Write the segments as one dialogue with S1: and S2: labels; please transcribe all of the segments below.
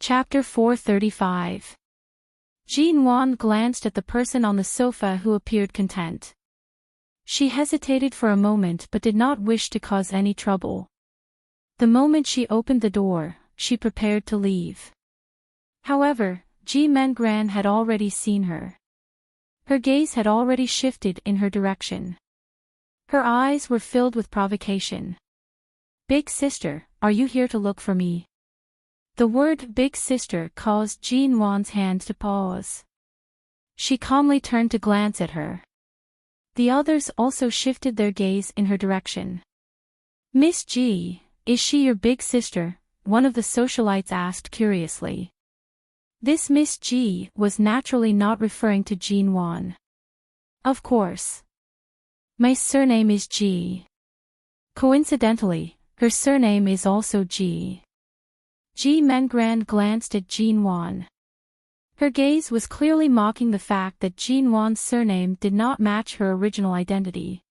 S1: Chapter 435. Jean Wan glanced at the person on the sofa who appeared content. She hesitated for a moment but did not wish to cause any trouble. The moment she opened the door, she prepared to leave. However, Ji Mengran had already seen her. Her gaze had already shifted in her direction. Her eyes were filled with provocation. "Big sister, are you here to look for me?" The word "big sister" caused Jean Wan's hand to pause. She calmly turned to glance at her. The others also shifted their gaze in her direction. "Miss G, is she your big sister?" one of the socialites asked curiously. This Miss G was naturally not referring to Jean Wan. "Of course. My surname is G." Coincidentally, her surname is also G. Ji Mengran glanced at Jean Wan. Her gaze was clearly mocking the fact that Jean Wan's surname did not match her original identity.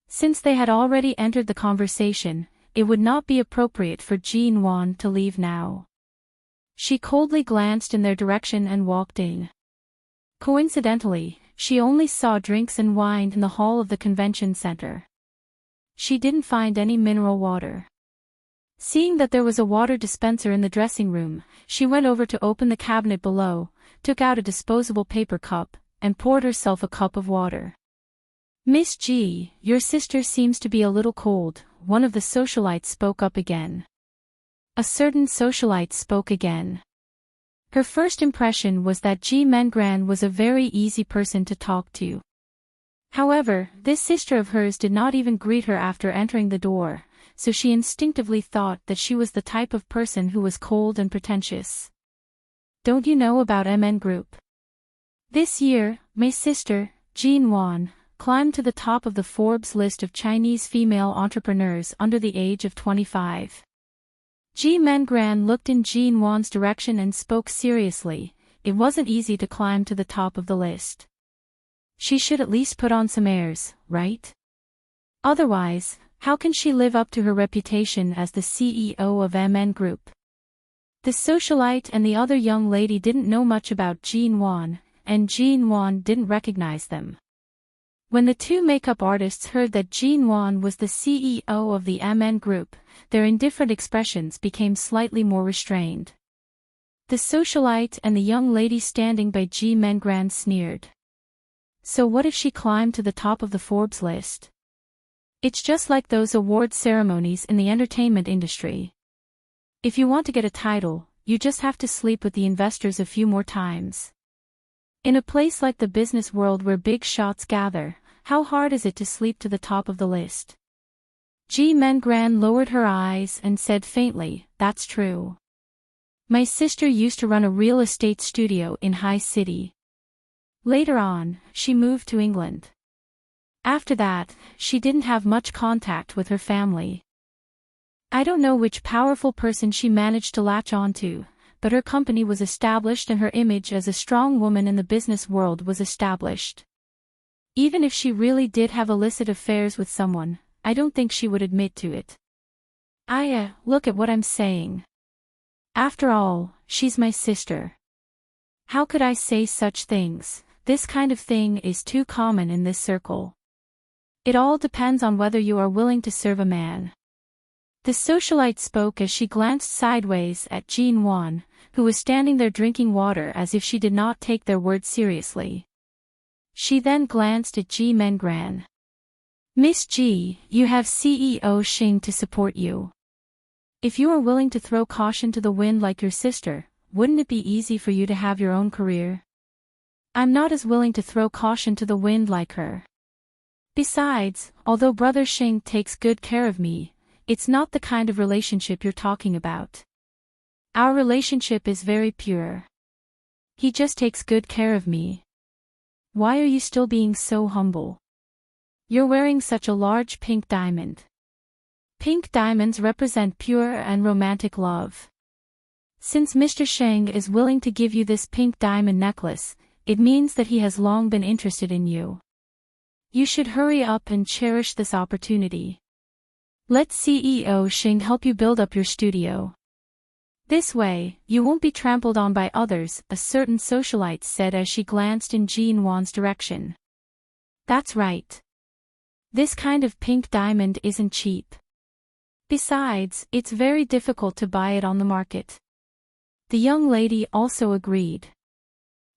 S1: Since they had already entered the conversation, it would not be appropriate for Jean Wan to leave now. She coldly glanced in their direction and walked in. Coincidentally, she only saw drinks and wine in the hall of the convention center. She didn't find any mineral water. Seeing that there was a water dispenser in the dressing room, she went over to open the cabinet below, took out a disposable paper cup, and poured herself a cup of water. "Miss G, your sister seems to be a little cold," one of the socialites spoke up again. A certain socialite spoke again. Her first impression was that Ji Mengran was a very easy person to talk to. However, this sister of hers did not even greet her after entering the door, so she instinctively thought that she was the type of person who was cold and pretentious. "Don't you know about MN Group? This year, my sister, Jean Wan, climbed to the top of the Forbes list of Chinese female entrepreneurs under the age of 25. Ji Mengran looked in Jean Wan's direction and spoke seriously. It wasn't easy to climb to the top of the list. She should at least put on some airs, right? Otherwise, how can she live up to her reputation as the CEO of MN Group? The socialite and the other young lady didn't know much about Jean Wan, and Jean Wan didn't recognize them. When the two makeup artists heard that Jean Wan was the CEO of the MN Group, their indifferent expressions became slightly more restrained. The socialite and the young lady standing by Ji Mengran sneered. "So what if she climbed to the top of the Forbes list? It's just like those award ceremonies in the entertainment industry. If you want to get a title, you just have to sleep with the investors a few more times. In a place like the business world where big shots gather, how hard is it to sleep to the top of the list?" Ji Mengran lowered her eyes and said faintly, "That's true. My sister used to run a real estate studio in High City. Later on, she moved to England. After that, she didn't have much contact with her family. I don't know which powerful person she managed to latch onto, but her company was established and her image as a strong woman in the business world was established. Even if she really did have illicit affairs with someone, I don't think she would admit to it. Look at what I'm saying. After all, she's my sister. How could I say such things? This kind of thing is too common in this circle. It all depends on whether you are willing to serve a man." The socialite spoke as she glanced sideways at Jean Wan, who was standing there drinking water as if she did not take their words seriously. She then glanced at Ji Mengran. "Miss G, you have CEO Xing to support you. If you are willing to throw caution to the wind like your sister, wouldn't it be easy for you to have your own career? I'm not as willing to throw caution to the wind like her. Besides, although Brother Xing takes good care of me, it's not the kind of relationship you're talking about. Our relationship is very pure. He just takes good care of me. Why are you still being so humble? You're wearing such a large pink diamond. Pink diamonds represent pure and romantic love. Since Mr. Sheng is willing to give you this pink diamond necklace, it means that he has long been interested in you. You should hurry up and cherish this opportunity. Let CEO Xing help you build up your studio. This way, you won't be trampled on by others, a certain socialite said as she glanced in Jean Wan's direction. That's right. This kind of pink diamond isn't cheap. Besides, it's very difficult to buy it on the market. The young lady also agreed.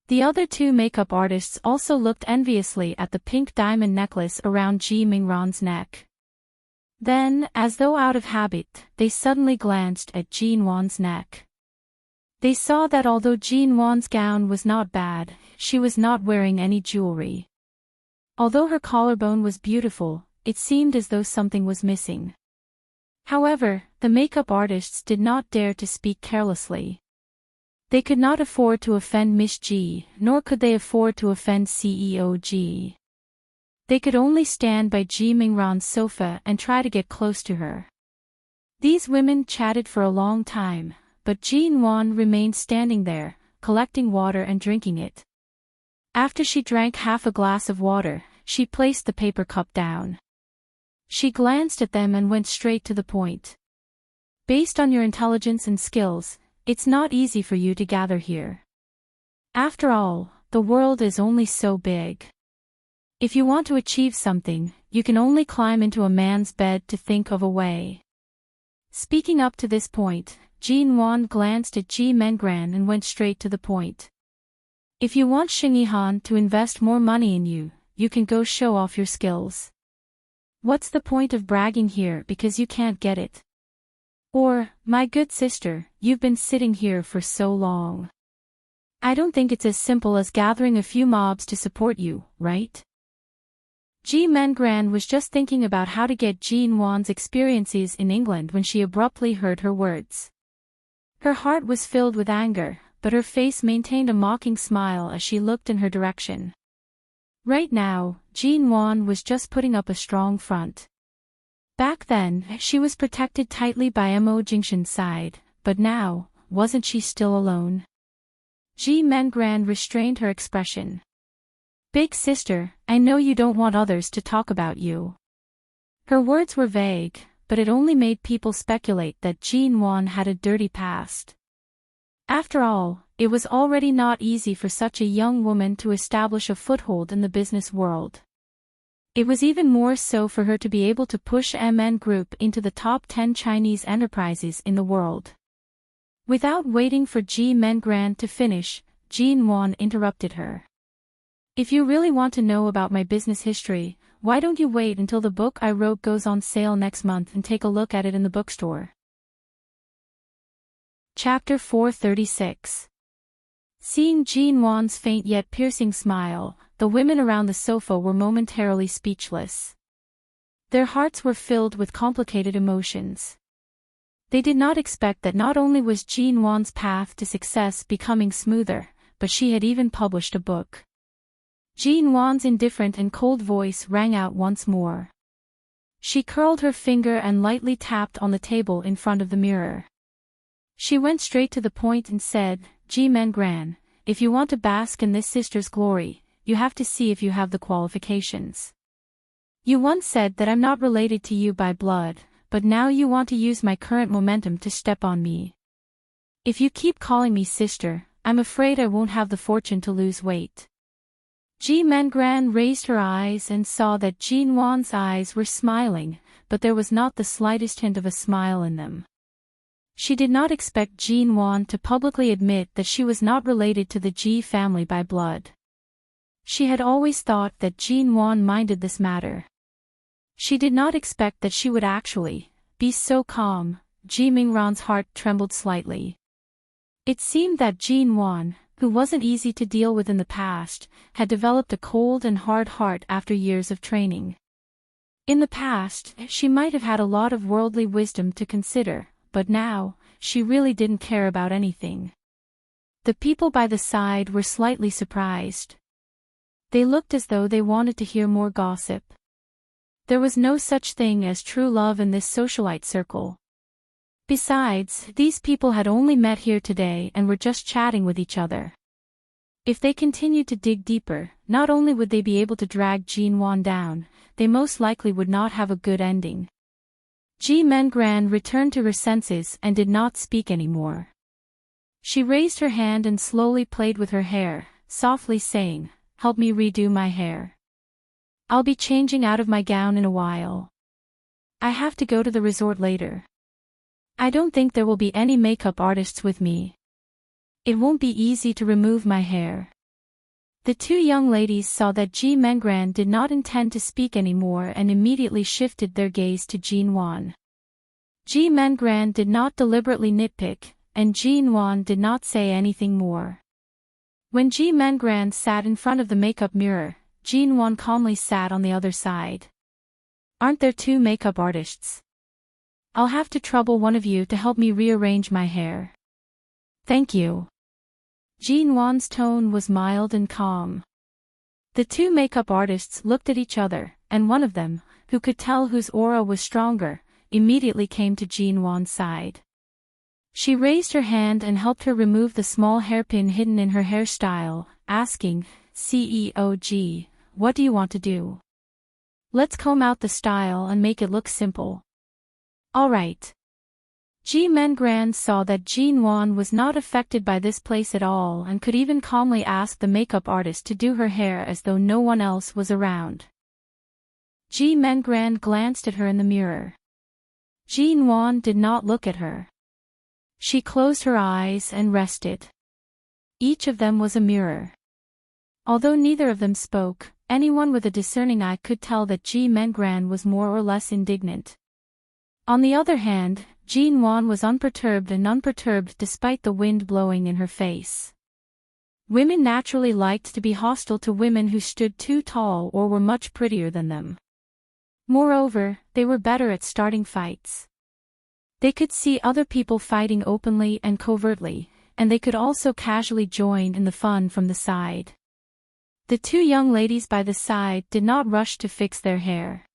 S1: The other two makeup artists also looked enviously at the pink diamond necklace around Ji Mingran's neck. Then, as though out of habit, they suddenly glanced at Jean Wan's neck. They saw that although Jean Wan's gown was not bad, she was not wearing any jewelry. Although her collarbone was beautiful, it seemed as though something was missing. However, the makeup artists did not dare to speak carelessly. They could not afford to offend Miss G, nor could they afford to offend CEO G. They could only stand by Ji Mingran's sofa and try to get close to her. These women chatted for a long time, but Jean Wan remained standing there, collecting water and drinking it. After she drank half a glass of water, she placed the paper cup down. She glanced at them and went straight to the point. Based on your intelligence and skills, it's not easy for you to gather here. After all, the world is only so big. If you want to achieve something, you can only climb into a man's bed to think of a way. Speaking up to this point, Jean Wan glanced at Ji Mengran and went straight to the point. If you want Xing Yihan to invest more money in you, you can go show off your skills. What's the point of bragging here because you can't get it? Or, my good sister, you've been sitting here for so long. I don't think it's as simple as gathering a few mobs to support you, right? Ji Mengran was just thinking about how to get Jean Wan's experiences in England when she abruptly heard her words. Her heart was filled with anger, but her face maintained a mocking smile as she looked in her direction. Right now, Jean Wan was just putting up a strong front. Back then, she was protected tightly by Mo Jingshan's side, but now, wasn't she still alone? Ji Mengran restrained her expression. Big sister, I know you don't want others to talk about you. Her words were vague, but it only made people speculate that Jean Wan had a dirty past. After all, it was already not easy for such a young woman to establish a foothold in the business world. It was even more so for her to be able to push MN Group into the top 10 Chinese enterprises in the world. Without waiting for Ji Mengran to finish, Jean Wan interrupted her. If you really want to know about my business history, why don't you wait until the book I wrote goes on sale next month and take a look at it in the bookstore? Chapter 436. Seeing Jean Wan's faint yet piercing smile, the women around the sofa were momentarily speechless. Their hearts were filled with complicated emotions. They did not expect that not only was Jean Wan's path to success becoming smoother, but she had even published a book. Jean Wan's indifferent and cold voice rang out once more. She curled her finger and lightly tapped on the table in front of the mirror. She went straight to the point and said, Ji Mengran, if you want to bask in this sister's glory, you have to see if you have the qualifications. You once said that I'm not related to you by blood, but now you want to use my current momentum to step on me. If you keep calling me sister, I'm afraid I won't have the fortune to lose weight. Ji Mengran raised her eyes and saw that Jean Wan's eyes were smiling, but there was not the slightest hint of a smile in them. She did not expect Jean Wan to publicly admit that she was not related to the Ji family by blood. She had always thought that Jean Wan minded this matter. She did not expect that she would actually be so calm. Ji Mingran's heart trembled slightly. It seemed that Jean Wan, who wasn't easy to deal with in the past, had developed a cold and hard heart after years of training. In the past, she might have had a lot of worldly wisdom to consider, but now, she really didn't care about anything. The people by the side were slightly surprised. They looked as though they wanted to hear more gossip. There was no such thing as true love in this socialite circle. Besides, these people had only met here today and were just chatting with each other. If they continued to dig deeper, not only would they be able to drag Jean Wan down, they most likely would not have a good ending. Ji Mengran returned to her senses and did not speak anymore. She raised her hand and slowly played with her hair, softly saying, "Help me redo my hair. I'll be changing out of my gown in a while. I have to go to the resort later. I don't think there will be any makeup artists with me. It won't be easy to remove my hair." The two young ladies saw that Ji Mengran did not intend to speak anymore and immediately shifted their gaze to Jin Wan. Ji Mengran did not deliberately nitpick, and Jin Wan did not say anything more. When Ji Mengran sat in front of the makeup mirror, Jin Wan calmly sat on the other side. "Aren't there two makeup artists? I'll have to trouble one of you to help me rearrange my hair." "Thank you." Jin Wan's tone was mild and calm. The two makeup artists looked at each other, and one of them, who could tell whose aura was stronger, immediately came to Jin Wan's side. She raised her hand and helped her remove the small hairpin hidden in her hairstyle, asking, "CEOG, what do you want to do? Let's comb out the style and make it look simple." "All right." Ji Mengran saw that Jin Wan was not affected by this place at all and could even calmly ask the makeup artist to do her hair as though no one else was around. Ji Mengran glanced at her in the mirror. Jin Wan did not look at her. She closed her eyes and rested. Each of them was a mirror. Although neither of them spoke, anyone with a discerning eye could tell that Ji Mengran was more or less indignant. On the other hand, Jin Wan was unperturbed despite the wind blowing in her face. Women naturally liked to be hostile to women who stood too tall or were much prettier than them. Moreover, they were better at starting fights. They could see other people fighting openly and covertly, and they could also casually join in the fun from the side. The two young ladies by the side did not rush to fix their hair.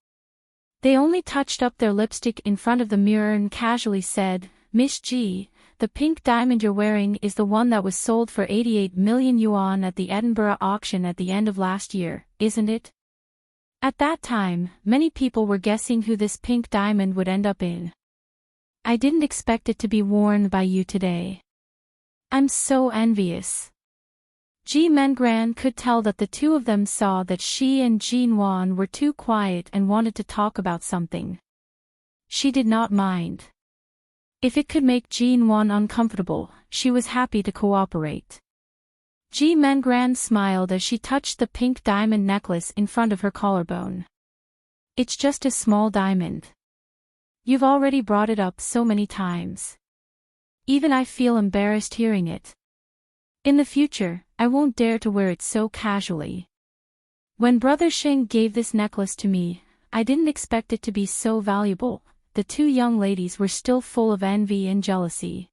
S1: They only touched up their lipstick in front of the mirror and casually said, "Miss G, the pink diamond you're wearing is the one that was sold for 88 million yuan at the Edinburgh auction at the end of last year, isn't it?" At that time, many people were guessing who this pink diamond would end up in. "I didn't expect it to be worn by you today. I'm so envious." Ji Mengran could tell that the two of them saw that she and Jin Wan were too quiet and wanted to talk about something. She did not mind. If it could make Jin Wan uncomfortable, she was happy to cooperate. Ji Mengran smiled as she touched the pink diamond necklace in front of her collarbone. "It's just a small diamond. You've already brought it up so many times. Even I feel embarrassed hearing it. In the future, I won't dare to wear it so casually. When Brother Sheng gave this necklace to me, I didn't expect it to be so valuable." The two young ladies were still full of envy and jealousy.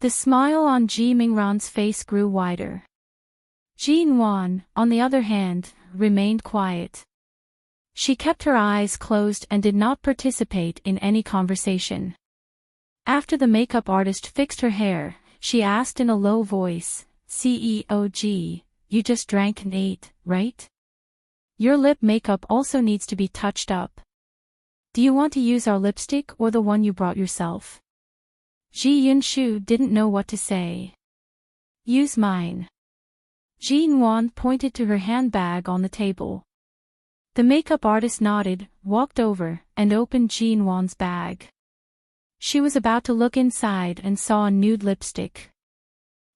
S1: The smile on Ji Mingran's face grew wider. Jin Wan, on the other hand, remained quiet. She kept her eyes closed and did not participate in any conversation. After the makeup artist fixed her hair, she asked in a low voice, "CEOG, you just drank and ate, right? Your lip makeup also needs to be touched up. Do you want to use our lipstick or the one you brought yourself?" Ji Yunshu didn't know what to say. "Use mine." Jin Wan pointed to her handbag on the table. The makeup artist nodded, walked over, and opened Jin Wan's bag. She was about to look inside and saw a nude lipstick.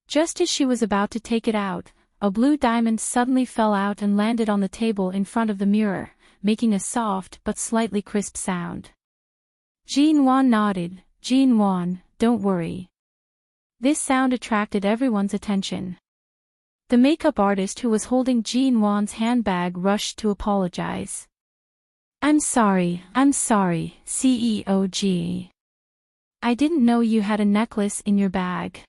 S1: Just as she was about to take it out, a blue diamond suddenly fell out and landed on the table in front of the mirror, making a soft but slightly crisp sound. Jin Wan nodded. "Jin Wan, don't worry." This sound attracted everyone's attention. The makeup artist who was holding Jin Wan's handbag rushed to apologize. I'm sorry, CEOG. I didn't know you had a necklace in your bag.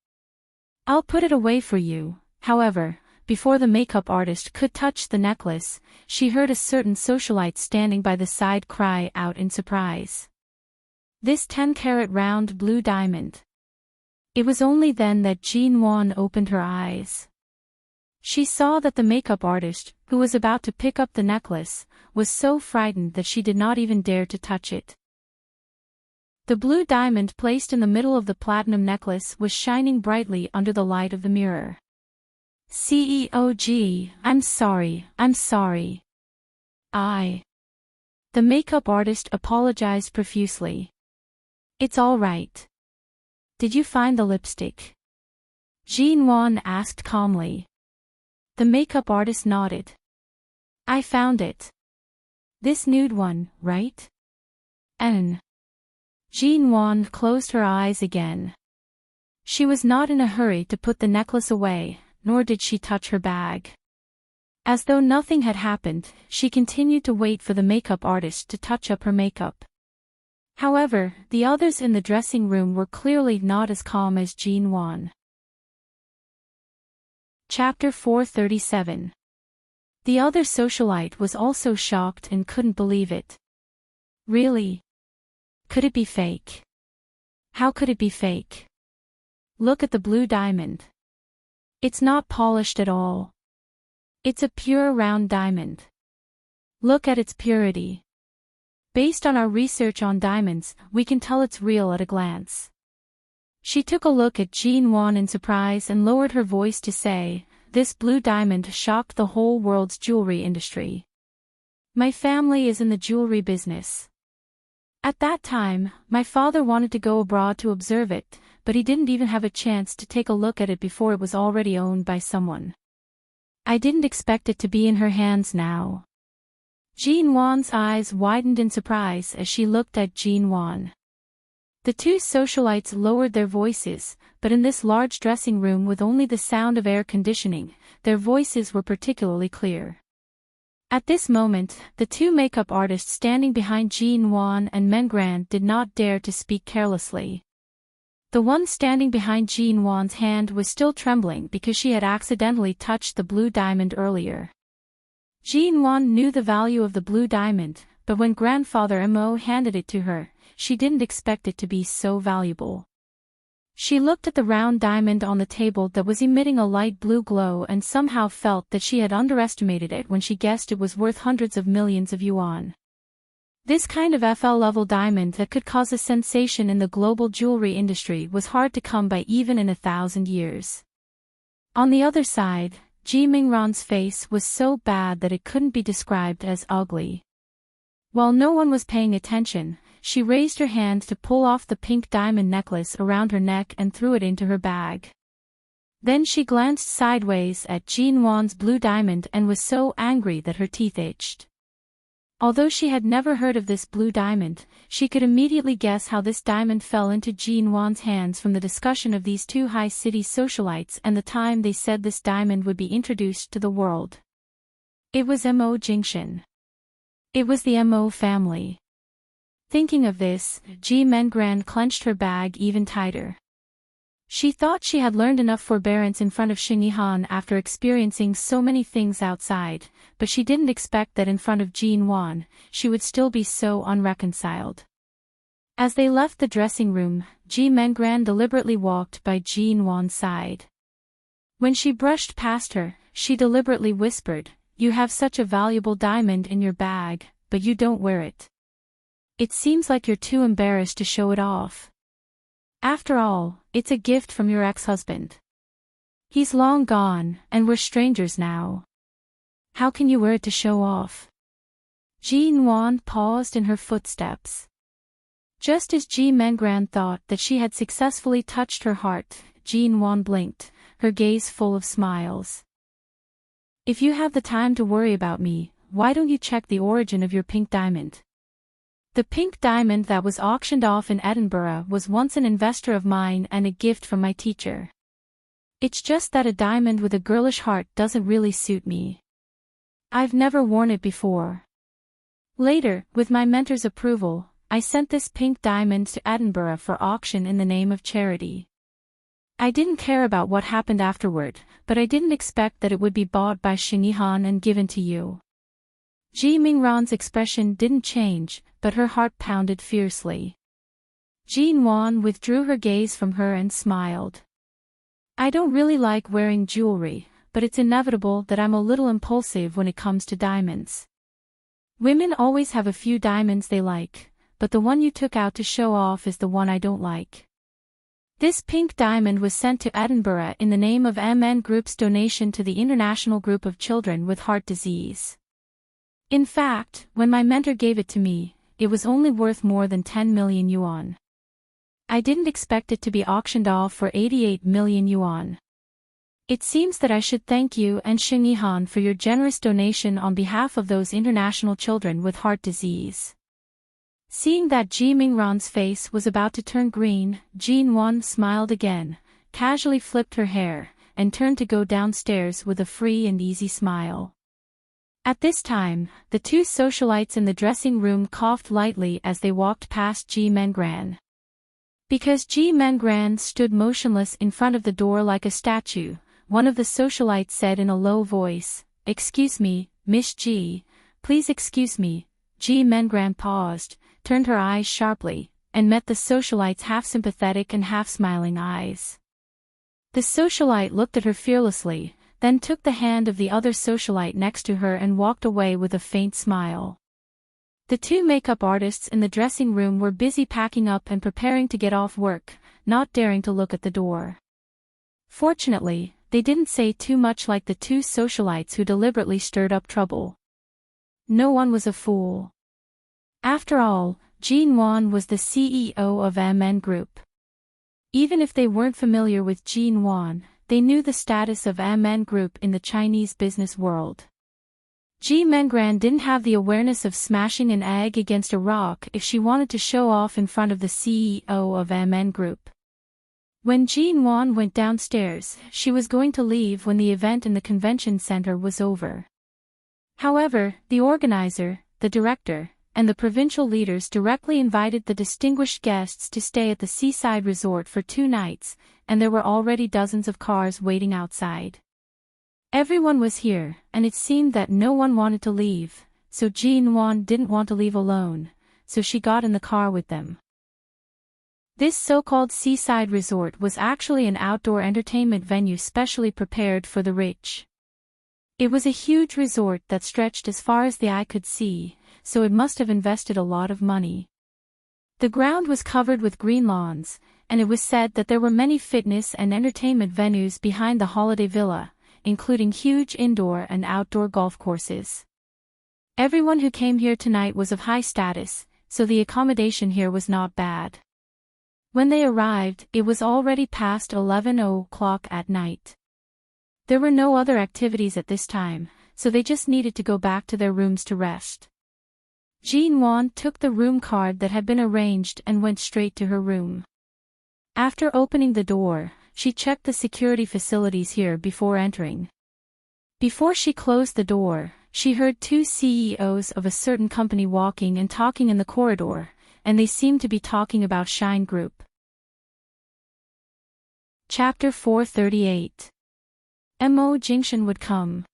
S1: I'll put it away for you." However, before the makeup artist could touch the necklace, she heard a certain socialite standing by the side cry out in surprise. "This 10-carat round blue diamond." It was only then that Jin Wan opened her eyes. She saw that the makeup artist, who was about to pick up the necklace, was so frightened that she did not even dare to touch it. The blue diamond placed in the middle of the platinum necklace was shining brightly under the light of the mirror. "CEOG, I'm sorry. The makeup artist apologized profusely. "It's all right. Did you find the lipstick?" Jean-Wan asked calmly. The makeup artist nodded. "I found it. This nude one, right?" Jean-Wan closed her eyes again. She was not in a hurry to put the necklace away, nor did she touch her bag. As though nothing had happened, she continued to wait for the makeup artist to touch up her makeup. However, the others in the dressing room were clearly not as calm as Jean-Wan. Chapter 437. The other socialite was also shocked and couldn't believe it. Really? Could it be fake? How could it be fake? Look at the blue diamond. It's not polished at all. It's a pure round diamond. Look at its purity. Based on our research on diamonds, we can tell it's real at a glance. She took a look at Jean-Wan in surprise and lowered her voice to say, "This blue diamond shocked the whole world's jewelry industry. My family is in the jewelry business. At that time, my father wanted to go abroad to observe it, but he didn't even have a chance to take a look at it before it was already owned by someone. I didn't expect it to be in her hands now." Jean-Wan's eyes widened in surprise as she looked at Jean-Wan. The two socialites lowered their voices, but in this large dressing room with only the sound of air conditioning, their voices were particularly clear. At this moment, the two makeup artists standing behind Jean-Wan and Mengrand did not dare to speak carelessly. The one standing behind Jean-Wan's hand was still trembling because she had accidentally touched the blue diamond earlier. Jean-Wan knew the value of the blue diamond, but when grandfather Mo handed it to her, she didn't expect it to be so valuable. She looked at the round diamond on the table that was emitting a light blue glow and somehow felt that she had underestimated it when she guessed it was worth hundreds of millions of yuan. This kind of FL-level diamond that could cause a sensation in the global jewelry industry was hard to come by even in 1,000 years. On the other side, Ji Mingran's face was so bad that it couldn't be described as ugly. While no one was paying attention, she raised her hand to pull off the pink diamond necklace around her neck and threw it into her bag. Then she glanced sideways at Jean-Wan's blue diamond and was so angry that her teeth itched. Although she had never heard of this blue diamond, she could immediately guess how this diamond fell into Jean-Wan's hands from the discussion of these two high-city socialites and the time they said this diamond would be introduced to the world. It was Mo Jingshan. It was the Mo family. Thinking of this, Ji Mengrand clenched her bag even tighter. She thought she had learned enough forbearance in front of Xing Yihan after experiencing so many things outside, but she didn't expect that in front of Jean-Wan, she would still be so unreconciled. As they left the dressing room, Ji Mengrand deliberately walked by Jean-Wan's side. When she brushed past her, she deliberately whispered, "You have such a valuable diamond in your bag, but you don't wear it. It seems like you're too embarrassed to show it off. After all, it's a gift from your ex-husband. He's long gone, and we're strangers now. How can you wear it to show off?" Jean-Wan paused in her footsteps. Just as Ji Mengrand thought that she had successfully touched her heart, Jean-Wan blinked, her gaze full of smiles. "If you have the time to worry about me, why don't you check the origin of your pink diamond? The pink diamond that was auctioned off in Edinburgh was once an investor of mine and a gift from my teacher. It's just that a diamond with a girlish heart doesn't really suit me. I've never worn it before. Later, with my mentor's approval, I sent this pink diamond to Edinburgh for auction in the name of charity. I didn't care about what happened afterward, but I didn't expect that it would be bought by Xing Yihan and given to you." Ji Mingran's expression didn't change, but her heart pounded fiercely. Jean-Wan withdrew her gaze from her and smiled. "I don't really like wearing jewelry, but it's inevitable that I'm a little impulsive when it comes to diamonds. Women always have a few diamonds they like, but the one you took out to show off is the one I don't like. This pink diamond was sent to Edinburgh in the name of MN Group's donation to the International Group of Children with Heart Disease. In fact, when my mentor gave it to me, it was only worth more than 10 million yuan. I didn't expect it to be auctioned off for 88 million yuan. It seems that I should thank you and Xing Yihan for your generous donation on behalf of those international children with heart disease. Seeing that Ji Mingran's face was about to turn green, Jin Wan smiled again, casually flipped her hair, and turned to go downstairs with a free and easy smile. At this time, the two socialites in the dressing room coughed lightly as they walked past Ji Mengran. Because Ji Mengran stood motionless in front of the door like a statue, one of the socialites said in a low voice, "Excuse me, Miss Ji, please excuse me." Ji Mengran paused, turned her eyes sharply, and met the socialite's half-sympathetic and half-smiling eyes. The socialite looked at her fearlessly, then took the hand of the other socialite next to her and walked away with a faint smile. The two makeup artists in the dressing room were busy packing up and preparing to get off work, not daring to look at the door. Fortunately, they didn't say too much like the two socialites who deliberately stirred up trouble. No one was a fool. After all, Jin Wan was the CEO of MN Group. Even if they weren't familiar with Jin Wan, they knew the status of MN Group in the Chinese business world. Ji Mengran didn't have the awareness of smashing an egg against a rock if she wanted to show off in front of the CEO of MN Group. When Jin Wan went downstairs, she was going to leave when the event in the convention center was over. However, the organizer, the director, and the provincial leaders directly invited the distinguished guests to stay at the seaside resort for 2 nights, and there were already dozens of cars waiting outside. Everyone was here, and it seemed that no one wanted to leave, so Jin Wan didn't want to leave alone, so she got in the car with them. This so-called seaside resort was actually an outdoor entertainment venue specially prepared for the rich. It was a huge resort that stretched as far as the eye could see, so it must have invested a lot of money. The ground was covered with green lawns, and it was said that there were many fitness and entertainment venues behind the holiday villa, including huge indoor and outdoor golf courses. Everyone who came here tonight was of high status, so the accommodation here was not bad. When they arrived, it was already past 11 o'clock at night. There were no other activities at this time, so they just needed to go back to their rooms to rest. Jin Wan took the room card that had been arranged and went straight to her room. After opening the door, she checked the security facilities here before entering. Before she closed the door, she heard 2 CEOs of a certain company walking and talking in the corridor, and they seemed to be talking about Shine Group. Chapter 438. Mo Jingshan would come.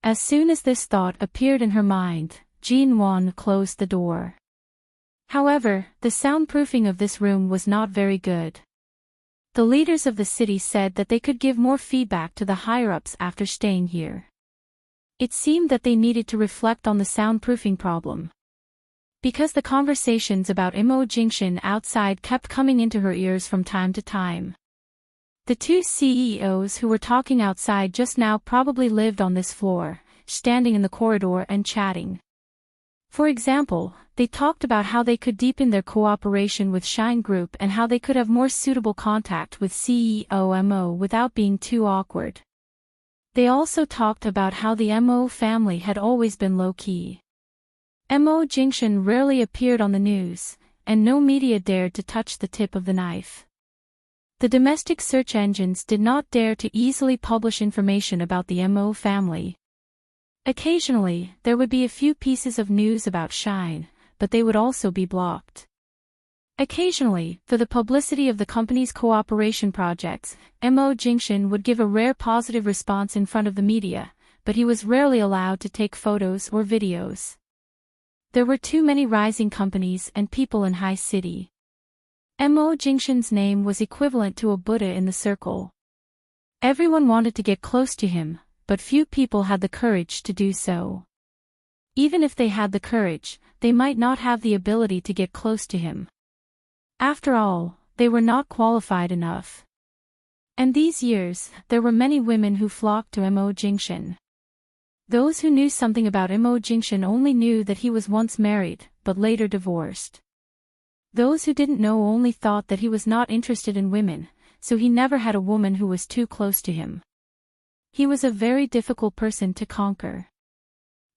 S1: As soon as this thought appeared in her mind, Jin Wan closed the door. However, the soundproofing of this room was not very good. The leaders of the city said that they could give more feedback to the higher-ups after staying here. It seemed that they needed to reflect on the soundproofing problem. Because the conversations about Mo Jingshan outside kept coming into her ears from time to time. The 2 CEOs who were talking outside just now probably lived on this floor, standing in the corridor and chatting. For example, they talked about how they could deepen their cooperation with Shine Group and how they could have more suitable contact with CEO Mo without being too awkward. They also talked about how the Mo family had always been low-key. Mo Jingshan rarely appeared on the news, and no media dared to touch the tip of the knife. The domestic search engines did not dare to easily publish information about the Mo family. Occasionally, there would be a few pieces of news about Shine, but they would also be blocked. Occasionally, for the publicity of the company's cooperation projects, Mo Jingshan would give a rare positive response in front of the media, but he was rarely allowed to take photos or videos. There were too many rising companies and people in High City. Mo Jingshan's name was equivalent to a Buddha in the circle. Everyone wanted to get close to him, but few people had the courage to do so. Even if they had the courage, they might not have the ability to get close to him. After all, they were not qualified enough. And these years, there were many women who flocked to Mo Jingxian. Those who knew something about Mo Jingxian only knew that he was once married, but later divorced. Those who didn't know only thought that he was not interested in women, so he never had a woman who was too close to him. He was a very difficult person to conquer.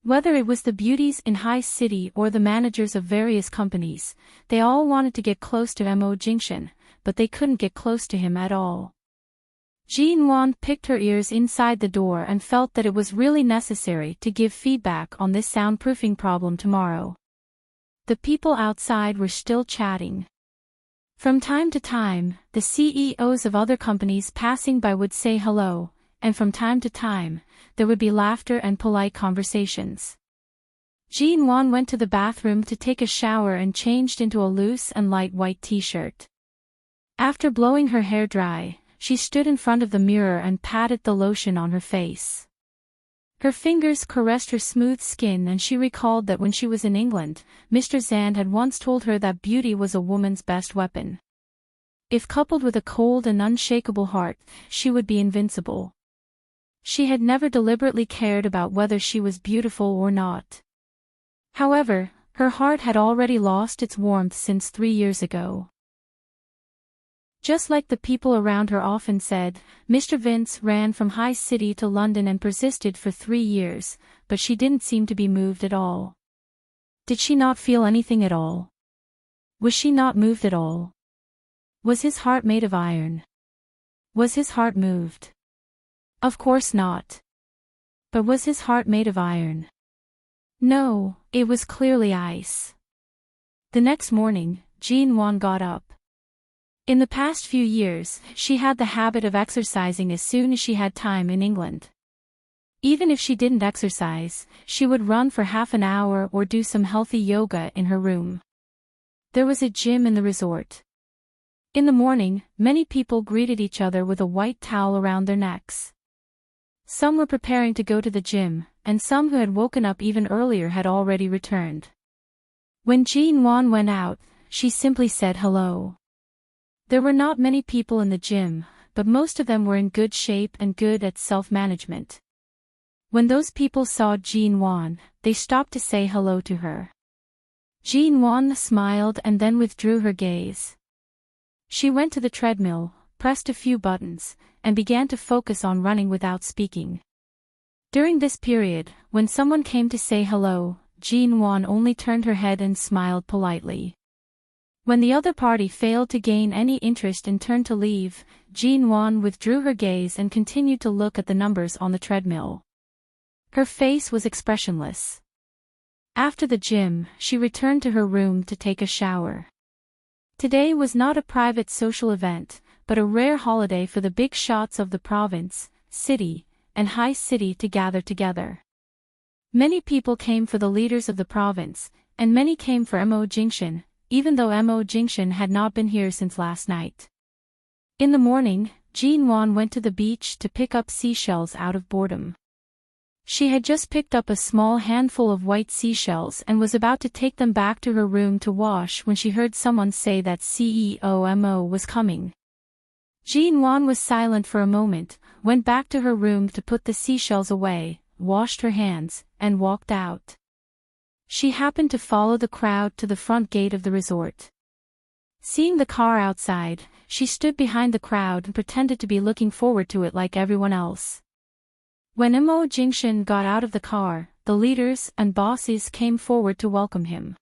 S1: Whether it was the beauties in High City or the managers of various companies, they all wanted to get close to Mo Jingxian, but they couldn't get close to him at all. Jean Wan picked her ears inside the door and felt that it was really necessary to give feedback on this soundproofing problem tomorrow. The people outside were still chatting. From time to time, the CEOs of other companies passing by would say hello, and from time to time, there would be laughter and polite conversations. Jean Wan went to the bathroom to take a shower and changed into a loose and light white t-shirt. After blowing her hair dry, she stood in front of the mirror and patted the lotion on her face. Her fingers caressed her smooth skin, and she recalled that when she was in England, Mr. Zand had once told her that beauty was a woman's best weapon. If coupled with a cold and unshakable heart, she would be invincible. She had never deliberately cared about whether she was beautiful or not. However, her heart had already lost its warmth since 3 years ago. Just like the people around her often said, Mr. Vince ran from High City to London and persisted for 3 years, but she didn't seem to be moved at all. Did she not feel anything at all? Was she not moved at all? Was his heart made of iron? Was his heart moved? Of course not. But was his heart made of iron? No, it was clearly ice. The next morning, Jean Wan got up. In the past few years, she had the habit of exercising as soon as she had time in England. Even if she didn't exercise, she would run for half an hour or do some healthy yoga in her room. There was a gym in the resort. In the morning, many people greeted each other with a white towel around their necks. Some were preparing to go to the gym, and some who had woken up even earlier had already returned. When Jean Wan went out, she simply said hello. There were not many people in the gym, but most of them were in good shape and good at self-management. When those people saw Jean Wan, they stopped to say hello to her. Jean Wan smiled and then withdrew her gaze. She went to the treadmill, pressed a few buttons, and began to focus on running without speaking. During this period, when someone came to say hello, Jean Wan only turned her head and smiled politely. When the other party failed to gain any interest and turned to leave, Jean Wan withdrew her gaze and continued to look at the numbers on the treadmill. Her face was expressionless. After the gym, she returned to her room to take a shower. Today was not a private social event, but a rare holiday for the big shots of the province, city, and High City to gather together. Many people came for the leaders of the province, and many came for Mo Jingxian, even though Mo Jingxian had not been here since last night. In the morning, Jean Wan went to the beach to pick up seashells out of boredom. She had just picked up a small handful of white seashells and was about to take them back to her room to wash when she heard someone say that CEO Mo was coming. Jean Wan was silent for a moment, went back to her room to put the seashells away, washed her hands, and walked out. She happened to follow the crowd to the front gate of the resort. Seeing the car outside, she stood behind the crowd and pretended to be looking forward to it like everyone else. When Mo Jingxian got out of the car, the leaders and bosses came forward to welcome him.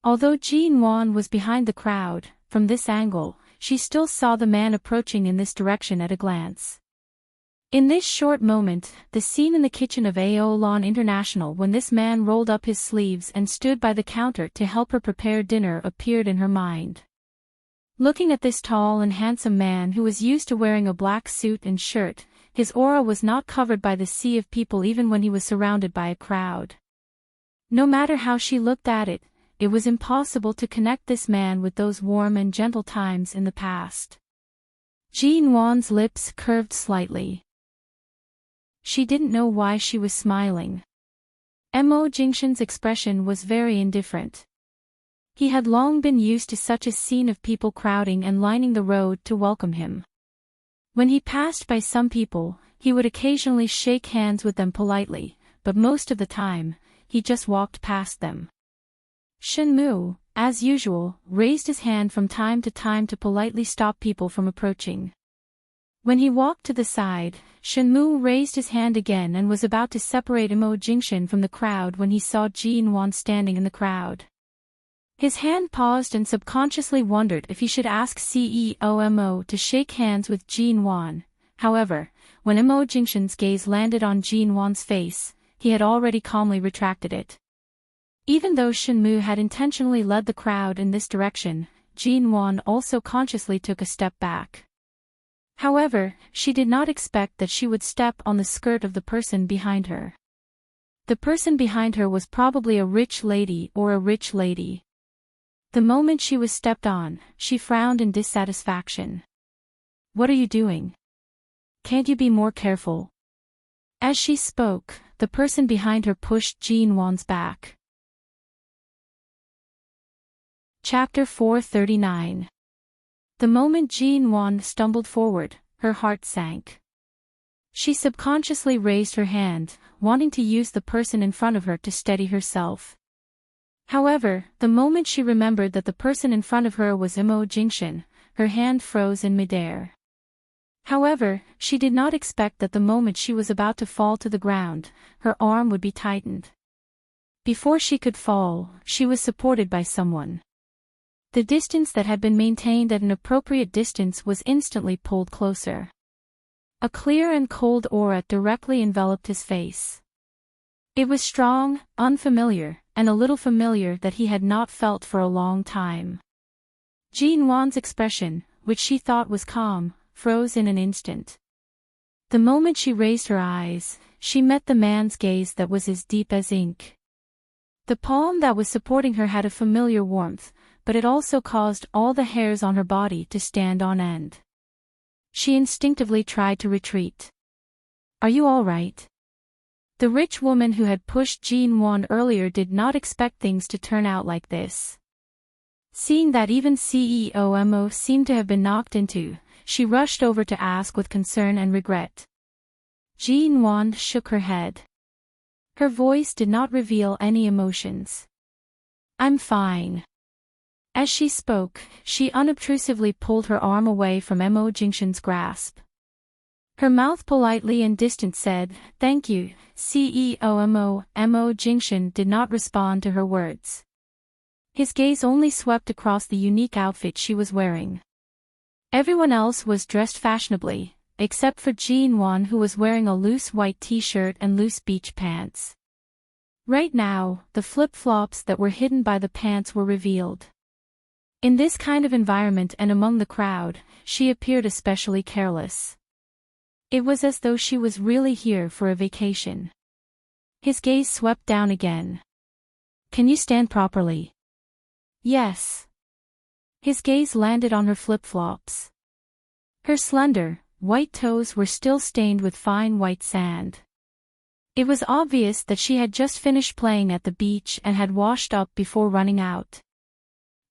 S1: Although Jean Wan was behind the crowd, from this angle, she still saw the man approaching in this direction at a glance. In this short moment, the scene in the kitchen of Aolon International when this man rolled up his sleeves and stood by the counter to help her prepare dinner appeared in her mind. Looking at this tall and handsome man who was used to wearing a black suit and shirt, his aura was not covered by the sea of people even when he was surrounded by a crowd. No matter how she looked at it, it was impossible to connect this man with those warm and gentle times in the past. Jean Wan's lips curved slightly. She didn't know why she was smiling. Mo Jingshan's expression was very indifferent. He had long been used to such a scene of people crowding and lining the road to welcome him. When he passed by some people, he would occasionally shake hands with them politely, but most of the time, he just walked past them. Shenmue, as usual, raised his hand from time to politely stop people from approaching. When he walked to the side, Shenmue raised his hand again and was about to separate Mo Jingshan from the crowd when he saw Jinwan standing in the crowd. His hand paused and subconsciously wondered if he should ask CEO Mo to shake hands with Jinwan. However, when Mo Jingshan's gaze landed on Jinwan's face, he had already calmly retracted it. Even though Shenmue had intentionally led the crowd in this direction, Jinwan also consciously took a step back. However, she did not expect that she would step on the skirt of the person behind her. The person behind her was probably a rich lady or a rich lady. The moment she was stepped on, she frowned in dissatisfaction. "What are you doing? Can't you be more careful?" As she spoke, the person behind her pushed Jinwan's back. Chapter 439. The moment Jinwan stumbled forward, her heart sank. She subconsciously raised her hand, wanting to use the person in front of her to steady herself. However, the moment she remembered that the person in front of her was Mo Jingshan, her hand froze in midair. However, she did not expect that the moment she was about to fall to the ground, her arm would be tightened. Before she could fall, she was supported by someone. The distance that had been maintained at an appropriate distance was instantly pulled closer. A clear and cold aura directly enveloped his face. It was strong, unfamiliar, and a little familiar that he had not felt for a long time. Jinwan's expression, which she thought was calm, froze in an instant. The moment she raised her eyes, she met the man's gaze that was as deep as ink. The palm that was supporting her had a familiar warmth, but it also caused all the hairs on her body to stand on end. She instinctively tried to retreat. "Are you all right?" The rich woman who had pushed Jinwan earlier did not expect things to turn out like this. Seeing that even CEO Mo seemed to have been knocked into, she rushed over to ask with concern and regret. Jinwan shook her head. Her voice did not reveal any emotions. "I'm fine." As she spoke, she unobtrusively pulled her arm away from Mo Jingshan's grasp. Her mouth politely and distant said, "Thank you, CEO Mo." Mo Jingshan did not respond to her words. His gaze only swept across the unique outfit she was wearing. Everyone else was dressed fashionably, except for Jinwan, who was wearing a loose white t-shirt and loose beach pants. Right now, the flip-flops that were hidden by the pants were revealed. In this kind of environment and among the crowd, she appeared especially careless. It was as though she was really here for a vacation. His gaze swept down again. "Can you stand properly?" "Yes." His gaze landed on her flip-flops. Her slender, white toes were still stained with fine white sand. It was obvious that she had just finished playing at the beach and had washed up before running out.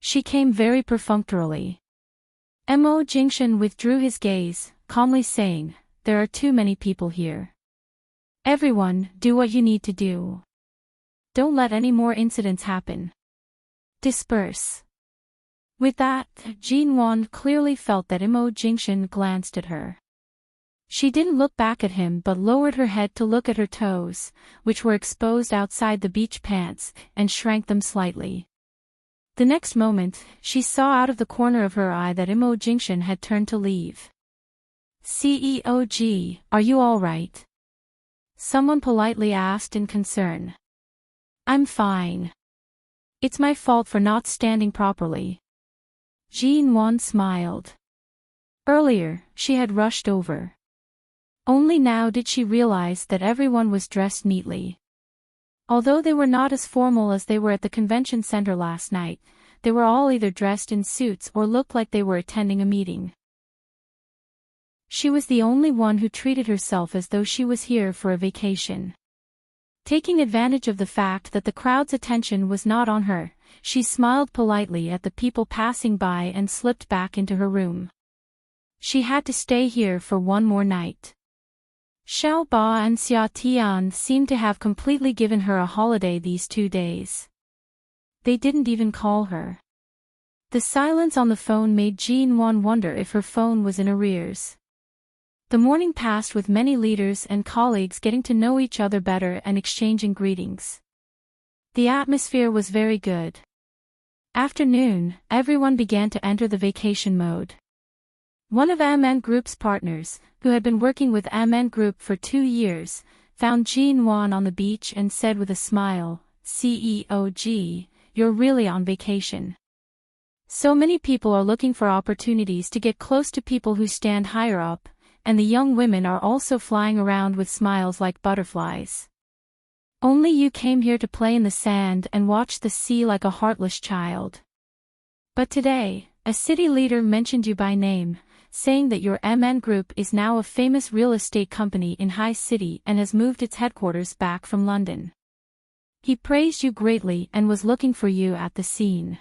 S1: She came very perfunctorily. Mo Jingshan withdrew his gaze, calmly saying, "There are too many people here. Everyone, do what you need to do. Don't let any more incidents happen. Disperse." With that, Jinwan clearly felt that Mo Jingshan glanced at her. She didn't look back at him but lowered her head to look at her toes, which were exposed outside the beach pants, and shrank them slightly. The next moment, she saw out of the corner of her eye that Mo Jingshan had turned to leave. "CEOG, are you all right?" Someone politely asked in concern. "I'm fine. It's my fault for not standing properly." Jinwan smiled. Earlier, she had rushed over. Only now did she realize that everyone was dressed neatly. Although they were not as formal as they were at the convention center last night, they were all either dressed in suits or looked like they were attending a meeting. She was the only one who treated herself as though she was here for a vacation. Taking advantage of the fact that the crowd's attention was not on her, she smiled politely at the people passing by and slipped back into her room. She had to stay here for one more night. Xiao Ba and Xia Tian seemed to have completely given her a holiday these 2 days. They didn't even call her. The silence on the phone made Jean Wan wonder if her phone was in arrears. The morning passed with many leaders and colleagues getting to know each other better and exchanging greetings. The atmosphere was very good. After noon, everyone began to enter the vacation mode. One of MN Group's partners, who had been working with MN Group for 2 years, found Jean Wan on the beach and said with a smile, "CEOG, you're really on vacation. So many people are looking for opportunities to get close to people who stand higher up, and the young women are also flying around with smiles like butterflies. Only you came here to play in the sand and watch the sea like a heartless child. But today, a city leader mentioned you by name, saying that your MN Group is now a famous real estate company in High City and has moved its headquarters back from London. He praised you greatly and was looking for you at the scene.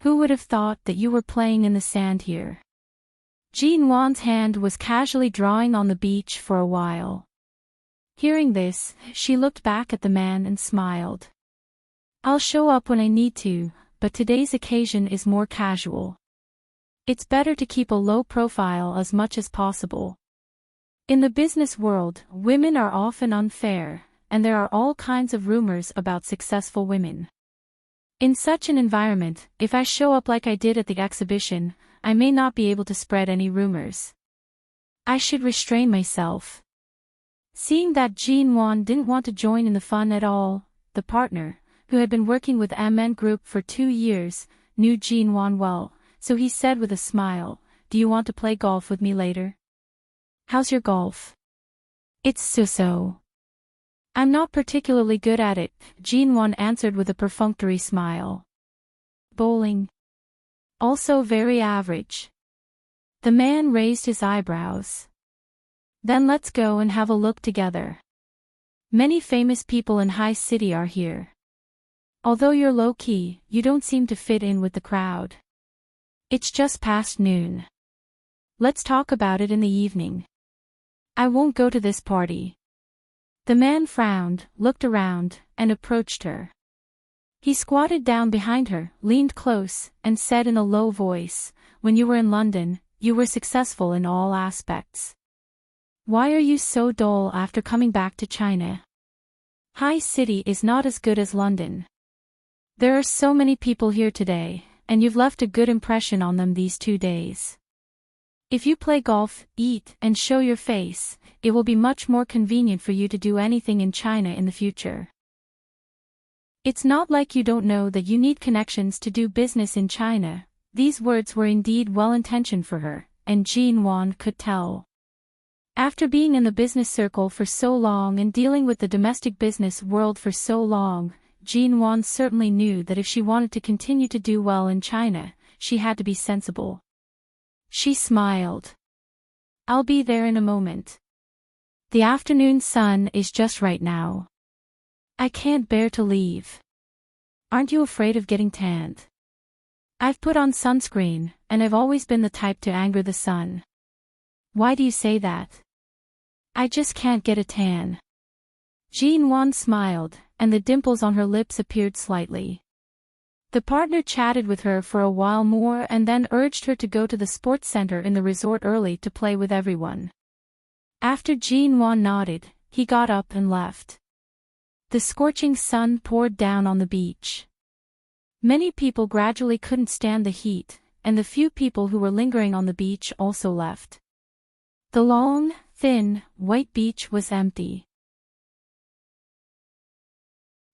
S1: Who would have thought that you were playing in the sand here?" Jean Wan's hand was casually drawing on the beach for a while. Hearing this, she looked back at the man and smiled. "I'll show up when I need to, but today's occasion is more casual. It's better to keep a low profile as much as possible. In the business world, women are often unfair, and there are all kinds of rumors about successful women. In such an environment, if I show up like I did at the exhibition, I may not be able to spread any rumors. I should restrain myself." Seeing that Jean Wan didn't want to join in the fun at all, the partner, who had been working with MN Group for 2 years, knew Jean Wan well, so he said with a smile, "Do you want to play golf with me later?" "How's your golf?" "It's so-so. I'm not particularly good at it," Jean Wan answered with a perfunctory smile. "Bowling?" "Also very average." The man raised his eyebrows. "Then let's go and have a look together. Many famous people in High City are here. Although you're low-key, you don't seem to fit in with the crowd. It's just past noon. Let's talk about it in the evening. I won't go to this party." The man frowned, looked around, and approached her. He squatted down behind her, leaned close, and said in a low voice, "When you were in London, you were successful in all aspects. Why are you so dull after coming back to China? High City is not as good as London. There are so many people here today, and you've left a good impression on them these 2 days. If you play golf, eat, and show your face, it will be much more convenient for you to do anything in China in the future. It's not like you don't know that you need connections to do business in China." These words were indeed well-intentioned for her, and Jean Wan could tell. After being in the business circle for so long and dealing with the domestic business world for so long, Jean Wan certainly knew that if she wanted to continue to do well in China, she had to be sensible. She smiled. "I'll be there in a moment. The afternoon sun is just right now. I can't bear to leave." "Aren't you afraid of getting tanned?" "I've put on sunscreen, and I've always been the type to anger the sun." "Why do you say that?" "I just can't get a tan." Jean Wan smiled, and the dimples on her lips appeared slightly. The partner chatted with her for a while more and then urged her to go to the sports center in the resort early to play with everyone. After Jean Wan nodded, he got up and left. The scorching sun poured down on the beach. Many people gradually couldn't stand the heat, and the few people who were lingering on the beach also left. The long, thin, white beach was empty.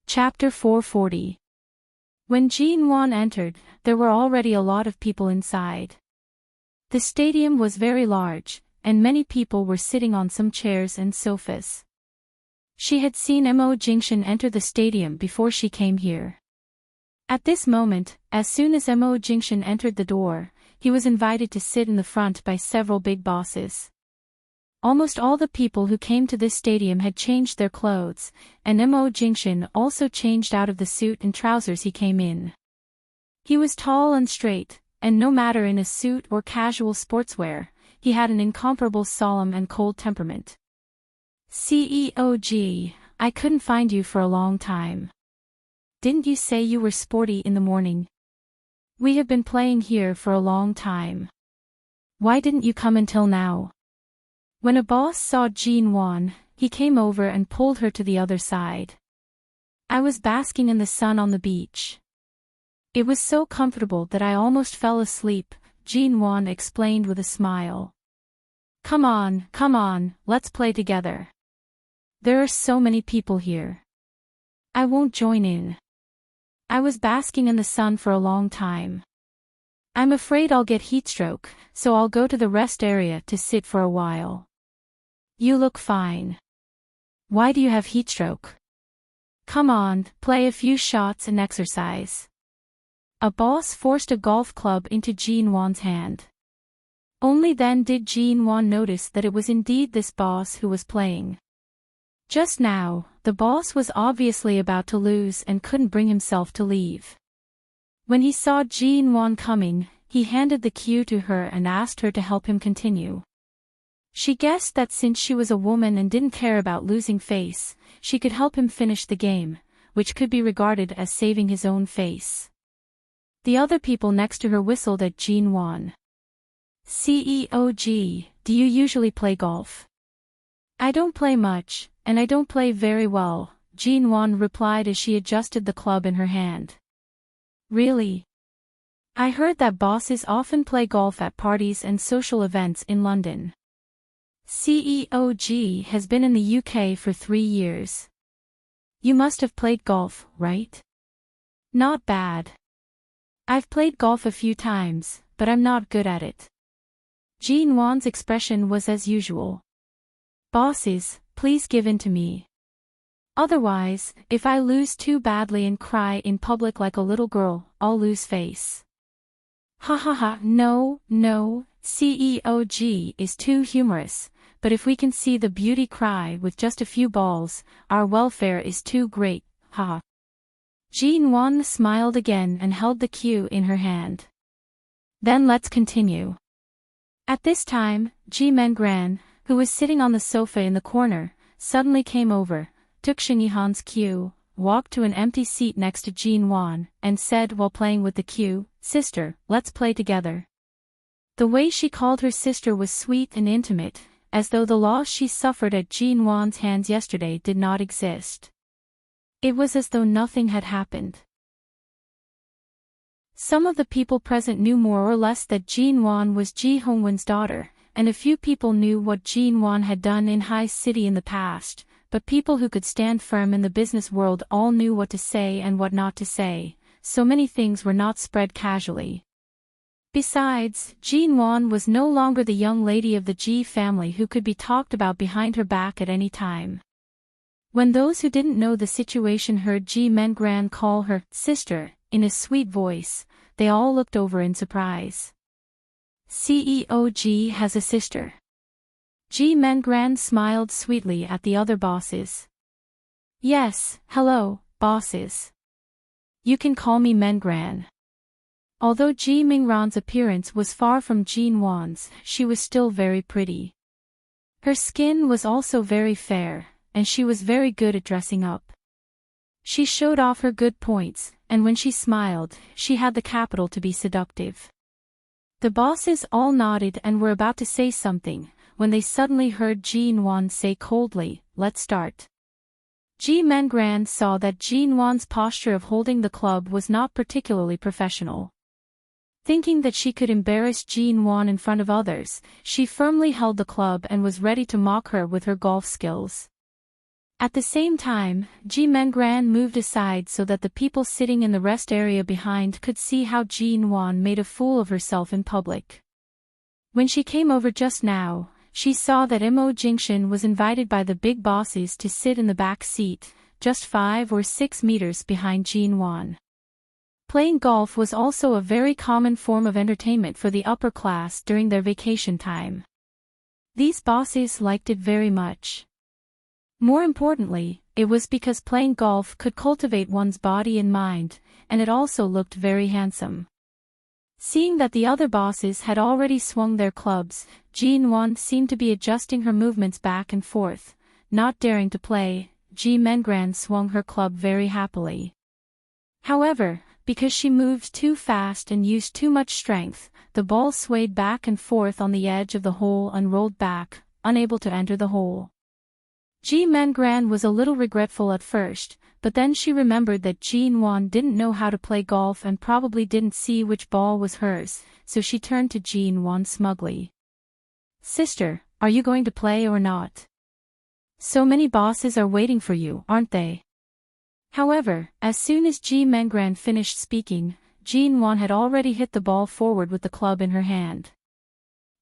S1: Chapter 440. When Jean Wan entered, there were already a lot of people inside. The stadium was very large, and many people were sitting on some chairs and sofas. She had seen Mo Jingshan enter the stadium before she came here. At this moment, as soon as Mo Jingshan entered the door, he was invited to sit in the front by several big bosses. Almost all the people who came to this stadium had changed their clothes, and Enchanting also changed out of the suit and trousers he came in. He was tall and straight, and no matter in a suit or casual sportswear, he had an incomparable solemn and cold temperament. "CEOG, I couldn't find you for a long time. Didn't you say you were sporty in the morning? We have been playing here for a long time. Why didn't you come until now?" When a boss saw Jean, he came over and pulled her to the other side. "I was basking in the sun on the beach. It was so comfortable that I almost fell asleep," Jean explained with a smile. Come on, let's play together. There are so many people here. I won't join in. I was basking in the sun for a long time. I'm afraid I'll get heatstroke, so I'll go to the rest area to sit for a while." "You look fine. Why do you have heatstroke? Come on, play a few shots and exercise." A boss forced a golf club into Jean-Wan's hand. Only then did Jean-Wan notice that it was indeed this boss who was playing. Just now, the boss was obviously about to lose and couldn't bring himself to leave. When he saw Jean-Wan coming, he handed the cue to her and asked her to help him continue. She guessed that since she was a woman and didn't care about losing face, she could help him finish the game, which could be regarded as saving his own face. The other people next to her whistled at Jean-Wan. "CEOG, do you usually play golf?" "I don't play much, and I don't play very well," Jean-Wan replied as she adjusted the club in her hand. "Really? I heard that bosses often play golf at parties and social events in London. CEOG has been in the UK for 3 years. You must have played golf, right?" "Not bad. I've played golf a few times, but I'm not good at it." Jean-Wan's expression was as usual. "Bosses, please give in to me. Otherwise, if I lose too badly and cry in public like a little girl, I'll lose face." "Ha ha ha, no, CEOG is too humorous, but if we can see the beauty cry with just a few balls, our welfare is too great, ha." Jean-Wan smiled again and held the cue in her hand. "Then let's continue." At this time, Ji-Men-gran, who was sitting on the sofa in the corner, suddenly came over, took Xingyihan's cue, walked to an empty seat next to Jean-Wan, and said while playing with the cue, "Sister, let's play together." The way she called her sister was sweet and intimate, as though the loss she suffered at Jean-Wan's hands yesterday did not exist. It was as though nothing had happened. Some of the people present knew more or less that Jean-Wan was Ji Hongwen's daughter, and a few people knew what Jean-Wan had done in High City in the past, but people who could stand firm in the business world all knew what to say and what not to say, so many things were not spread casually. Besides, Jean-Wan was no longer the young lady of the Ji family who could be talked about behind her back at any time. When those who didn't know the situation heard Ji-Men-gran call her sister in a sweet voice, they all looked over in surprise. "CEOG has a sister." Ji-Men-gran smiled sweetly at the other bosses. "Yes, hello, bosses. You can call me Men-gran." Although Ji Mingran's appearance was far from Jean-Wan's, she was still very pretty. Her skin was also very fair, and she was very good at dressing up. She showed off her good points, and when she smiled, she had the capital to be seductive. The bosses all nodded and were about to say something, when they suddenly heard Jean-Wan say coldly, "Let's start." Ji-Men-gran saw that Jean-Wan's posture of holding the club was not particularly professional. Thinking that she could embarrass Jean-Wan in front of others, she firmly held the club and was ready to mock her with her golf skills. At the same time, Ji-Men-gran moved aside so that the people sitting in the rest area behind could see how Jean-Wan made a fool of herself in public. When she came over just now, she saw that Enchanting was invited by the big bosses to sit in the back seat, just 5 or 6 meters behind Jean-Wan. Playing golf was also a very common form of entertainment for the upper class during their vacation time. These bosses liked it very much. More importantly, it was because playing golf could cultivate one's body and mind, and it also looked very handsome. Seeing that the other bosses had already swung their clubs, Jean-Wan seemed to be adjusting her movements back and forth. Not daring to play, Ji Mengran swung her club very happily. However, because she moved too fast and used too much strength, the ball swayed back and forth on the edge of the hole and rolled back, unable to enter the hole. Ji Mengran was a little regretful at first, but then she remembered that Jean-Wan didn't know how to play golf and probably didn't see which ball was hers, so she turned to Jean-Wan smugly. "Sister, are you going to play or not? So many bosses are waiting for you, aren't they?" However, as soon as Ji Mengran finished speaking, Jean-Wan had already hit the ball forward with the club in her hand.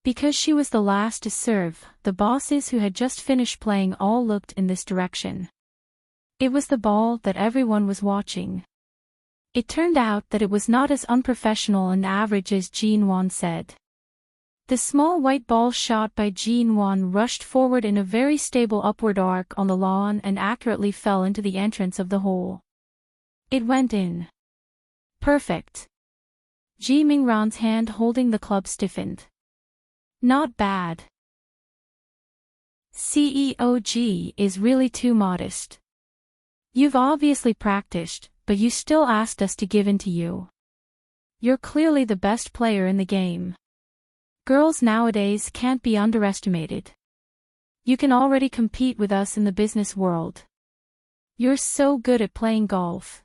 S1: Because she was the last to serve, the bosses who had just finished playing all looked in this direction. It was the ball that everyone was watching. It turned out that it was not as unprofessional and average as Jean-Wan said. The small white ball shot by Jean-Wan rushed forward in a very stable upward arc on the lawn and accurately fell into the entrance of the hole. It went in. Perfect. Ji Mingran's hand holding the club stiffened. Not bad. CEOG is really too modest. You've obviously practiced, but you still asked us to give in to you. You're clearly the best player in the game. Girls nowadays can't be underestimated. You can already compete with us in the business world. You're so good at playing golf.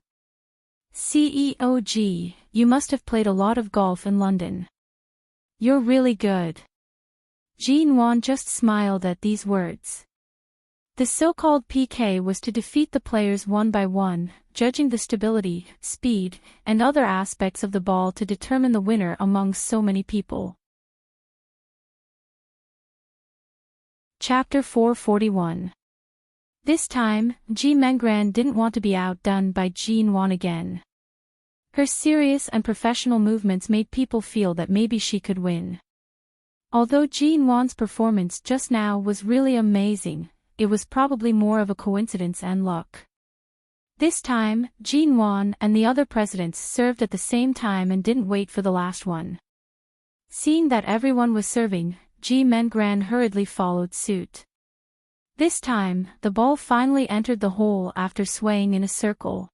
S1: CEOG, you must have played a lot of golf in London. You're really good. Jean-Wan just smiled at these words. The so-called PK was to defeat the players one by one, judging the stability, speed, and other aspects of the ball to determine the winner among so many people. Chapter 441. This time, Ji Mengran didn't want to be outdone by Jean-Wan again. Her serious and professional movements made people feel that maybe she could win. Although Jean-Wan's performance just now was really amazing, it was probably more of a coincidence and luck. This time, Jean-Wan and the other presidents served at the same time and didn't wait for the last one. Seeing that everyone was serving, Ji Mengran hurriedly followed suit. This time, the ball finally entered the hole after swaying in a circle.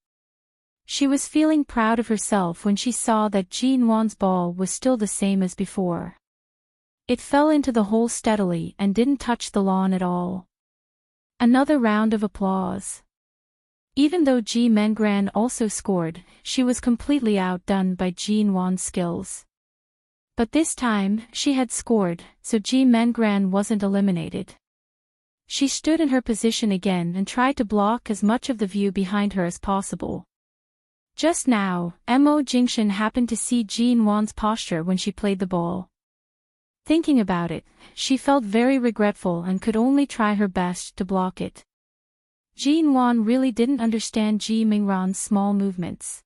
S1: She was feeling proud of herself when she saw that Jean-Wan's ball was still the same as before. It fell into the hole steadily and didn't touch the lawn at all. Another round of applause. Even though Ji Mengran also scored, she was completely outdone by Jean-Wan's skills. But this time, she had scored, so Ji Mengran wasn't eliminated. She stood in her position again and tried to block as much of the view behind her as possible. Just now, Mo Jingshan happened to see Jean-Wan's posture when she played the ball. Thinking about it, she felt very regretful and could only try her best to block it. Jean-Wan really didn't understand Ji Mingran's small movements.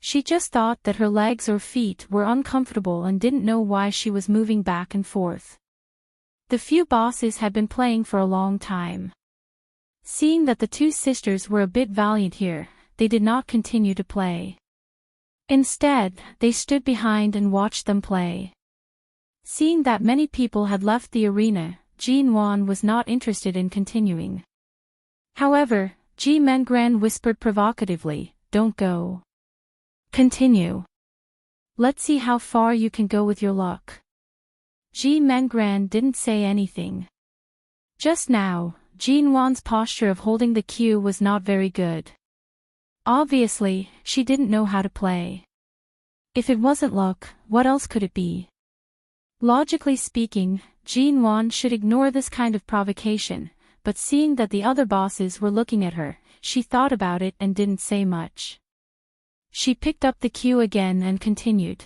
S1: She just thought that her legs or feet were uncomfortable and didn't know why she was moving back and forth. The few bosses had been playing for a long time. Seeing that the two sisters were a bit valiant here, they did not continue to play. Instead, they stood behind and watched them play. Seeing that many people had left the arena, Jean-Wan was not interested in continuing. However, Ji Mengran whispered provocatively, "Don't go. Continue. Let's see how far you can go with your luck." Ji Mengran didn't say anything. Just now, Jean-Wan's posture of holding the cue was not very good. Obviously, she didn't know how to play. If it wasn't luck, what else could it be? Logically speaking, Jean-Wan should ignore this kind of provocation, but seeing that the other bosses were looking at her, she thought about it and didn't say much. She picked up the cue again and continued.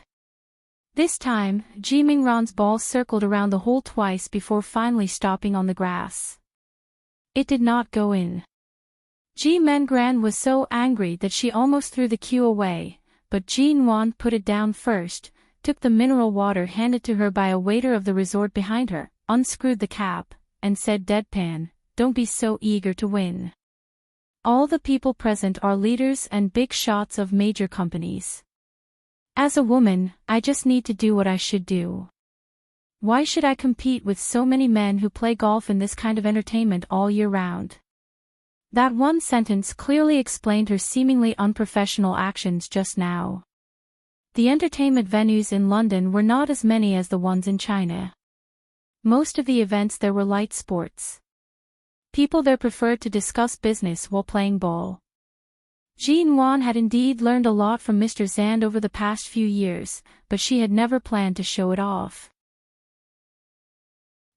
S1: This time, Ji Mingran's ball circled around the hole twice before finally stopping on the grass. It did not go in. Ji Mengran was so angry that she almost threw the cue away, but Jean-Wan put it down first, took the mineral water handed to her by a waiter of the resort behind her, unscrewed the cap, and said deadpan, "Don't be so eager to win. All the people present are leaders and big shots of major companies. As a woman, I just need to do what I should do. Why should I compete with so many men who play golf in this kind of entertainment all year round?" That one sentence clearly explained her seemingly unprofessional actions just now. The entertainment venues in London were not as many as the ones in China. Most of the events there were light sports. People there preferred to discuss business while playing ball. Jean Wan had indeed learned a lot from Mr. Zand over the past few years, but she had never planned to show it off.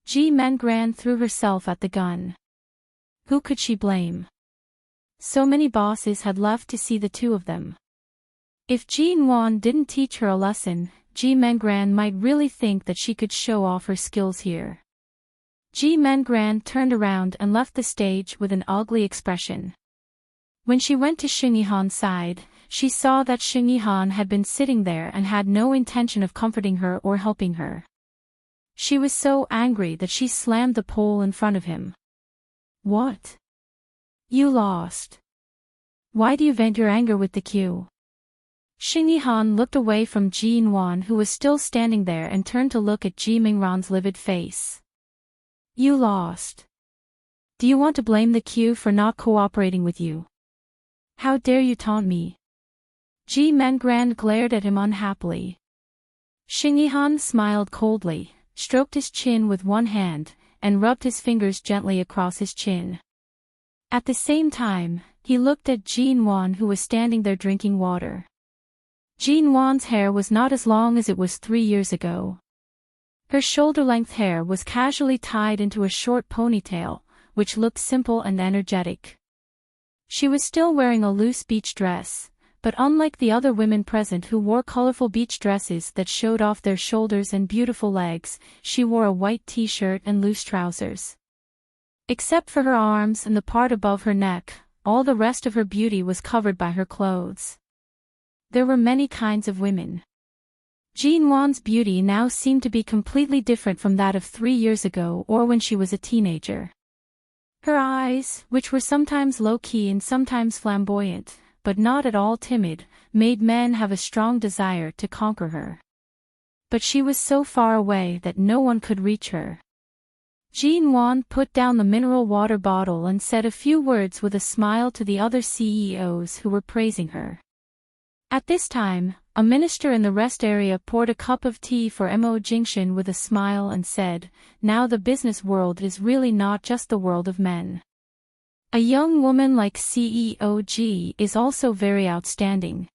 S1: Ji Mengran threw herself at the gun. Who could she blame? So many bosses had left to see the two of them. If Jean Wan didn't teach her a lesson, Ji Mengran might really think that she could show off her skills here. Ji Mengran turned around and left the stage with an ugly expression. When she went to Xing Yihan's side, she saw that Xing Yihan had been sitting there and had no intention of comforting her or helping her. She was so angry that she slammed the pole in front of him. "What? You lost. Why do you vent your anger with the cue?" Xing Yihan looked away from Jean Wan, who was still standing there, and turned to look at Ji Mingran's livid face. "You lost. Do you want to blame the cue for not cooperating with you? How dare you taunt me?" Ji Mengran glared at him unhappily. Xing Yihan smiled coldly, stroked his chin with one hand, and rubbed his fingers gently across his chin. At the same time, he looked at Jean Wan, who was standing there drinking water. Jean Wan's hair was not as long as it was 3 years ago. Her shoulder-length hair was casually tied into a short ponytail, which looked simple and energetic. She was still wearing a loose beach dress, but unlike the other women present who wore colorful beach dresses that showed off their shoulders and beautiful legs, she wore a white t-shirt and loose trousers. Except for her arms and the part above her neck, all the rest of her beauty was covered by her clothes. There were many kinds of women. Jean Wan's beauty now seemed to be completely different from that of 3 years ago or when she was a teenager. Her eyes, which were sometimes low-key and sometimes flamboyant, but not at all timid, made men have a strong desire to conquer her. But she was so far away that no one could reach her. Jean Wan put down the mineral water bottle and said a few words with a smile to the other CEOs who were praising her. At this time, a minister in the rest area poured a cup of tea for Mo Jingshan with a smile and said, "Now the business world is really not just the world of men. A young woman like CEO G is also very outstanding."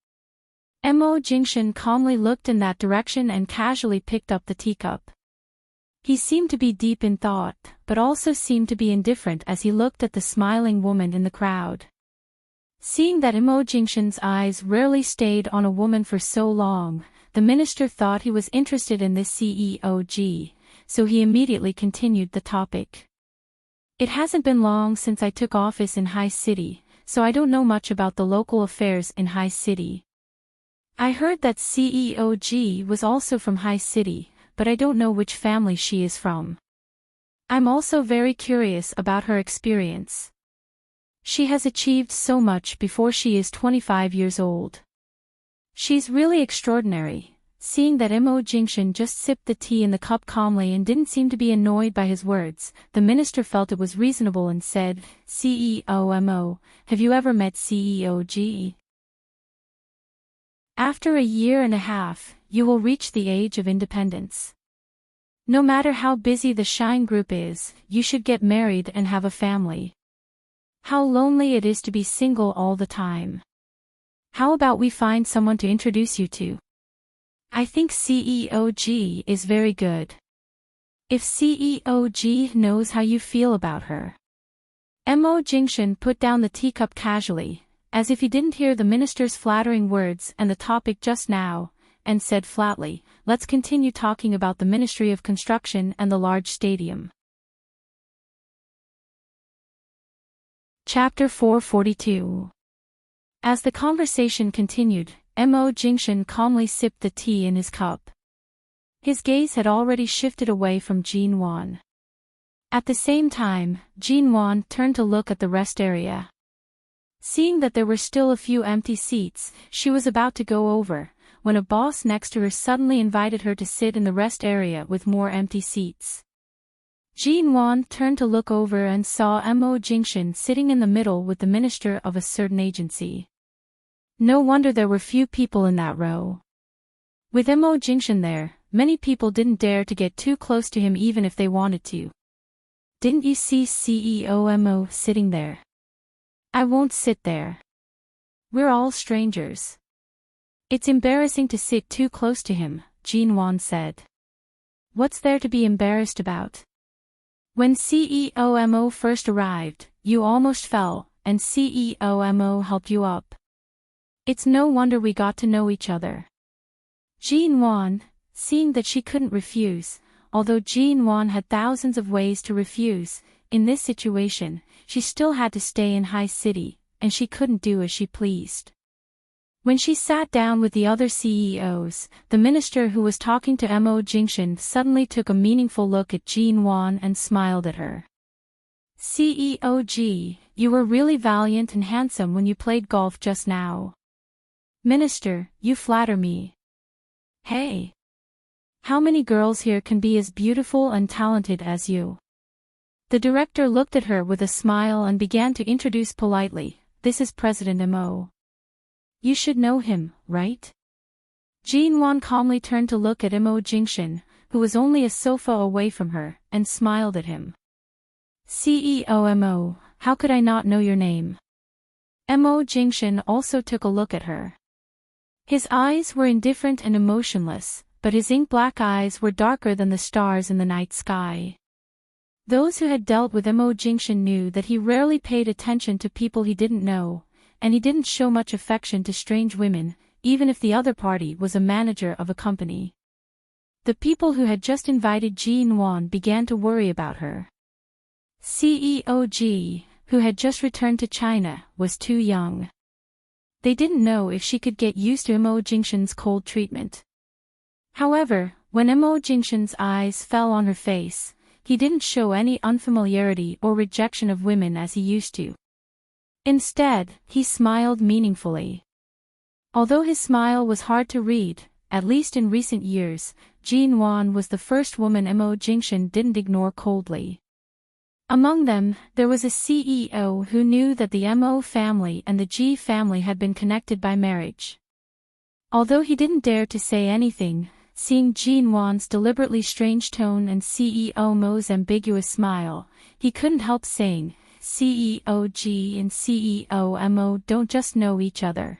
S1: Mo Jingshan calmly looked in that direction and casually picked up the teacup. He seemed to be deep in thought, but also seemed to be indifferent as he looked at the smiling woman in the crowd. Seeing that Mo Jingshan's eyes rarely stayed on a woman for so long, the minister thought he was interested in this CEO G, so he immediately continued the topic. "It hasn't been long since I took office in High City, so I don't know much about the local affairs in High City. I heard that CEO G was also from High City, but I don't know which family she is from. I'm also very curious about her experience. She has achieved so much before she is 25 years old. She's really extraordinary." Seeing that Mo Jingshan just sipped the tea in the cup calmly and didn't seem to be annoyed by his words, the minister felt it was reasonable and said, "CEO Mo, have you ever met CEO G? After 1.5 years, you will reach the age of independence. No matter how busy the Shine Group is, you should get married and have a family. How lonely it is to be single all the time. How about we find someone to introduce you to? I think CEO G is very good. If CEO G knows how you feel about her." Mo Jingshan put down the teacup casually, as if he didn't hear the minister's flattering words and the topic just now, and said flatly, "Let's continue talking about the Ministry of Construction and the large stadium." Chapter 442. As the conversation continued, Mo Jingshan calmly sipped the tea in his cup. His gaze had already shifted away from Jin Won. At the same time, Jin Won turned to look at the rest area. Seeing that there were still a few empty seats, she was about to go over, when a boss next to her suddenly invited her to sit in the rest area with more empty seats. Jin Won turned to look over and saw Mo Jingshan sitting in the middle with the minister of a certain agency. No wonder there were few people in that row. With Mo Jingshan there, many people didn't dare to get too close to him even if they wanted to. Didn't you see CEO Mo sitting there? I won't sit there. We're all strangers. It's embarrassing to sit too close to him, Jin Won said. What's there to be embarrassed about? When CEO Mo first arrived, you almost fell, and CEO Mo helped you up. It's no wonder we got to know each other. Jin Won, seeing that she couldn't refuse, although Jin Won had thousands of ways to refuse, in this situation, she still had to stay in High City, and she couldn't do as she pleased. When she sat down with the other CEOs, the minister who was talking to Mo Jingshan suddenly took a meaningful look at Jin Won and smiled at her. CEO G, you were really valiant and handsome when you played golf just now. Minister, you flatter me. Hey! How many girls here can be as beautiful and talented as you? The director looked at her with a smile and began to introduce politely, this is President Mo. You should know him, right? Jin Won calmly turned to look at Mo Jingshan, who was only a sofa away from her, and smiled at him. CEO Mo, how could I not know your name? Mo Jingshan also took a look at her. His eyes were indifferent and emotionless, but his ink-black eyes were darker than the stars in the night sky. Those who had dealt with Mo Jingshan knew that he rarely paid attention to people he didn't know, and he didn't show much affection to strange women, even if the other party was a manager of a company. The people who had just invited Jin Won began to worry about her. CEO G, who had just returned to China, was too young. They didn't know if she could get used to Mo Jingshan's cold treatment. However, when Mo Jingshan's eyes fell on her face, he didn't show any unfamiliarity or rejection of women as he used to. Instead, he smiled meaningfully. Although his smile was hard to read, at least in recent years, Jin Won was the first woman Mo Jingshan didn't ignore coldly. Among them, there was a CEO who knew that the Mo family and the G family had been connected by marriage. Although he didn't dare to say anything, seeing Jin Won's deliberately strange tone and CEO Mo's ambiguous smile, he couldn't help saying, CEO G and CEO Mo don't just know each other.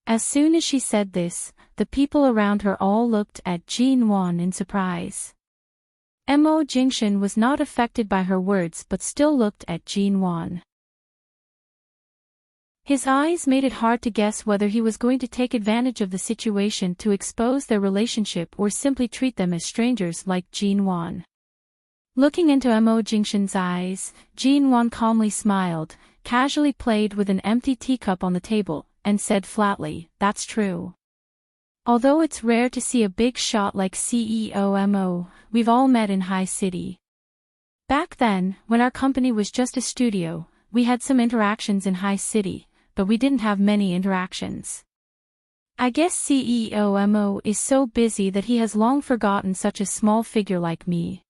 S1: As soon as she said this, the people around her all looked at Jin Won in surprise. Mo Jingshan was not affected by her words but still looked at Jin Won. His eyes made it hard to guess whether he was going to take advantage of the situation to expose their relationship or simply treat them as strangers like Jin Won. Looking into Mo Jingshan's eyes, Jin Won calmly smiled, casually played with an empty teacup on the table, and said flatly, that's true. Although it's rare to see a big shot like CEO Mo, we've all met in High City. Back then, when our company was just a studio, we had some interactions in High City, but we didn't have many interactions. I guess CEO Mo is so busy that he has long forgotten such a small figure like me.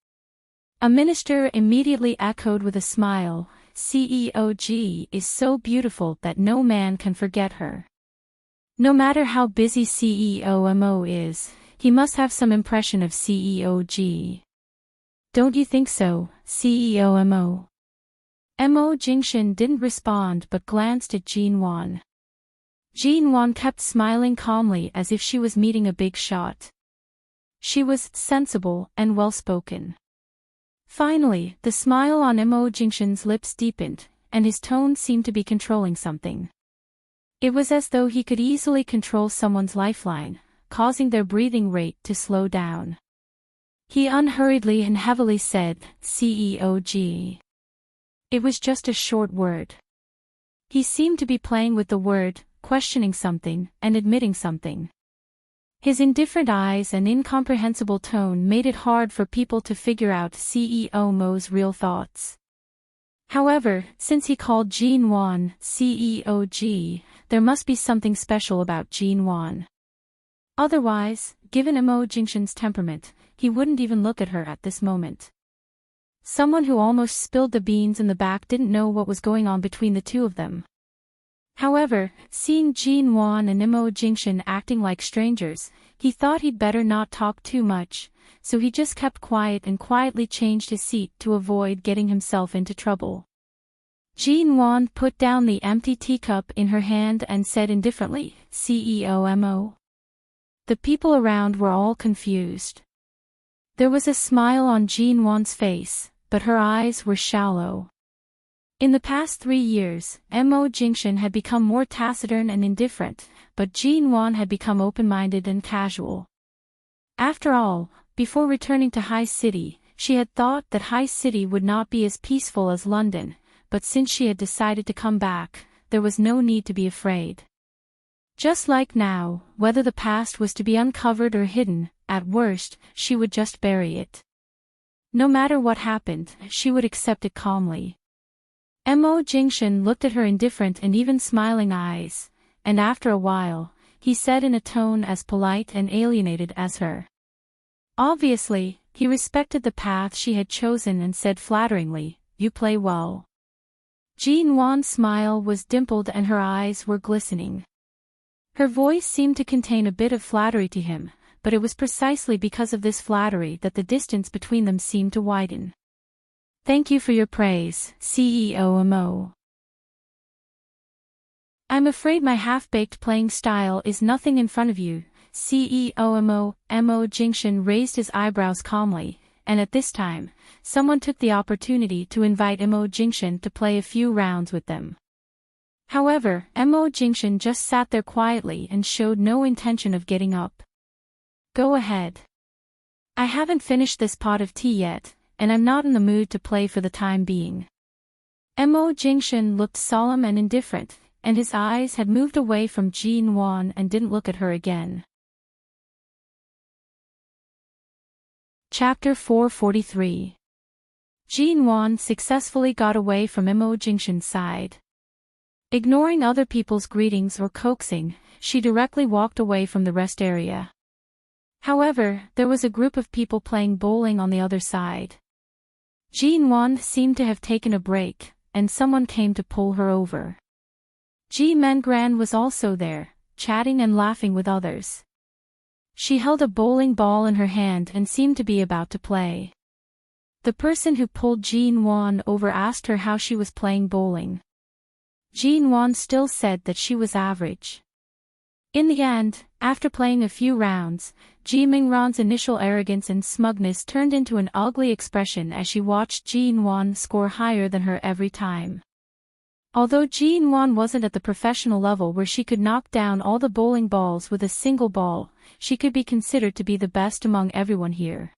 S1: A minister immediately echoed with a smile, CEO G is so beautiful that no man can forget her. No matter how busy CEO Mo is, he must have some impression of CEO G. Don't you think so, CEO Mo? Mo Jingshan didn't respond but glanced at Jin Won. Jin Won kept smiling calmly as if she was meeting a big shot. She was sensible and well-spoken. Finally, the smile on Mo Jingshan's lips deepened, and his tone seemed to be controlling something. It was as though he could easily control someone's lifeline, causing their breathing rate to slow down. He unhurriedly and heavily said, CEO G. It was just a short word. He seemed to be playing with the word, questioning something, and admitting something. His indifferent eyes and incomprehensible tone made it hard for people to figure out CEO Mo's real thoughts. However, since he called Jean Wan CEOG, there must be something special about Jean Wan. Otherwise, given Mo Jingshan's temperament, he wouldn't even look at her at this moment. Someone who almost spilled the beans in the back didn't know what was going on between the two of them. However, seeing Jean Wan and Mo Jingshan acting like strangers, he thought he'd better not talk too much, so he just kept quiet and quietly changed his seat to avoid getting himself into trouble. Jean Wan put down the empty teacup in her hand and said indifferently, CEO Mo. The people around were all confused. There was a smile on Jean Wan's face, but her eyes were shallow. In the past 3 years, Mo Jingshan had become more taciturn and indifferent, but Jean Wan had become open-minded and casual. After all, before returning to High City, she had thought that High City would not be as peaceful as London, but since she had decided to come back, there was no need to be afraid. Just like now, whether the past was to be uncovered or hidden, at worst, she would just bury it. No matter what happened, she would accept it calmly. Mo Jingshan looked at her indifferent and even smiling eyes, and after a while, he said in a tone as polite and alienated as her. Obviously, he respected the path she had chosen and said flatteringly, "You play well." Jean Wan's smile was dimpled and her eyes were glistening. Her voice seemed to contain a bit of flattery to him, but it was precisely because of this flattery that the distance between them seemed to widen. "Thank you for your praise, CEO Mo. I'm afraid my half-baked playing style is nothing in front of you, CEO Mo." Mo Jingshan raised his eyebrows calmly, and at this time, someone took the opportunity to invite Mo Jingshan to play a few rounds with them. However, Mo Jingshan just sat there quietly and showed no intention of getting up. "Go ahead. I haven't finished this pot of tea yet, and I'm not in the mood to play for the time being." Mo Jingshan looked solemn and indifferent, and his eyes had moved away from Jean Wan and didn't look at her again. Chapter 443. Jean Wan successfully got away from Mo Jingshan's side. Ignoring other people's greetings or coaxing, she directly walked away from the rest area. However, there was a group of people playing bowling on the other side. Jean Wan seemed to have taken a break, and someone came to pull her over. Ji Mengran was also there, chatting and laughing with others. She held a bowling ball in her hand and seemed to be about to play. The person who pulled Jean Wan over asked her how she was playing bowling. Jean Wan still said that she was average. In the end, after playing a few rounds, Ji Mingran's initial arrogance and smugness turned into an ugly expression as she watched Jean Wan score higher than her every time. Although Jean Wan wasn't at the professional level where she could knock down all the bowling balls with a single ball, she could be considered to be the best among everyone here.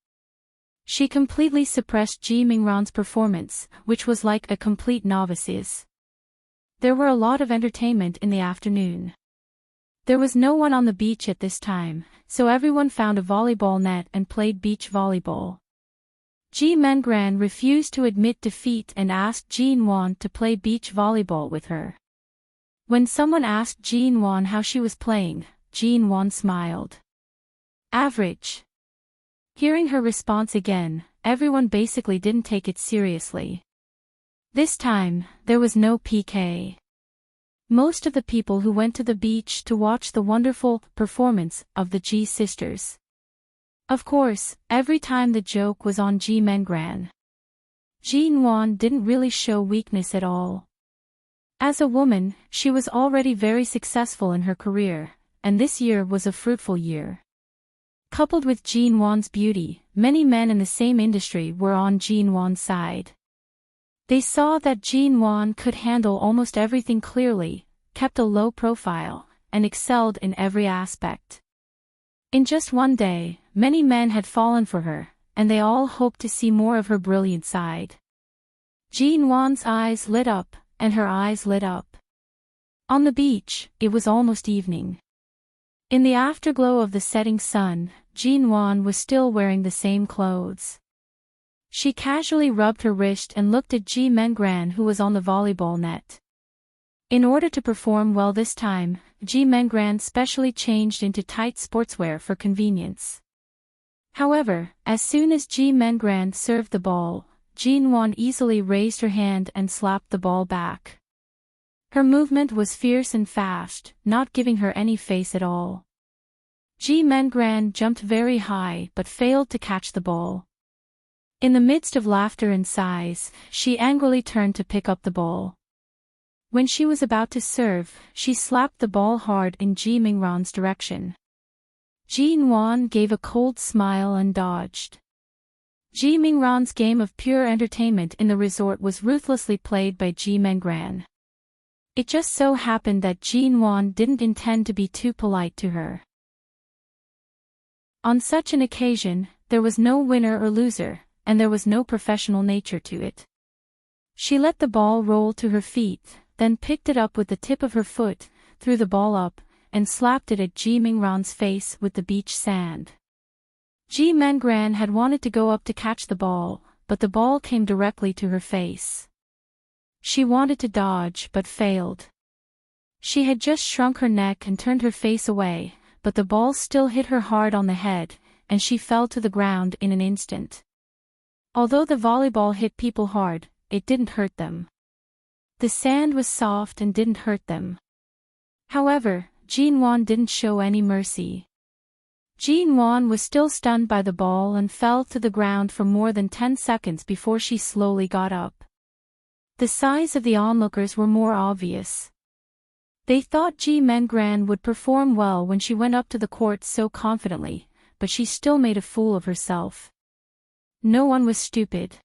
S1: She completely suppressed Ji Mingran's performance, which was like a complete novice's. There were a lot of entertainment in the afternoon. There was no one on the beach at this time, so everyone found a volleyball net and played beach volleyball. Ji Mengran refused to admit defeat and asked Jean Wan to play beach volleyball with her. When someone asked Jean Wan how she was playing, Jean Wan smiled. "Average." Hearing her response again, everyone basically didn't take it seriously. This time, there was no PK. Most of the people who went to the beach to watch the wonderful performance of the Ji sisters. Of course, every time the joke was on Ji Mengran. Jean Wan didn't really show weakness at all. As a woman, she was already very successful in her career, and this year was a fruitful year. Coupled with Jean Wan's beauty, many men in the same industry were on Jean Wan's side. They saw that Jean Wan could handle almost everything clearly, kept a low profile, and excelled in every aspect. In just one day, many men had fallen for her, and they all hoped to see more of her brilliant side. Jean Wan's eyes lit up, and her eyes lit up. On the beach, it was almost evening. In the afterglow of the setting sun, Jean Wan was still wearing the same clothes. She casually rubbed her wrist and looked at Ji Mengran, who was on the volleyball net. In order to perform well this time, Ji Mengran specially changed into tight sportswear for convenience. However, as soon as Ji Mengran served the ball, Jean Wan easily raised her hand and slapped the ball back. Her movement was fierce and fast, not giving her any face at all. Ji Mengran jumped very high but failed to catch the ball. In the midst of laughter and sighs, she angrily turned to pick up the ball. When she was about to serve, she slapped the ball hard in Ji Mingran's direction. Jean Wan gave a cold smile and dodged. Ji Mingran's game of pure entertainment in the resort was ruthlessly played by Ji Mengran. It just so happened that Jean Wan didn't intend to be too polite to her. On such an occasion, there was no winner or loser, and there was no professional nature to it. She let the ball roll to her feet, then picked it up with the tip of her foot, threw the ball up, and slapped it at Ji Mingran's face with the beach sand. Ji Mengran had wanted to go up to catch the ball, but the ball came directly to her face. She wanted to dodge but failed. She had just shrunk her neck and turned her face away, but the ball still hit her hard on the head, and she fell to the ground in an instant. Although the volleyball hit people hard, it didn't hurt them. The sand was soft and didn't hurt them. However, Jean Wan didn't show any mercy. Jean Wan was still stunned by the ball and fell to the ground for more than 10 seconds before she slowly got up. The sighs of the onlookers were more obvious. They thought Ji Mengran would perform well when she went up to the court so confidently, but she still made a fool of herself. No one was stupid.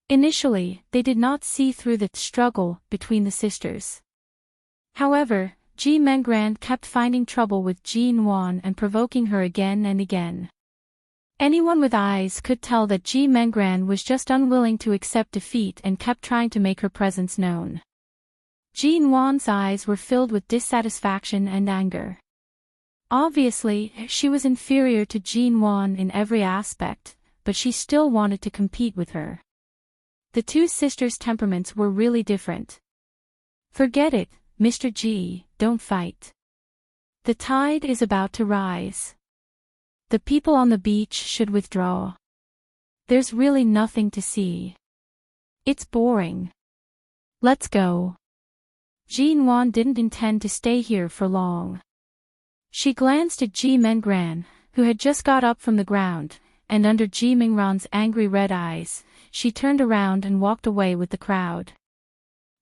S1: Initially, they did not see through the struggle between the sisters. However, Ji Mengran kept finding trouble with Jean Wan and provoking her again and again. Anyone with eyes could tell that Ji Mengran was just unwilling to accept defeat and kept trying to make her presence known. Jean Wan's eyes were filled with dissatisfaction and anger. Obviously, she was inferior to Jean Wan in every aspect, but she still wanted to compete with her. The two sisters' temperaments were really different. "Forget it, Mr. Ji, don't fight. The tide is about to rise. The people on the beach should withdraw. There's really nothing to see. It's boring. Let's go." Jean Wan didn't intend to stay here for long. She glanced at Ji Mengran, who had just got up from the ground, and under Ji Mingran's angry red eyes, she turned around and walked away with the crowd.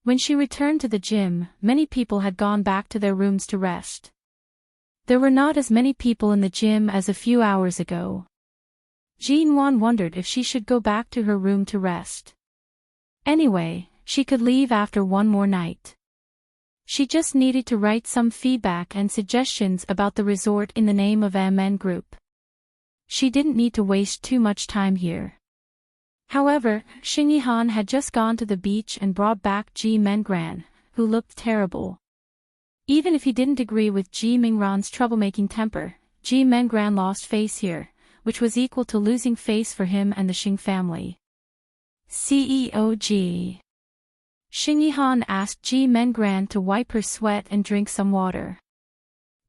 S1: When she returned to the gym, many people had gone back to their rooms to rest. There were not as many people in the gym as a few hours ago. Jean Wan wondered if she should go back to her room to rest. Anyway, she could leave after one more night. She just needed to write some feedback and suggestions about the resort in the name of MN Group. She didn't need to waste too much time here. However, Xing Yihan had just gone to the beach and brought back Ji Mengran, who looked terrible. Even if he didn't agree with Ji Mingran's troublemaking temper, Ji Mengran lost face here, which was equal to losing face for him and the Xing family. CEO Ji. Xing Yihan asked Ji Mengran to wipe her sweat and drink some water.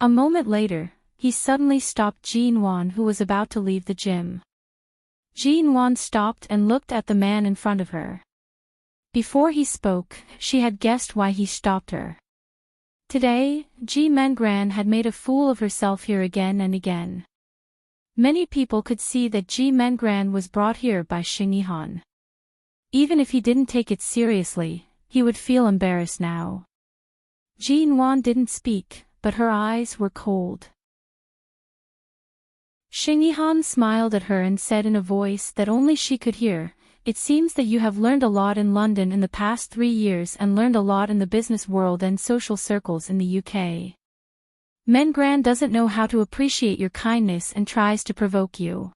S1: A moment later, he suddenly stopped Jean Wan, who was about to leave the gym. Jean Wan stopped and looked at the man in front of her. Before he spoke, she had guessed why he stopped her. Today, Ji Mengran had made a fool of herself here again and again. Many people could see that Ji Mengran was brought here by Xing Yihan. Even if he didn't take it seriously, he would feel embarrassed now. Jean Wan didn't speak, but her eyes were cold. Xing Yihan smiled at her and said in a voice that only she could hear, "It seems that you have learned a lot in London in the past 3 years and learned a lot in the business world and social circles in the UK. Mengran doesn't know how to appreciate your kindness and tries to provoke you.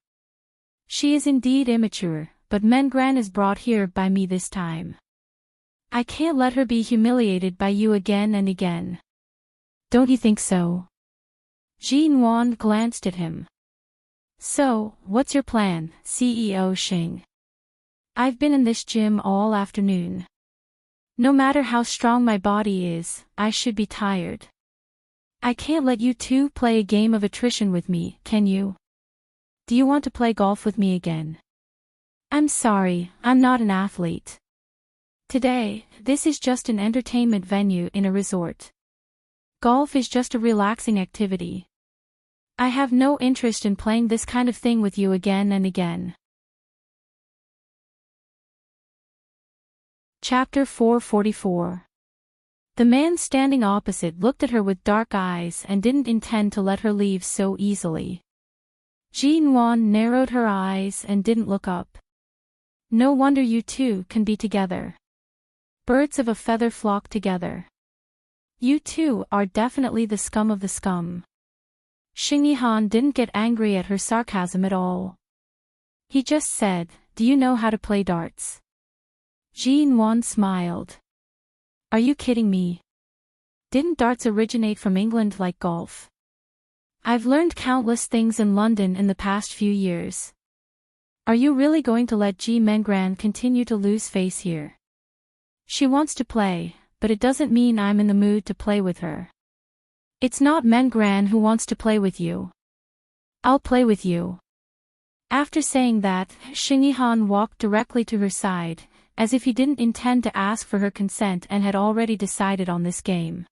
S1: She is indeed immature, but Mengran is brought here by me this time. I can't let her be humiliated by you again and again. Don't you think so?" Jinwan glanced at him. So, what's your plan, CEO Xing? I've been in this gym all afternoon. No matter how strong my body is, I should be tired. I can't let you two play a game of attrition with me, can you? Do you want to play golf with me again? I'm sorry, I'm not an athlete. Today, this is just an entertainment venue in a resort. Golf is just a relaxing activity. I have no interest in playing this kind of thing with you again and again. Chapter 444. The man standing opposite looked at her with dark eyes and didn't intend to let her leave so easily. Jinwan narrowed her eyes and didn't look up. No wonder you two can be together. Birds of a feather flock together. You two are definitely the scum of the scum. Xing Yihan didn't get angry at her sarcasm at all. He just said, "Do you know how to play darts?" Jinwan smiled. Are you kidding me? Didn't darts originate from England like golf? I've learned countless things in London in the past few years. Are you really going to let Ji Mengran continue to lose face here? She wants to play, but it doesn't mean I'm in the mood to play with her. It's not Mengran who wants to play with you. I'll play with you. After saying that, Xing Yihan walked directly to her side, as if he didn't intend to ask for her consent and had already decided on this game.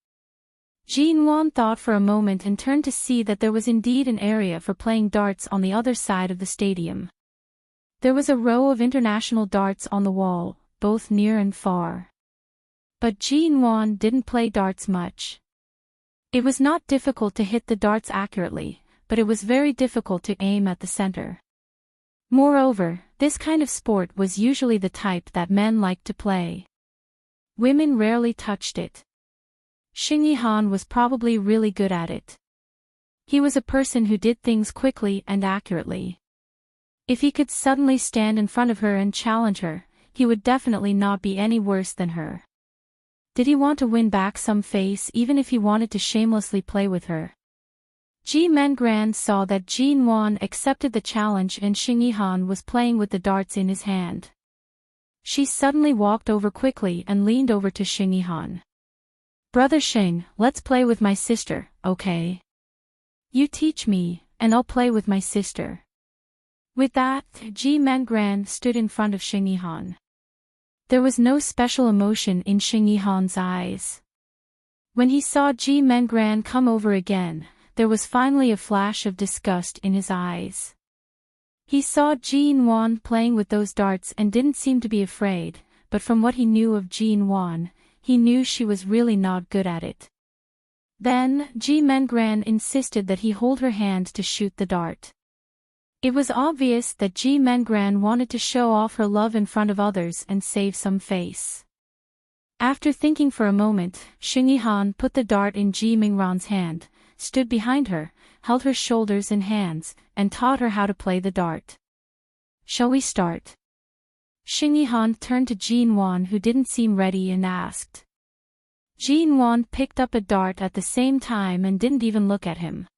S1: Jinwan thought for a moment and turned to see that there was indeed an area for playing darts on the other side of the stadium. There was a row of international darts on the wall, both near and far. But Jinwan didn't play darts much. It was not difficult to hit the darts accurately, but it was very difficult to aim at the center. Moreover, this kind of sport was usually the type that men liked to play. Women rarely touched it. Xing Yihan was probably really good at it. He was a person who did things quickly and accurately. If he could suddenly stand in front of her and challenge her, he would definitely not be any worse than her. Did he want to win back some face even if he wanted to shamelessly play with her? Ji Mengran saw that Jinwan accepted the challenge and Xing Yihan was playing with the darts in his hand. She suddenly walked over quickly and leaned over to Xing Yihan. Brother Xing, let's play with my sister, okay? You teach me, and I'll play with my sister. With that, Ji Mengran stood in front of Xing Yihan. There was no special emotion in Xing Yihan's eyes. When he saw Ji Mengran come over again, there was finally a flash of disgust in his eyes. He saw Jinwan playing with those darts and didn't seem to be afraid, but from what he knew of Jinwan, he knew she was really not good at it. Then, Ji Mengran insisted that he hold her hand to shoot the dart. It was obvious that Ji Mengran wanted to show off her love in front of others and save some face. After thinking for a moment, Xing Yihan put the dart in Ji Mengran's hand, stood behind her, held her shoulders and hands, and taught her how to play the dart. Shall we start? Xing Yihan turned to Jinwan who didn't seem ready and asked. Jinwan picked up a dart at the same time and didn't even look at him.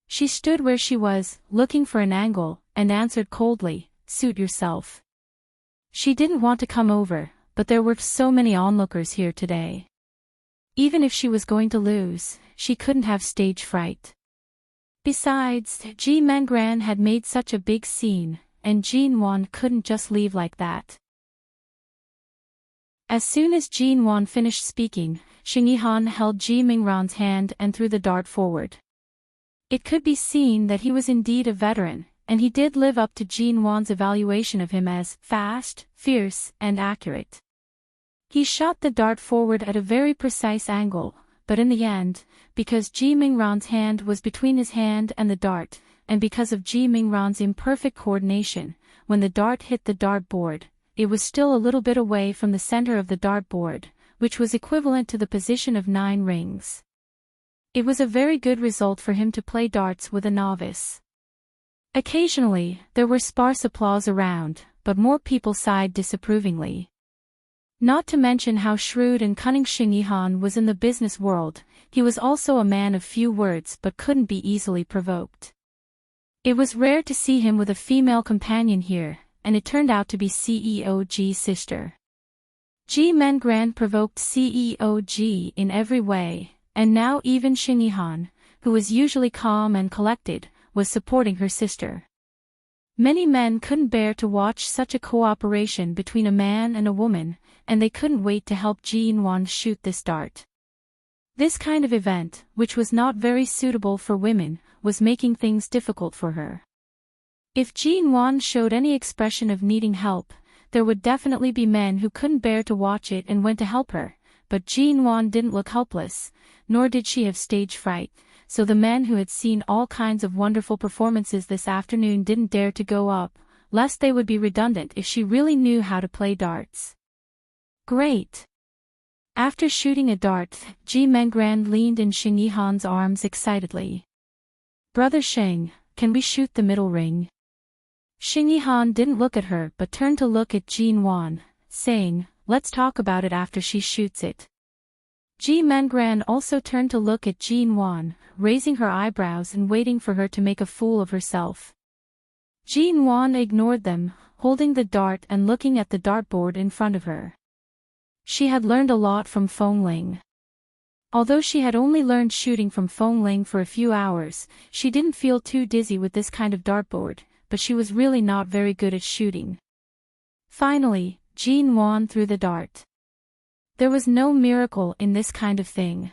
S1: She stood where she was, looking for an angle, and answered coldly, "Suit yourself." She didn't want to come over, but there were so many onlookers here today. Even if she was going to lose, she couldn't have stage fright. Besides, Ji Mengran had made such a big scene, and Jinwan couldn't just leave like that. As soon as Jinwan finished speaking, Xing Yihan held Ji Mengran's hand and threw the dart forward. It could be seen that he was indeed a veteran, and he did live up to Jinwan's evaluation of him as fast, fierce, and accurate. He shot the dart forward at a very precise angle, but in the end, because Ji Mengran's hand was between his hand and the dart, and because of Ji Mengran's imperfect coordination, when the dart hit the dartboard, it was still a little bit away from the center of the dartboard, which was equivalent to the position of 9 rings. It was a very good result for him to play darts with a novice. Occasionally, there were sparse applause around, but more people sighed disapprovingly. Not to mention how shrewd and cunning Xing Yihan was in the business world, he was also a man of few words but couldn't be easily provoked. It was rare to see him with a female companion here, and it turned out to be CEO Ji's sister. Ji Mengran provoked CEO Ji in every way, and now even Xing Yihan, who was usually calm and collected, was supporting her sister. Many men couldn't bear to watch such a cooperation between a man and a woman, and they couldn't wait to help Jin Wan shoot this dart. This kind of event, which was not very suitable for women, was making things difficult for her. If Jin Wan showed any expression of needing help, there would definitely be men who couldn't bear to watch it and went to help her, but Jin Wan didn't look helpless, nor did she have stage fright, so the men who had seen all kinds of wonderful performances this afternoon didn't dare to go up, lest they would be redundant if she really knew how to play darts. Great! After shooting a dart, Ji Mengran leaned in Xing Yihan's arms excitedly. Brother Xing, can we shoot the middle ring? Xing Yihan didn't look at her but turned to look at Jin Wan, saying, let's talk about it after she shoots it. Ji Mengran also turned to look at Jin Wan, raising her eyebrows and waiting for her to make a fool of herself. Jin Wan ignored them, holding the dart and looking at the dartboard in front of her. She had learned a lot from Feng Ling. Although she had only learned shooting from Feng Ling for a few hours, she didn't feel too dizzy with this kind of dartboard, but she was really not very good at shooting. Finally, Jin Wan threw the dart. There was no miracle in this kind of thing.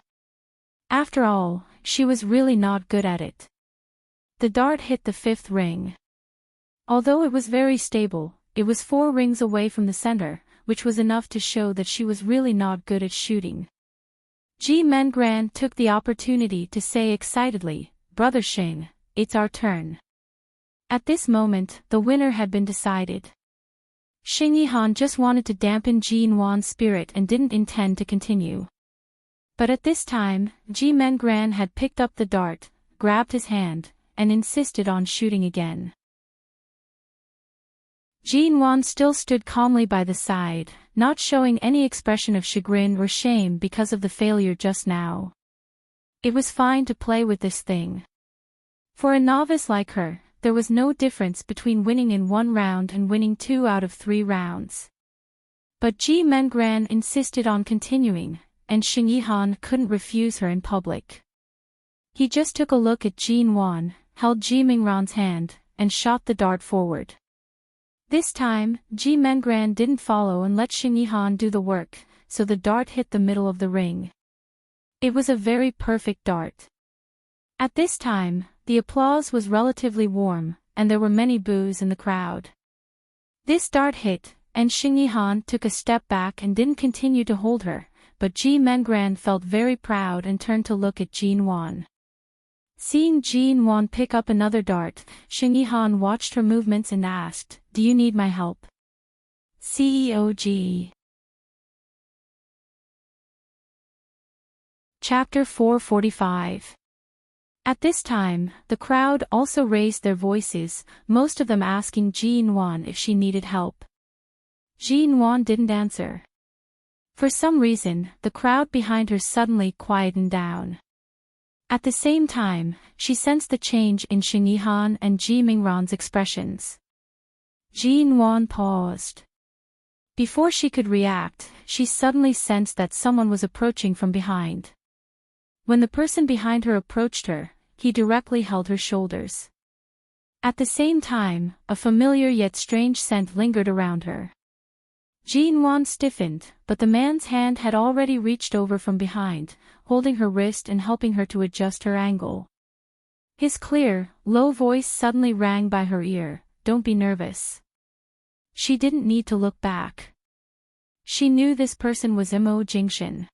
S1: After all, she was really not good at it. The dart hit the fifth ring. Although it was very stable, it was 4 rings away from the center, which was enough to show that she was really not good at shooting. Ji Mengran took the opportunity to say excitedly, Brother Xing, it's our turn. At this moment, the winner had been decided. Xing Yihan just wanted to dampen Jin Wan's spirit and didn't intend to continue. But at this time, Ji Mengran had picked up the dart, grabbed his hand, and insisted on shooting again. Jin Wan still stood calmly by the side, not showing any expression of chagrin or shame because of the failure just now. It was fine to play with this thing. For a novice like her, there was no difference between winning in 1 round and winning 2 out of 3 rounds. But Ji Mengran insisted on continuing, and Xing Yihan couldn't refuse her in public. He just took a look at Jin Wan, held Ji Mingran's hand, and shot the dart forward. This time, Ji Mengran didn't follow and let Xing Yihan do the work, so the dart hit the middle of the ring. It was a very perfect dart. At this time, the applause was relatively warm, and there were many boos in the crowd. This dart hit, and Xing Yihan took a step back and didn't continue to hold her, but Ji Mengran felt very proud and turned to look at Jin Wan. Seeing Jin Wan pick up another dart, Xing Yihan watched her movements and asked, Do you need my help? CEO Ji. Chapter 445. At this time, the crowd also raised their voices, most of them asking Jin Wan if she needed help. Jin Wan didn't answer. For some reason, the crowd behind her suddenly quietened down. At the same time, she sensed the change in Xing Yihan and Ji Mingran's expressions. Jin Wan paused. Before she could react, she suddenly sensed that someone was approaching from behind. When the person behind her approached her, he directly held her shoulders. At the same time, a familiar yet strange scent lingered around her. Jin Wan stiffened, but the man's hand had already reached over from behind, holding her wrist and helping her to adjust her angle. His clear, low voice suddenly rang by her ear, Don't be nervous. She didn't need to look back. She knew this person was Mo Jingshan.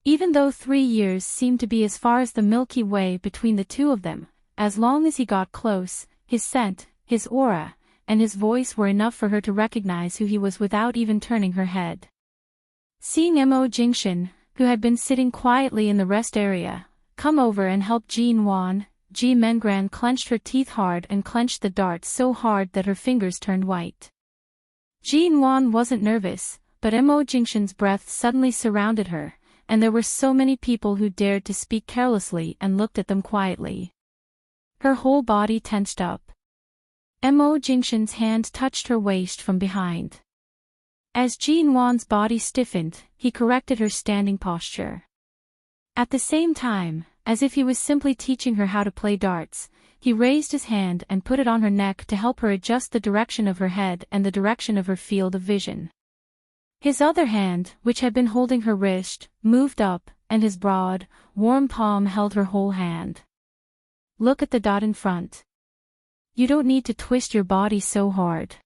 S1: Even though 3 years seemed to be as far as the Milky Way between the two of them, as long as he got close, his scent, his aura, and his voice were enough for her to recognize who he was without even turning her head. Seeing Mo Jingshan, who had been sitting quietly in the rest area, come over and help Jin Wan, Ji Mengran clenched her teeth hard and clenched the dart so hard that her fingers turned white. Jin Wan wasn't nervous, but Mo Jingshan's breath suddenly surrounded her, and there were so many people who dared to speak carelessly and looked at them quietly. Her whole body tensed up. Mo Jingshan's hand touched her waist from behind. As Jin Wan's body stiffened, he corrected her standing posture. At the same time, as if he was simply teaching her how to play darts, he raised his hand and put it on her neck to help her adjust the direction of her head and the direction of her field of vision. His other hand, which had been holding her wrist, moved up, and his broad, warm palm held her whole hand. Look at the dot in front. You don't need to twist your body so hard.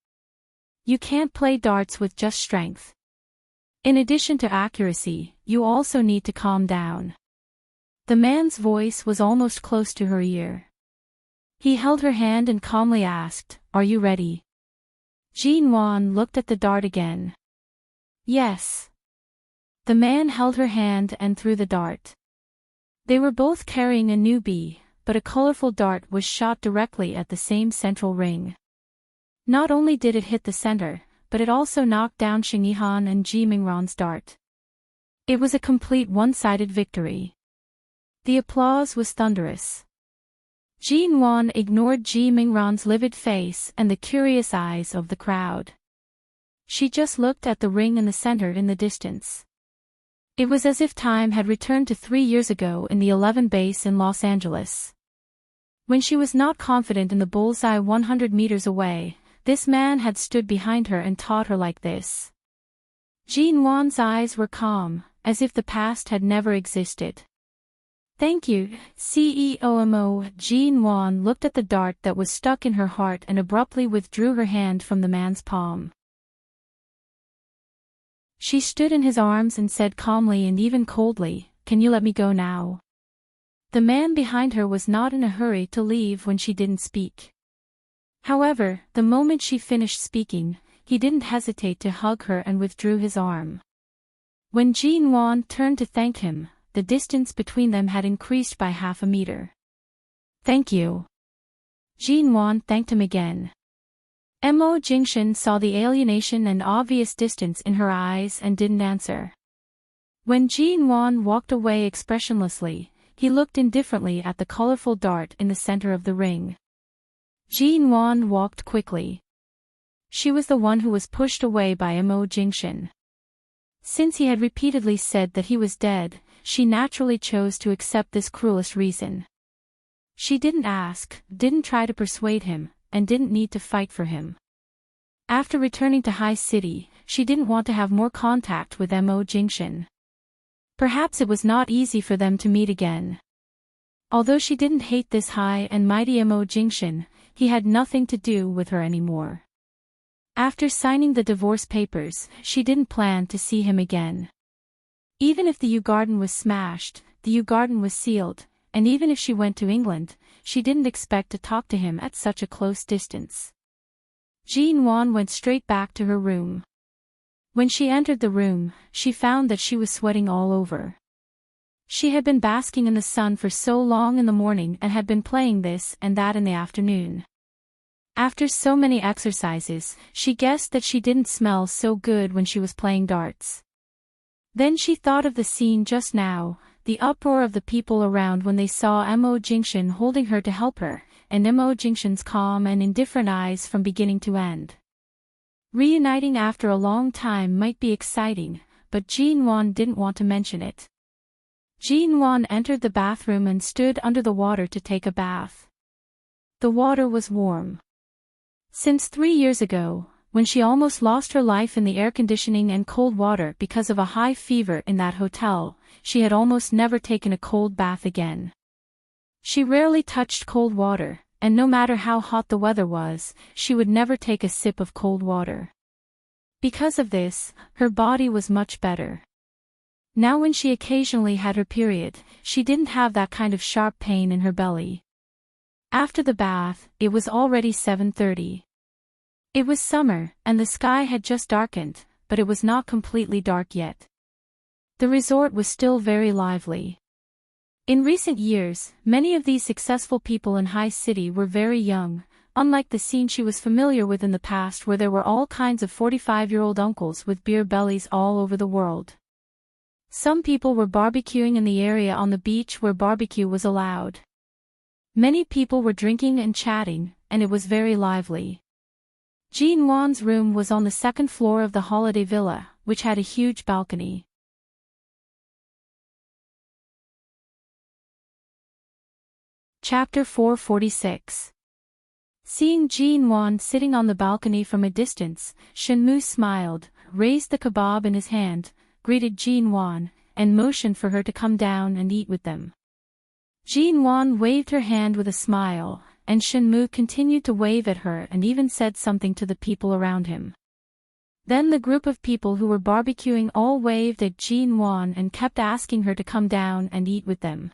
S1: You can't play darts with just strength. In addition to accuracy, you also need to calm down. The man's voice was almost close to her ear. He held her hand and calmly asked, "Are you ready?" Jin Wan looked at the dart again. Yes. The man held her hand and threw the dart. They were both carrying a newbie, but a colorful dart was shot directly at the same central ring. Not only did it hit the center, but it also knocked down Xing Yihan and Ji Mingran's dart. It was a complete one-sided victory. The applause was thunderous. Jin Wan ignored Ji Mingran's livid face and the curious eyes of the crowd. She just looked at the ring in the center in the distance. It was as if time had returned to 3 years ago in the 11 base in Los Angeles. When she was not confident in the bullseye 100 meters away, this man had stood behind her and taught her like this. Jin Wan's eyes were calm, as if the past had never existed. Thank you, CEO Mo. Jin Wan looked at the dart that was stuck in her heart and abruptly withdrew her hand from the man's palm. She stood in his arms and said calmly and even coldly, "Can you let me go now?" The man behind her was not in a hurry to leave when she didn't speak. However, the moment she finished speaking, he didn't hesitate to hug her and withdrew his arm. When Jin Wan turned to thank him, the distance between them had increased by half a meter. "Thank you." Jin Wan thanked him again. Mo Jingshan saw the alienation and obvious distance in her eyes and didn't answer. When Jin Wan walked away expressionlessly, he looked indifferently at the colorful dart in the center of the ring. Jin Wan walked quickly. She was the one who was pushed away by Mo Jingshan. Since he had repeatedly said that he was dead, she naturally chose to accept this cruelest reason. She didn't ask, didn't try to persuade him, and didn't need to fight for him. After returning to High City, she didn't want to have more contact with Mo Jingshan. Perhaps it was not easy for them to meet again. Although she didn't hate this high and mighty Mo Jingshan, he had nothing to do with her anymore. After signing the divorce papers, she didn't plan to see him again. Even if the Yew Garden was smashed, the Yew Garden was sealed, and even if she went to England, she didn't expect to talk to him at such a close distance. Jin Wan went straight back to her room. When she entered the room, she found that she was sweating all over. She had been basking in the sun for so long in the morning and had been playing this and that in the afternoon. After so many exercises, she guessed that she didn't smell so good when she was playing darts. Then she thought of the scene just now, the uproar of the people around when they saw Mo Jingshan holding her to help her, and Mo Jingshan's calm and indifferent eyes from beginning to end. Reuniting after a long time might be exciting, but Jin Wan didn't want to mention it. Jin Wan entered the bathroom and stood under the water to take a bath. The water was warm. Since 3 years ago, when she almost lost her life in the air conditioning and cold water because of a high fever in that hotel, she had almost never taken a cold bath again. She rarely touched cold water, and no matter how hot the weather was, she would never take a sip of cold water. Because of this, her body was much better. Now when she occasionally had her period, she didn't have that kind of sharp pain in her belly. After the bath, it was already 7:30. It was summer, and the sky had just darkened, but it was not completely dark yet. The resort was still very lively. In recent years, many of these successful people in High City were very young, unlike the scene she was familiar with in the past where there were all kinds of 45-year-old uncles with beer bellies all over the world. Some people were barbecuing in the area on the beach where barbecue was allowed. Many people were drinking and chatting, and it was very lively. Jean Wan's room was on the second floor of the holiday villa, which had a huge balcony. Chapter 446. Seeing Jean Wan sitting on the balcony from a distance, Shenmue smiled, raised the kebab in his hand, greeted Jean Wan, and motioned for her to come down and eat with them. Jean Wan waved her hand with a smile, and Shenmue continued to wave at her and even said something to the people around him. Then the group of people who were barbecuing all waved at Jean Wan and kept asking her to come down and eat with them.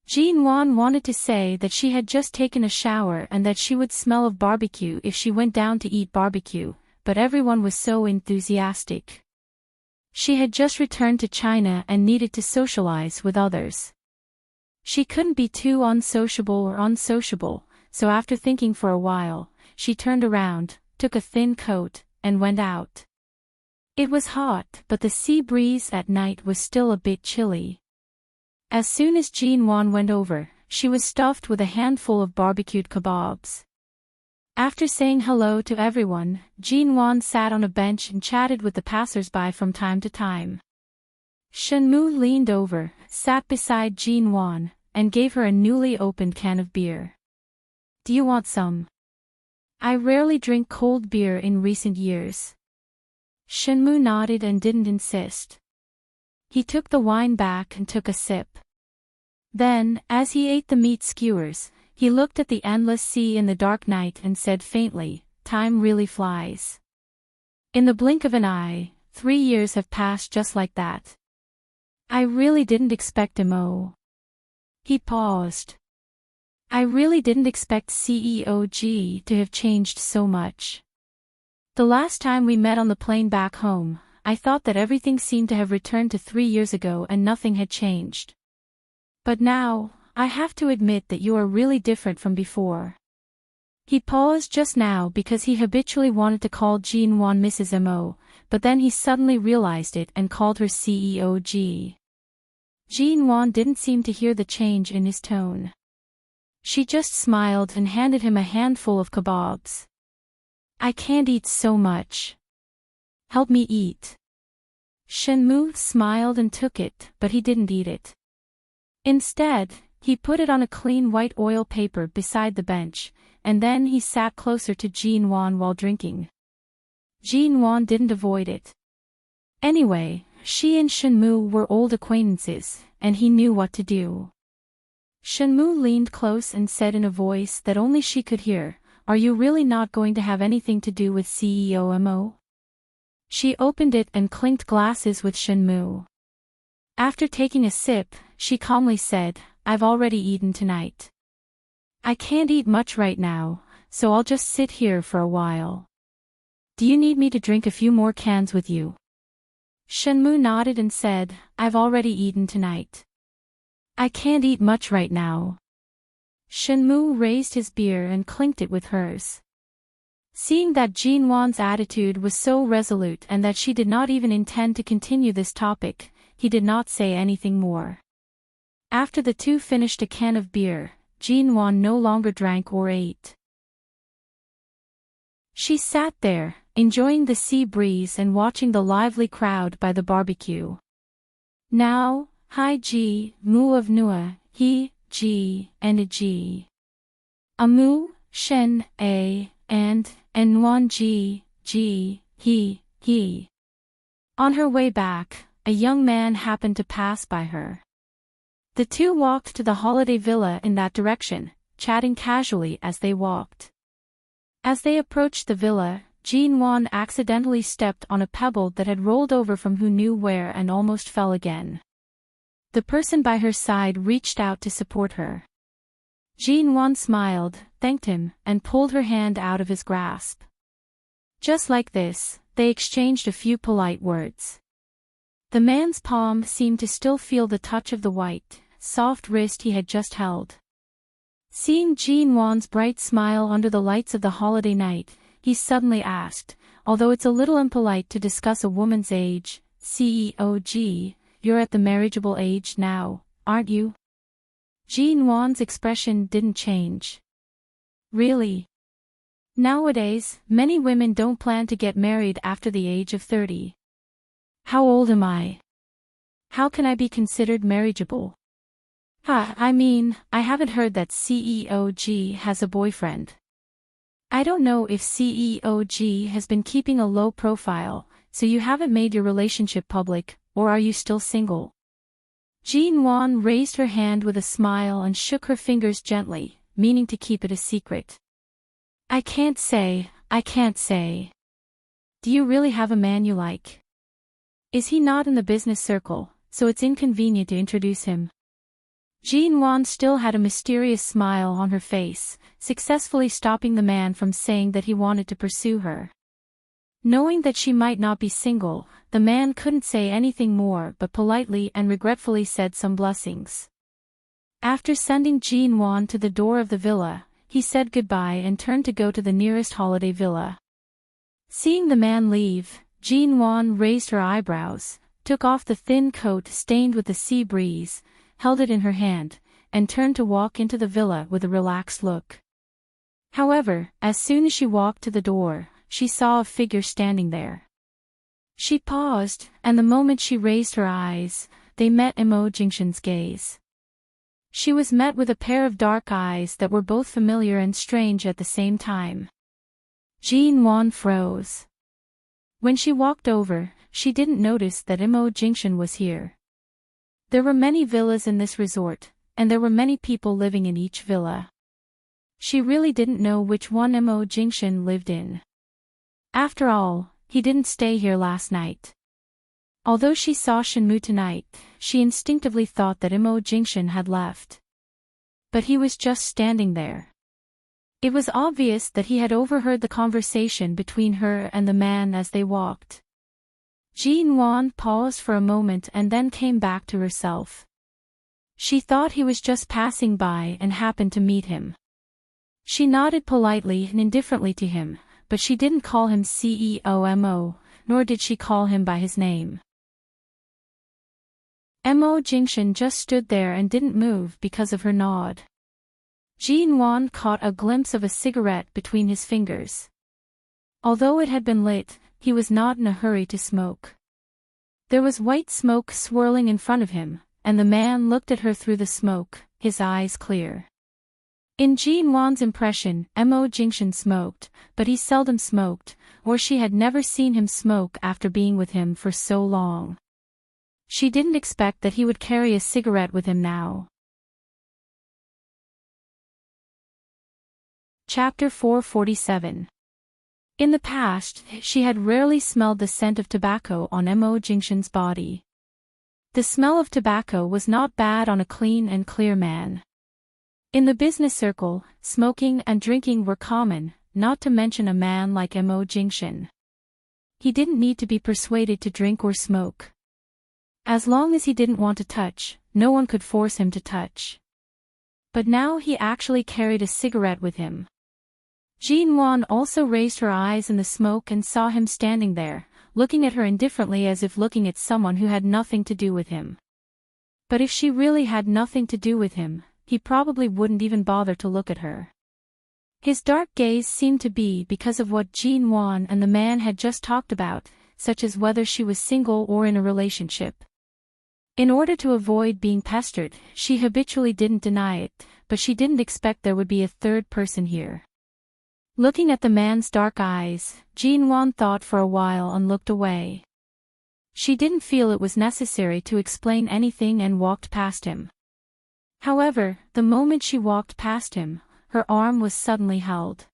S1: Jean Wan wanted to say that she had just taken a shower and that she would smell of barbecue if she went down to eat barbecue, but everyone was so enthusiastic. She had just returned to China and needed to socialize with others. She couldn't be too unsociable, so after thinking for a while, she turned around, took a thin coat, and went out. It was hot, but the sea breeze at night was still a bit chilly. As soon as Jean Wan went over, she was stuffed with a handful of barbecued kebabs. After saying hello to everyone, Jean Wan sat on a bench and chatted with the passers-by from time to time. Shenmue leaned over, sat beside Jean Wan, and gave her a newly opened can of beer. "Do you want some?" "I rarely drink cold beer in recent years." Shenmue nodded and didn't insist. He took the wine back and took a sip. Then, as he ate the meat skewers, he looked at the endless sea in the dark night and said faintly, "Time really flies. In the blink of an eye, 3 years have passed just like that. I really didn't expect him." He paused. "I really didn't expect CEOG to have changed so much. The last time we met on the plane back home, I thought that everything seemed to have returned to 3 years ago and nothing had changed. But now, I have to admit that you are really different from before." He paused just now because he habitually wanted to call Jean Wan Mrs. Mo, but then he suddenly realized it and called her CEOG. Jean Wan didn't seem to hear the change in his tone. She just smiled and handed him a handful of kebabs. "I can't eat so much. Help me eat." Shenmue smiled and took it, but he didn't eat it. Instead, he put it on a clean white oil paper beside the bench, and then he sat closer to Jean Wan while drinking. Jean Wan didn't avoid it. Anyway, she and Shenmue were old acquaintances, and he knew what to do. Shenmue leaned close and said in a voice that only she could hear, "Are you really not going to have anything to do with CEO Mo?" She opened it and clinked glasses with Shenmue. After taking a sip, she calmly said, "I've already eaten tonight. I can't eat much right now, so I'll just sit here for a while. Do you need me to drink a few more cans with you?" Shenmue nodded and said, "I've already eaten tonight. I can't eat much right now." Shenmue raised his beer and clinked it with hers. Seeing that Jean Wan's attitude was so resolute and that she did not even intend to continue this topic, he did not say anything more. After the two finished a can of beer, Jean Wan no longer drank or ate. She sat there, enjoying the sea breeze and watching the lively crowd by the barbecue. Now, hi Ji, Mu of Nua, he, Ji, and a Ji. Amu, Shen, A, and Nuan Ji, he. On her way back, a young man happened to pass by her. The two walked to the holiday villa in that direction, chatting casually as they walked. As they approached the villa, Jean Wan accidentally stepped on a pebble that had rolled over from who knew where and almost fell again. The person by her side reached out to support her. Jean Wan smiled, thanked him, and pulled her hand out of his grasp. Just like this, they exchanged a few polite words. The man's palm seemed to still feel the touch of the white, soft wrist he had just held. Seeing Jean Wan's bright smile under the lights of the holiday night, he suddenly asked, although it's a little impolite to discuss a woman's age, "CEOG, you're at the marriageable age now, aren't you?" Jean Wan's expression didn't change. Really? Nowadays, many women don't plan to get married after the age of 30. How old am I? How can I be considered marriageable? I haven't heard that CEOG has a boyfriend. I don't know if CEOG has been keeping a low profile, so you haven't made your relationship public, or are you still single? Jean Wan raised her hand with a smile and shook her fingers gently, meaning to keep it a secret. I can't say. Do you really have a man you like? Is he not in the business circle, so it's inconvenient to introduce him? Jean Wan still had a mysterious smile on her face, successfully stopping the man from saying that he wanted to pursue her. Knowing that she might not be single, the man couldn't say anything more but politely and regretfully said some blessings. After sending Jean Wan to the door of the villa, he said goodbye and turned to go to the nearest holiday villa. Seeing the man leave, Jean Wan raised her eyebrows, took off the thin coat stained with the sea breeze, held it in her hand, and turned to walk into the villa with a relaxed look. However, as soon as she walked to the door, she saw a figure standing there. She paused, and the moment she raised her eyes, they met Jingxin's gaze. She was met with a pair of dark eyes that were both familiar and strange at the same time. Jean Wan froze. When she walked over, she didn't notice that Jingxin was here. There were many villas in this resort, and there were many people living in each villa. She really didn't know which one Jingxin lived in. After all, he didn't stay here last night. Although she saw Shenmu tonight, she instinctively thought that Jingxin had left. But he was just standing there. It was obvious that he had overheard the conversation between her and the man as they walked. Jean Wan paused for a moment and then came back to herself. She thought he was just passing by and happened to meet him. She nodded politely and indifferently to him, but she didn't call him CEOMO, nor did she call him by his name. Jingxin just stood there and didn't move because of her nod. Jean Wan caught a glimpse of a cigarette between his fingers. Although it had been lit, he was not in a hurry to smoke. There was white smoke swirling in front of him, and the man looked at her through the smoke, his eyes clear. In Jean Wan's impression, Jingxin smoked, but he seldom smoked, or she had never seen him smoke after being with him for so long. She didn't expect that he would carry a cigarette with him now. Chapter 447. In the past, she had rarely smelled the scent of tobacco on Jingxin's body. The smell of tobacco was not bad on a clean and clear man. In the business circle, smoking and drinking were common, not to mention a man like Jingxin. He didn't need to be persuaded to drink or smoke. As long as he didn't want to touch, no one could force him to touch. But now he actually carried a cigarette with him. Jean Wan also raised her eyes in the smoke and saw him standing there, looking at her indifferently as if looking at someone who had nothing to do with him. But if she really had nothing to do with him, he probably wouldn't even bother to look at her. His dark gaze seemed to be because of what Jean Wan and the man had just talked about, such as whether she was single or in a relationship. In order to avoid being pestered, she habitually didn't deny it, but she didn't expect there would be a third person here. Looking at the man's dark eyes, Jean Wan thought for a while and looked away. She didn't feel it was necessary to explain anything and walked past him. However, the moment she walked past him, her arm was suddenly held.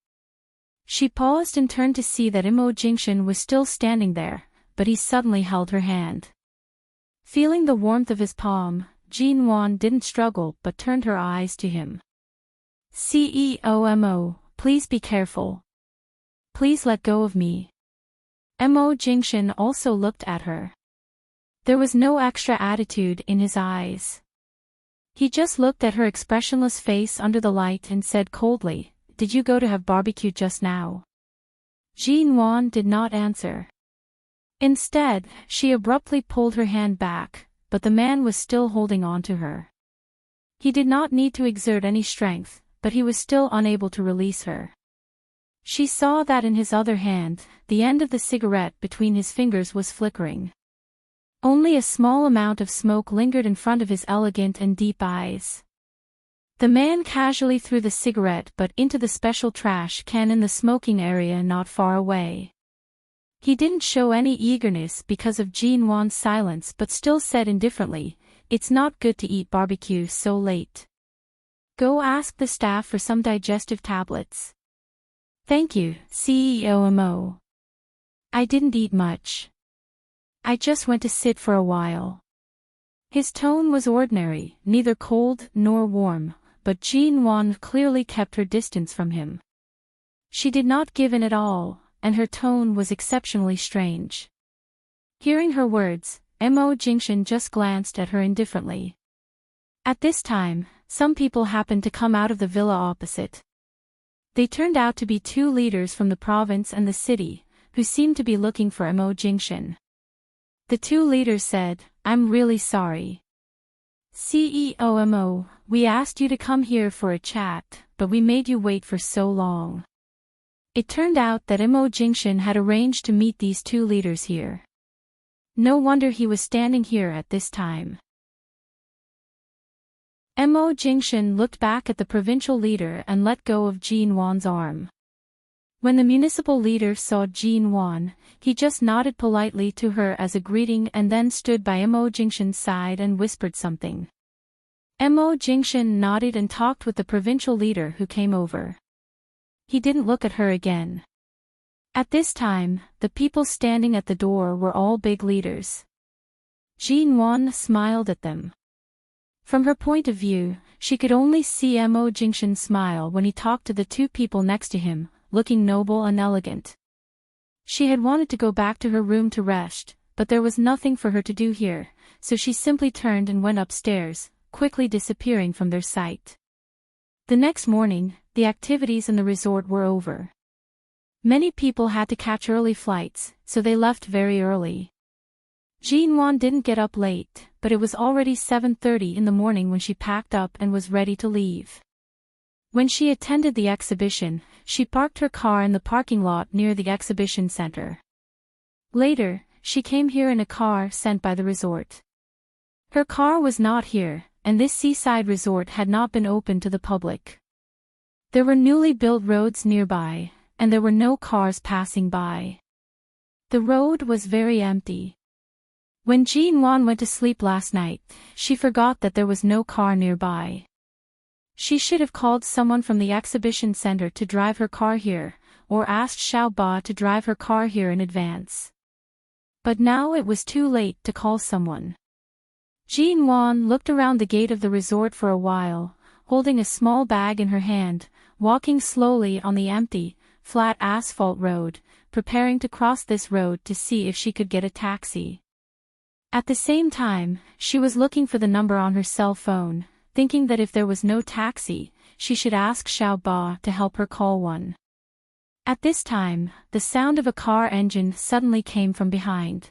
S1: She paused and turned to see that Jingxin was still standing there, but he suddenly held her hand. Feeling the warmth of his palm, Jean Wan didn't struggle but turned her eyes to him. CEOMO, please be careful. Please let go of me. Jingxin also looked at her. There was no extra attitude in his eyes. He just looked at her expressionless face under the light and said coldly, "Did you go to have barbecue just now?" Jean did not answer. Instead, she abruptly pulled her hand back, but the man was still holding on to her. He did not need to exert any strength, but he was still unable to release her. She saw that in his other hand, the end of the cigarette between his fingers was flickering. Only a small amount of smoke lingered in front of his elegant and deep eyes. The man casually threw the cigarette butt into the special trash can in the smoking area not far away. He didn't show any eagerness because of Jean silence but still said indifferently, "It's not good to eat barbecue so late. Go ask the staff for some digestive tablets." "Thank you, CEO. I didn't eat much. I just went to sit for a while." His tone was ordinary, neither cold nor warm, but Jean clearly kept her distance from him. She did not give in at all, and her tone was exceptionally strange. Hearing her words, Mo Jingxian just glanced at her indifferently. At this time, some people happened to come out of the villa opposite. They turned out to be two leaders from the province and the city, who seemed to be looking for Mo Jingxian. The two leaders said, "I'm really sorry. CEO Mo, we asked you to come here for a chat, but we made you wait for so long." It turned out that Mo Jingxian had arranged to meet these two leaders here. No wonder he was standing here at this time. Mo Jingxian looked back at the provincial leader and let go of Jean arm. When the municipal leader saw Jean, he just nodded politely to her as a greeting and then stood by Mo Jingxian's side and whispered something. Mo Jingxian nodded and talked with the provincial leader who came over. He didn't look at her again. At this time, the people standing at the door were all big leaders. Jean smiled at them. From her point of view, she could only see Mo Jingxian smile when he talked to the two people next to him, looking noble and elegant. She had wanted to go back to her room to rest, but there was nothing for her to do here, so she simply turned and went upstairs, quickly disappearing from their sight. The next morning, the activities in the resort were over. Many people had to catch early flights, so they left very early. Jean didn't get up late, but it was already 7:30 in the morning when she packed up and was ready to leave. When she attended the exhibition, she parked her car in the parking lot near the exhibition center. Later, she came here in a car sent by the resort. Her car was not here, and this seaside resort had not been open to the public. There were newly built roads nearby, and there were no cars passing by. The road was very empty. When Jean went to sleep last night, she forgot that there was no car nearby. She should have called someone from the exhibition center to drive her car here, or asked Xiao Ba to drive her car here in advance. But now it was too late to call someone. Jean looked around the gate of the resort for a while, holding a small bag in her hand, walking slowly on the empty, flat asphalt road, preparing to cross this road to see if she could get a taxi. At the same time, she was looking for the number on her cell phone, thinking that if there was no taxi, she should ask Xiao Ba to help her call one. At this time, the sound of a car engine suddenly came from behind.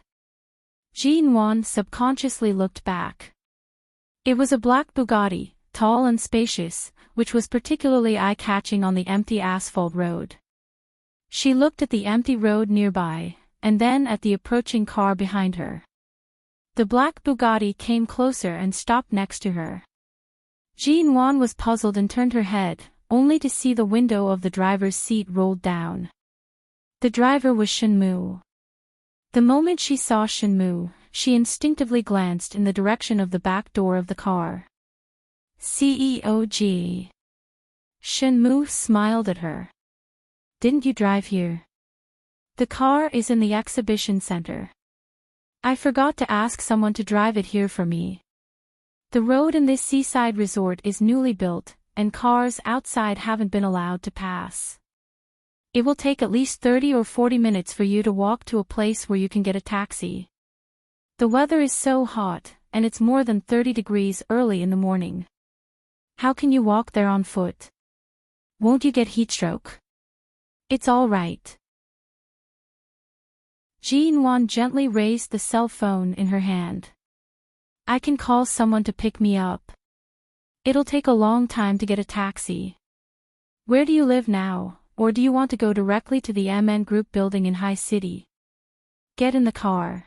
S1: Jean subconsciously looked back. It was a black Bugatti, tall and spacious, which was particularly eye-catching on the empty asphalt road. She looked at the empty road nearby, and then at the approaching car behind her. The black Bugatti came closer and stopped next to her. Jean was puzzled and turned her head, only to see the window of the driver's seat rolled down. The driver was Shenmu. The moment she saw Shenmu, she instinctively glanced in the direction of the back door of the car. "CEOG." Shenmu smiled at her. "Didn't you drive here? The car is in the exhibition center. I forgot to ask someone to drive it here for me. The road in this seaside resort is newly built, and cars outside haven't been allowed to pass. It will take at least 30 or 40 minutes for you to walk to a place where you can get a taxi. The weather is so hot, and it's more than 30 degrees early in the morning." How can you walk there on foot? Won't you get heatstroke? It's all right. Jean-Wan gently raised the cell phone in her hand. I can call someone to pick me up. It'll take a long time to get a taxi. Where do you live now, or do you want to go directly to the MN Group building in High City? Get in the car.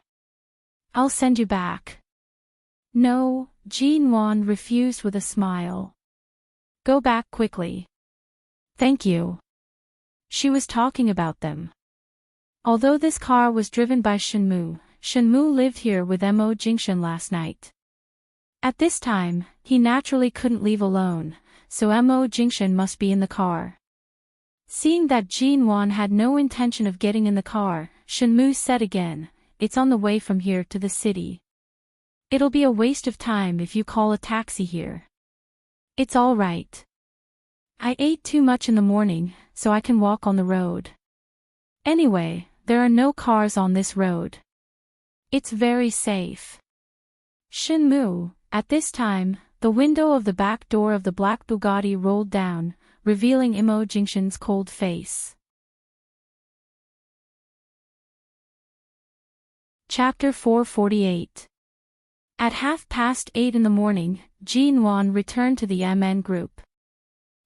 S1: I'll send you back. No, Jean-Wan refused with a smile. Go back quickly. Thank you. She was talking about them. Although this car was driven by Shenmue, Shenmue lived here with Mo Jingshan last night. At this time, he naturally couldn't leave alone, so Mo Jingshan must be in the car. Seeing that Jean-Wan had no intention of getting in the car, Shenmue said again, it's on the way from here to the city. It'll be a waste of time if you call a taxi here. It's all right. I ate too much in the morning, so I can walk on the road. Anyway, there are no cars on this road. It's very safe. Shenmue, at this time, the window of the back door of the black Bugatti rolled down, revealing Mo Jingshan's cold face. Chapter 448. At 8:30 in the morning, Jean-Wan returned to the MN Group.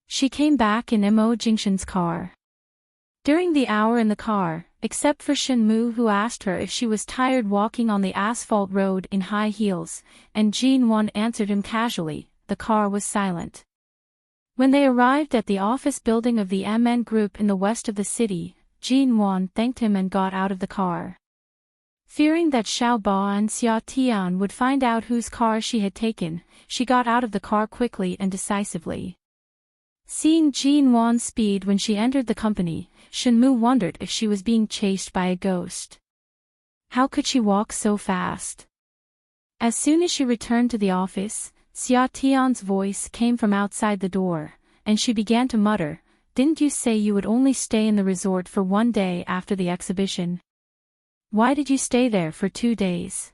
S1: She came back in Mo Jingshan's car. During the hour in the car, except for Shenmue who asked her if she was tired walking on the asphalt road in high heels, and Jean-Wan answered him casually, the car was silent. When they arrived at the office building of the MN Group in the west of the city, Jean-Wan thanked him and got out of the car. Fearing that Xiaoba and Xia Tian would find out whose car she had taken, she got out of the car quickly and decisively. Seeing Jean-Wan's speed when she entered the company, Shenmue wondered if she was being chased by a ghost. How could she walk so fast? As soon as she returned to the office, Xia Tian's voice came from outside the door, and she began to mutter, "Didn't you say you would only stay in the resort for 1 day after the exhibition? Why did you stay there for 2 days?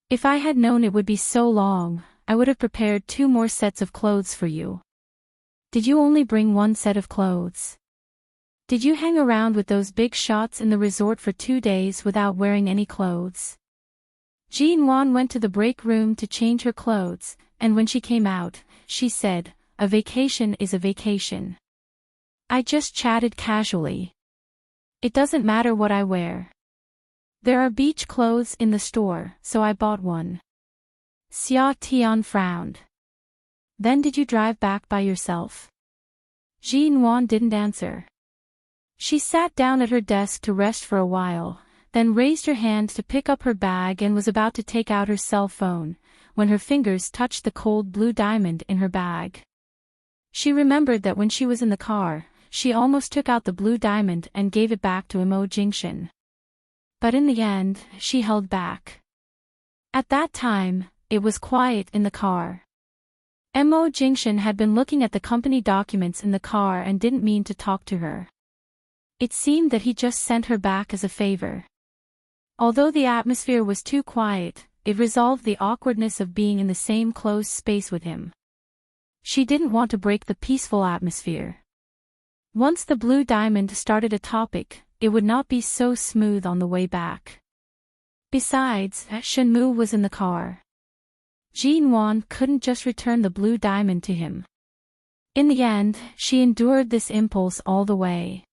S1: If I had known it would be so long, I would have prepared 2 more sets of clothes for you. Did you only bring 1 set of clothes? Did you hang around with those big shots in the resort for 2 days without wearing any clothes?" Jean-Wan went to the break room to change her clothes, and when she came out, she said, "A vacation is a vacation. I just chatted casually. It doesn't matter what I wear. There are beach clothes in the store, so I bought one." Xia Tian frowned. "Then did you drive back by yourself?" Jean-Wan didn't answer. She sat down at her desk to rest for a while, then raised her hand to pick up her bag and was about to take out her cell phone, when her fingers touched the cold blue diamond in her bag. She remembered that when she was in the car, she almost took out the blue diamond and gave it back to Mo Jingshan. But in the end, she held back. At that time, it was quiet in the car. Mo Jingshan had been looking at the company documents in the car and didn't mean to talk to her. It seemed that he just sent her back as a favor. Although the atmosphere was too quiet, it resolved the awkwardness of being in the same closed space with him. She didn't want to break the peaceful atmosphere. Once the blue diamond started a topic, it would not be so smooth on the way back. Besides, Shenmue was in the car. Jean-Wan couldn't just return the blue diamond to him. In the end, she endured this impulse all the way.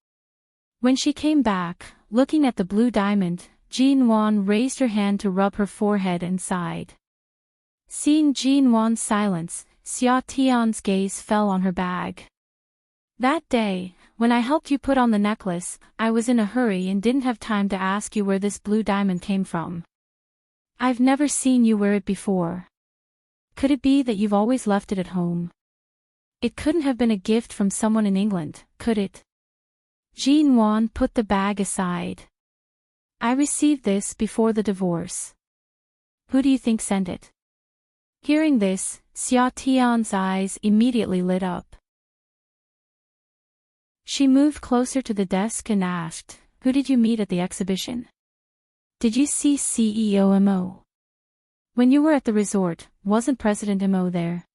S1: When she came back, looking at the blue diamond, Jean-Wan raised her hand to rub her forehead and sighed. Seeing Jean-Wan's silence, Xia Tian's gaze fell on her bag. "That day, when I helped you put on the necklace, I was in a hurry and didn't have time to ask you where this blue diamond came from. I've never seen you wear it before. Could it be that you've always left it at home? It couldn't have been a gift from someone in England, could it?" Jean-Wan put the bag aside. "I received this before the divorce. Who do you think sent it?" Hearing this, Xia Tian's eyes immediately lit up. She moved closer to the desk and asked, "Who did you meet at the exhibition? Did you see CEO Mo? When you were at the resort, wasn't President Mo there?"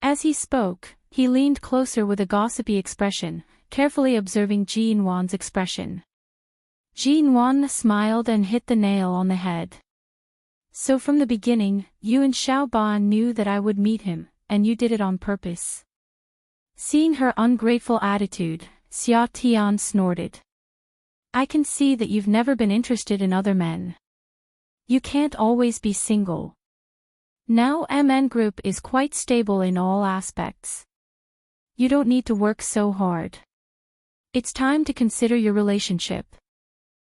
S1: As he spoke, he leaned closer with a gossipy expression, carefully observing Jin Wan's expression. Jin Wan smiled and hit the nail on the head. So from the beginning, you and Xiao Ba knew that I would meet him, and you did it on purpose. Seeing her ungrateful attitude, Xia Tian snorted. I can see that you've never been interested in other men. You can't always be single. Now MN Group is quite stable in all aspects. You don't need to work so hard. It's time to consider your relationship.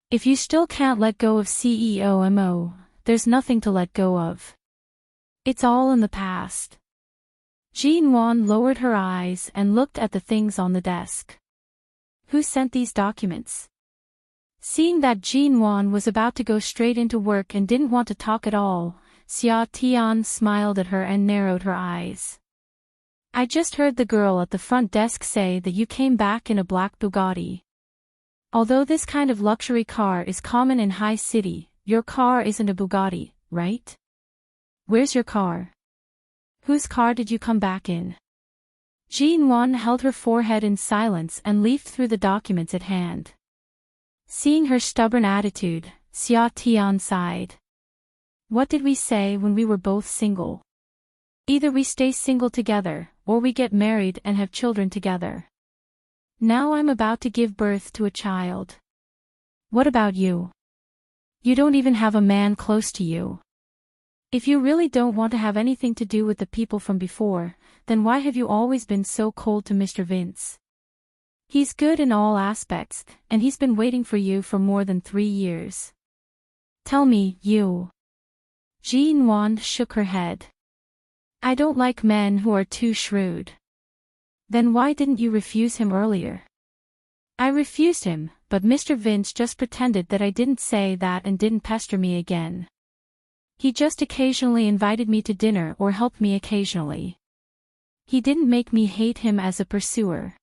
S1: If you still can't let go of CEO Mo, there's nothing to let go of. It's all in the past. Jin Wan lowered her eyes and looked at the things on the desk. Who sent these documents? Seeing that Jin Wan was about to go straight into work and didn't want to talk at all, Xia Tian smiled at her and narrowed her eyes. I just heard the girl at the front desk say that you came back in a black Bugatti. Although this kind of luxury car is common in High City, your car isn't a Bugatti, right? Where's your car? Whose car did you come back in? Jin Wan held her forehead in silence and leafed through the documents at hand. Seeing her stubborn attitude, Xia Tian sighed. What did we say when we were both single? Either we stay single together, or we get married and have children together. Now I'm about to give birth to a child. What about you? You don't even have a man close to you. If you really don't want to have anything to do with the people from before, then why have you always been so cold to Mr. Vince? He's good in all aspects, and he's been waiting for you for more than 3 years. Tell me, you. Jin Wan shook her head. I don't like men who are too shrewd. Then why didn't you refuse him earlier? I refused him, but Mr. Vince just pretended that I didn't say that and didn't pester me again. He just occasionally invited me to dinner or helped me occasionally. He didn't make me hate him as a pursuer.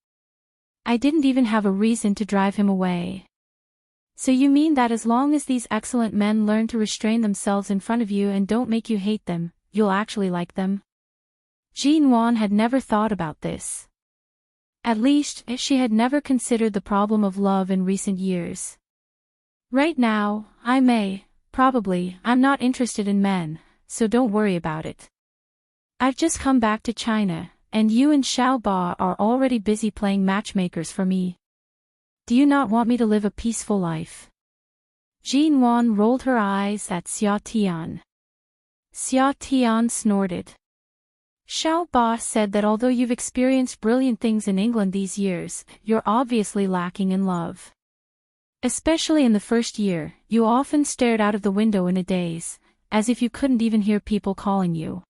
S1: I didn't even have a reason to drive him away. So you mean that as long as these excellent men learn to restrain themselves in front of you and don't make you hate them, you'll actually like them? Jin Wan had never thought about this. At least, she had never considered the problem of love in recent years. Right now, I'm not interested in men, so don't worry about it. I've just come back to China, and you and Xiao Ba are already busy playing matchmakers for me. Do you not want me to live a peaceful life? Jin Wan rolled her eyes at Xia Tian. Xia Tian snorted. Xiao Ba said that although you've experienced brilliant things in England these years, you're obviously lacking in love. Especially in the first year, you often stared out of the window in a daze, as if you couldn't even hear people calling you.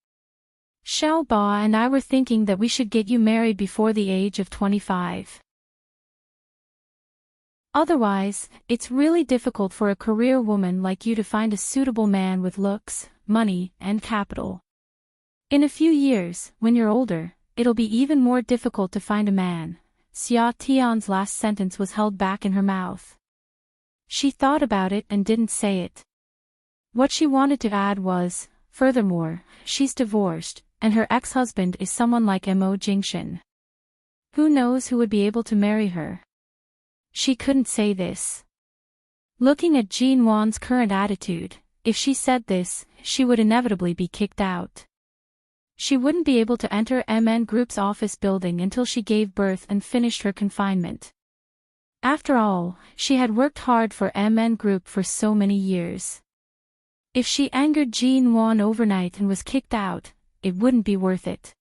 S1: Xiao Ba and I were thinking that we should get you married before the age of 25. Otherwise, it's really difficult for a career woman like you to find a suitable man with looks, money, and capital. In a few years, when you're older, it'll be even more difficult to find a man. Xia Tian's last sentence was held back in her mouth. She thought about it and didn't say it. What she wanted to add was, furthermore, she's divorced, and her ex-husband is someone like Mo Jingshan. Who knows who would be able to marry her? She couldn't say this. Looking at Jin Wan's current attitude, if she said this, she would inevitably be kicked out. She wouldn't be able to enter MN Group's office building until she gave birth and finished her confinement. After all, she had worked hard for MN Group for so many years. If she angered Jin Wan overnight and was kicked out, it wouldn't be worth it.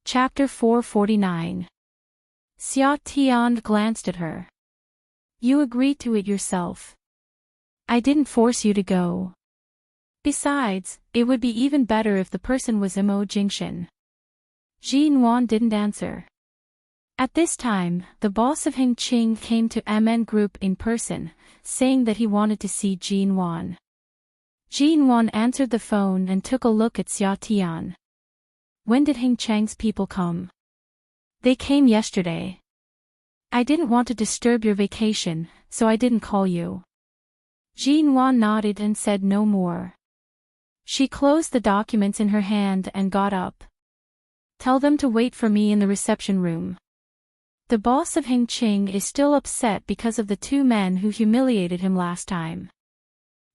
S1: Chapter 449. Xia Tian glanced at her. You agreed to it yourself. I didn't force you to go. Besides, it would be even better if the person was Mo Jingshan. Jin Wan didn't answer. At this time, the boss of Hengqing came to MN Group in person, saying that he wanted to see Jin Wan. Jin Wan answered the phone and took a look at Xia Tian. When did Hengqing's people come? They came yesterday. I didn't want to disturb your vacation, so I didn't call you. Jin Wan nodded and said no more. She closed the documents in her hand and got up. Tell them to wait for me in the reception room. The boss of Ching is still upset because of the two men who humiliated him last time.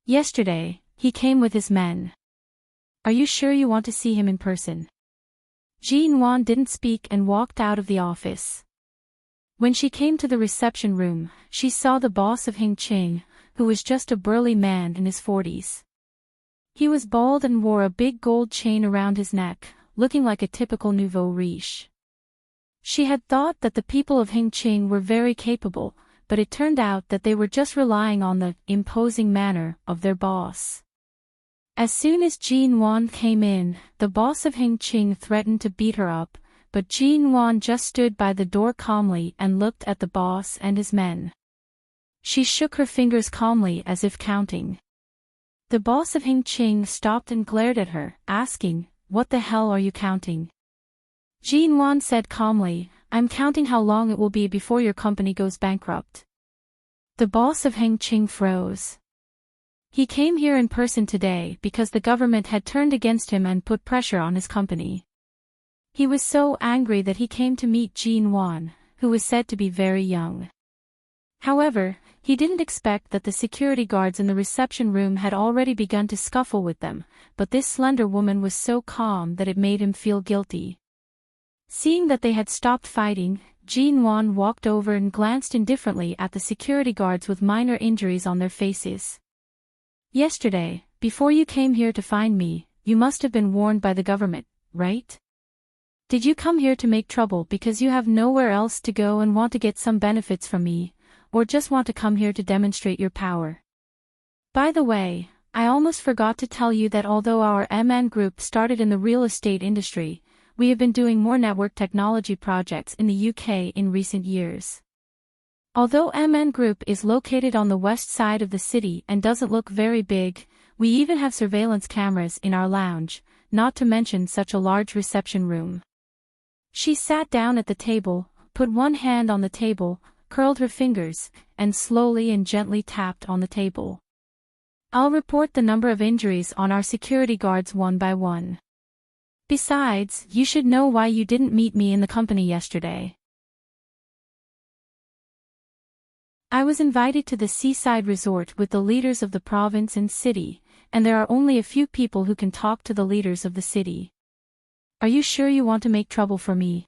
S1: Yesterday, he came with his men. Are you sure you want to see him in person? Jinwan didn't speak and walked out of the office. When she came to the reception room, she saw the boss of Ching, who was just a burly man in his 40s. He was bald and wore a big gold chain around his neck, looking like a typical nouveau riche. She had thought that the people of Ching were very capable, but it turned out that they were just relying on the imposing manner of their boss. As soon as Jinwan came in, the boss of Ching threatened to beat her up, but Jinwan just stood by the door calmly and looked at the boss and his men. She shook her fingers calmly as if counting. The boss of Ching stopped and glared at her, asking, "What the hell are you counting?" Jinwan said calmly, "I'm counting how long it will be before your company goes bankrupt." The boss of Ching froze. He came here in person today because the government had turned against him and put pressure on his company. He was so angry that he came to meet Jinwan, who was said to be very young. However, he didn't expect that the security guards in the reception room had already begun to scuffle with them, but this slender woman was so calm that it made him feel guilty. Seeing that they had stopped fighting, Jinwan walked over and glanced indifferently at the security guards with minor injuries on their faces. "Yesterday, before you came here to find me, you must have been warned by the government, right? Did you come here to make trouble because you have nowhere else to go and want to get some benefits from me, or just want to come here to demonstrate your power? By the way, I almost forgot to tell you that although our MN group started in the real estate industry, we have been doing more network technology projects in the UK in recent years. Although MN Group is located on the west side of the city and doesn't look very big, we even have surveillance cameras in our lounge, not to mention such a large reception room." She sat down at the table, put one hand on the table, curled her fingers, and slowly and gently tapped on the table. "I'll report the number of injuries on our security guards one by one. Besides, you should know why you didn't meet me in the company yesterday. I was invited to the seaside resort with the leaders of the province and city, and there are only a few people who can talk to the leaders of the city. Are you sure you want to make trouble for me?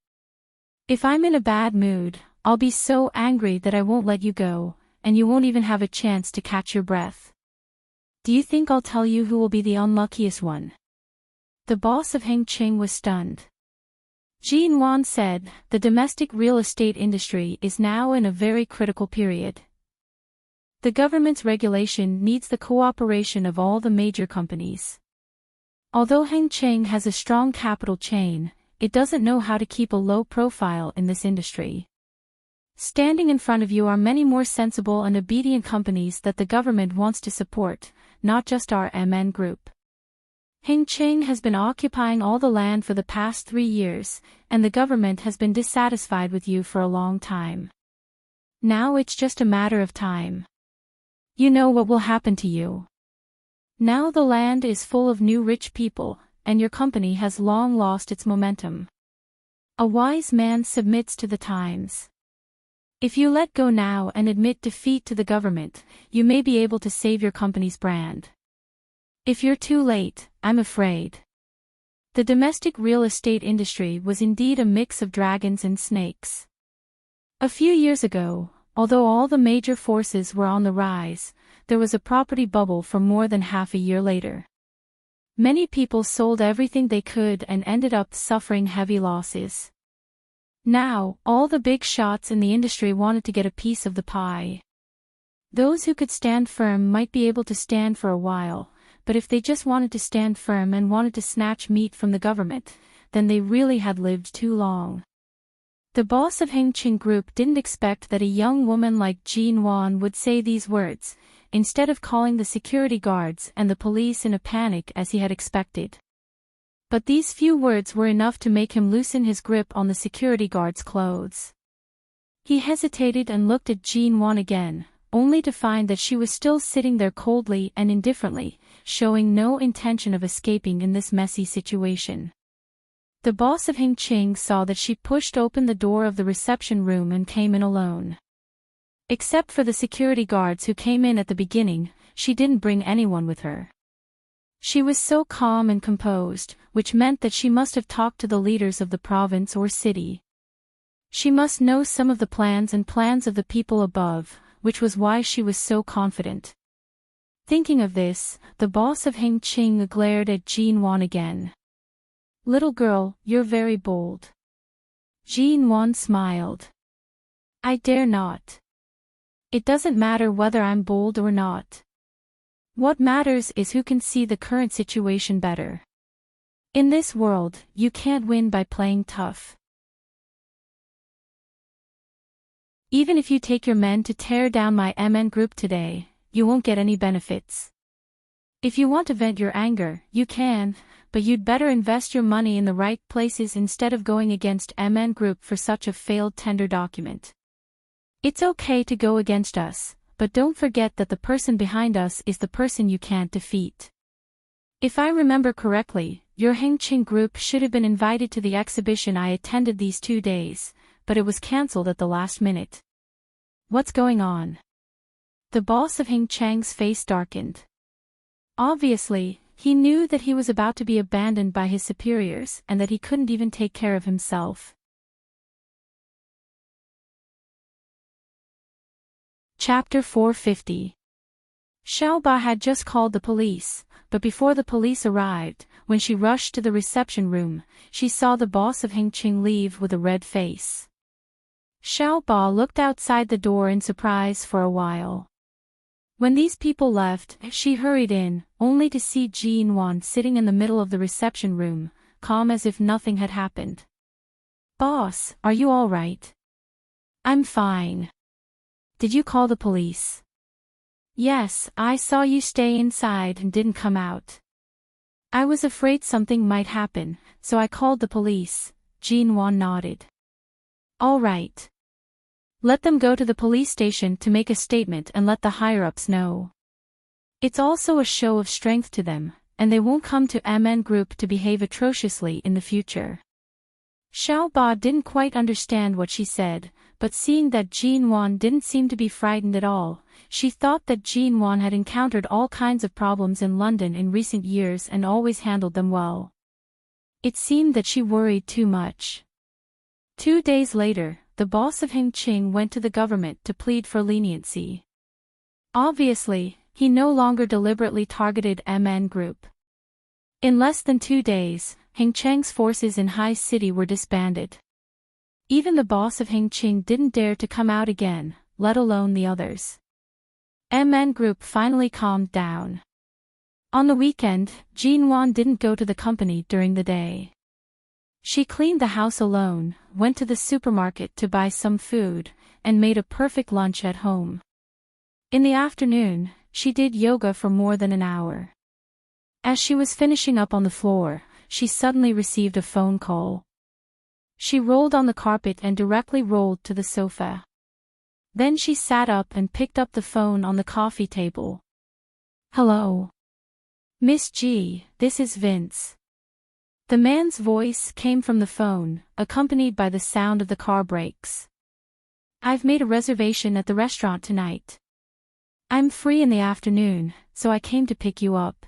S1: If I'm in a bad mood, I'll be so angry that I won't let you go, and you won't even have a chance to catch your breath. Do you think I'll tell you who will be the unluckiest one?" The boss of Ching was stunned. Jinwan said, "The domestic real estate industry is now in a very critical period. The government's regulation needs the cooperation of all the major companies. Although Ching has a strong capital chain, it doesn't know how to keep a low profile in this industry. Standing in front of you are many more sensible and obedient companies that the government wants to support, not just our MN group. Ching has been occupying all the land for the past 3 years, and the government has been dissatisfied with you for a long time. Now it's just a matter of time. You know what will happen to you. Now the land is full of new rich people, and your company has long lost its momentum. A wise man submits to the times. If you let go now and admit defeat to the government, you may be able to save your company's brand. If you're too late, I'm afraid." The domestic real estate industry was indeed a mix of dragons and snakes. A few years ago, although all the major forces were on the rise, there was a property bubble for more than half a year later. Many people sold everything they could and ended up suffering heavy losses. Now, all the big shots in the industry wanted to get a piece of the pie. Those who could stand firm might be able to stand for a while, but if they just wanted to stand firm and wanted to snatch meat from the government, then they really had lived too long. The boss of Ching Group didn't expect that a young woman like Jinwan would say these words, instead of calling the security guards and the police in a panic as he had expected. But these few words were enough to make him loosen his grip on the security guard's clothes. He hesitated and looked at Jinwan again, only to find that she was still sitting there coldly and indifferently, showing no intention of escaping in this messy situation. The boss of Ching saw that she pushed open the door of the reception room and came in alone. Except for the security guards who came in at the beginning, she didn't bring anyone with her. She was so calm and composed, which meant that she must have talked to the leaders of the province or city. She must know some of the plans of the people above, which was why she was so confident. Thinking of this, the boss of Ching glared at Jean Wan again. "Little girl, you're very bold." Jean Wan smiled. "I dare not. It doesn't matter whether I'm bold or not. What matters is who can see the current situation better. In this world, you can't win by playing tough. Even if you take your men to tear down my MN group today, you won't get any benefits. If you want to vent your anger, you can, but you'd better invest your money in the right places instead of going against MN group for such a failed tender document. It's okay to go against us, but don't forget that the person behind us is the person you can't defeat. If I remember correctly, your Ching group should have been invited to the exhibition I attended these 2 days, but it was cancelled at the last minute. What's going on?" The boss of Chang's face darkened. Obviously, he knew that he was about to be abandoned by his superiors and that he couldn't even take care of himself. Chapter 450. Xiaoba had just called the police, but before the police arrived, when she rushed to the reception room, she saw the boss of Ching leave with a red face. Xiaoba looked outside the door in surprise for a while. When these people left, she hurried in, only to see Jean Wan sitting in the middle of the reception room, calm as if nothing had happened. "Boss, are you all right?" "I'm fine. Did you call the police?" "Yes, I saw you stay inside and didn't come out. I was afraid something might happen, so I called the police." Jean Wan nodded. "All right. Let them go to the police station to make a statement and let the higher-ups know. It's also a show of strength to them, and they won't come to MN Group to behave atrociously in the future." Xiaoba didn't quite understand what she said, but seeing that Jean Wan didn't seem to be frightened at all, she thought that Jean Wan had encountered all kinds of problems in London in recent years and always handled them well. It seemed that she worried too much. 2 days later, the boss of Ching went to the government to plead for leniency. Obviously, he no longer deliberately targeted MN Group. In less than 2 days, Chang's forces in High City were disbanded. Even the boss of Ching didn't dare to come out again, let alone the others. MN Group finally calmed down. On the weekend, Jean Wan didn't go to the company during the day. She cleaned the house alone, went to the supermarket to buy some food, and made a perfect lunch at home. In the afternoon, she did yoga for more than an hour. As she was finishing up on the floor, she suddenly received a phone call. She rolled on the carpet and directly rolled to the sofa. Then she sat up and picked up the phone on the coffee table. "Hello. Miss G, this is Vince." The man's voice came from the phone, accompanied by the sound of the car brakes. "I've made a reservation at the restaurant tonight. I'm free in the afternoon, so I came to pick you up."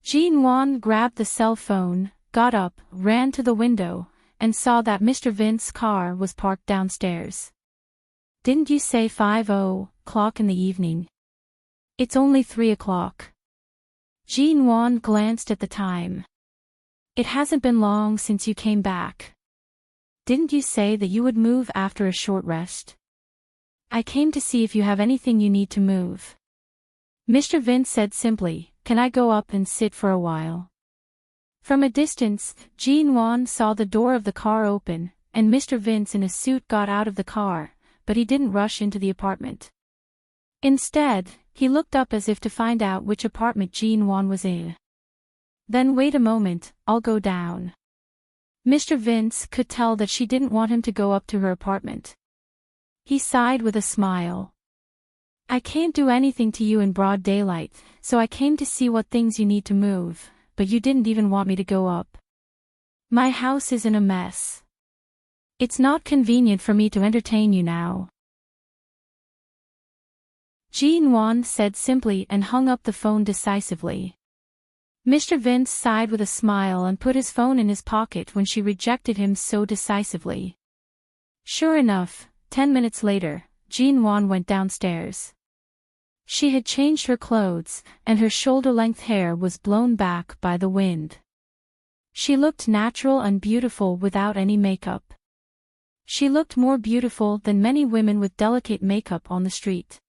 S1: Jean Wan grabbed the cell phone, got up, ran to the window, and saw that Mr. Vince's car was parked downstairs. "Didn't you say 5:00 in the evening? It's only 3 o'clock." Jean Wan glanced at the time. "It hasn't been long since you came back. Didn't you say that you would move after a short rest? I came to see if you have anything you need to move." Mr. Vince said simply, "Can I go up and sit for a while?" From a distance, Jean Wan saw the door of the car open, and Mr. Vince in a suit got out of the car, but he didn't rush into the apartment. Instead, he looked up as if to find out which apartment Jean Wan was in. "Then wait a moment, I'll go down." Mr. Vince could tell that she didn't want him to go up to her apartment. He sighed with a smile. I can't do anything to you in broad daylight, so I came to see what things you need to move, but you didn't even want me to go up. My house is in a mess. It's not convenient for me to entertain you now. Jean said simply and hung up the phone decisively. Mr. Vince sighed with a smile and put his phone in his pocket when she rejected him so decisively. Sure enough, 10 minutes later, Jean went downstairs. She had changed her clothes, and her shoulder-length hair was blown back by the wind. She looked natural and beautiful without any makeup. She looked more beautiful than many women with delicate makeup on the street.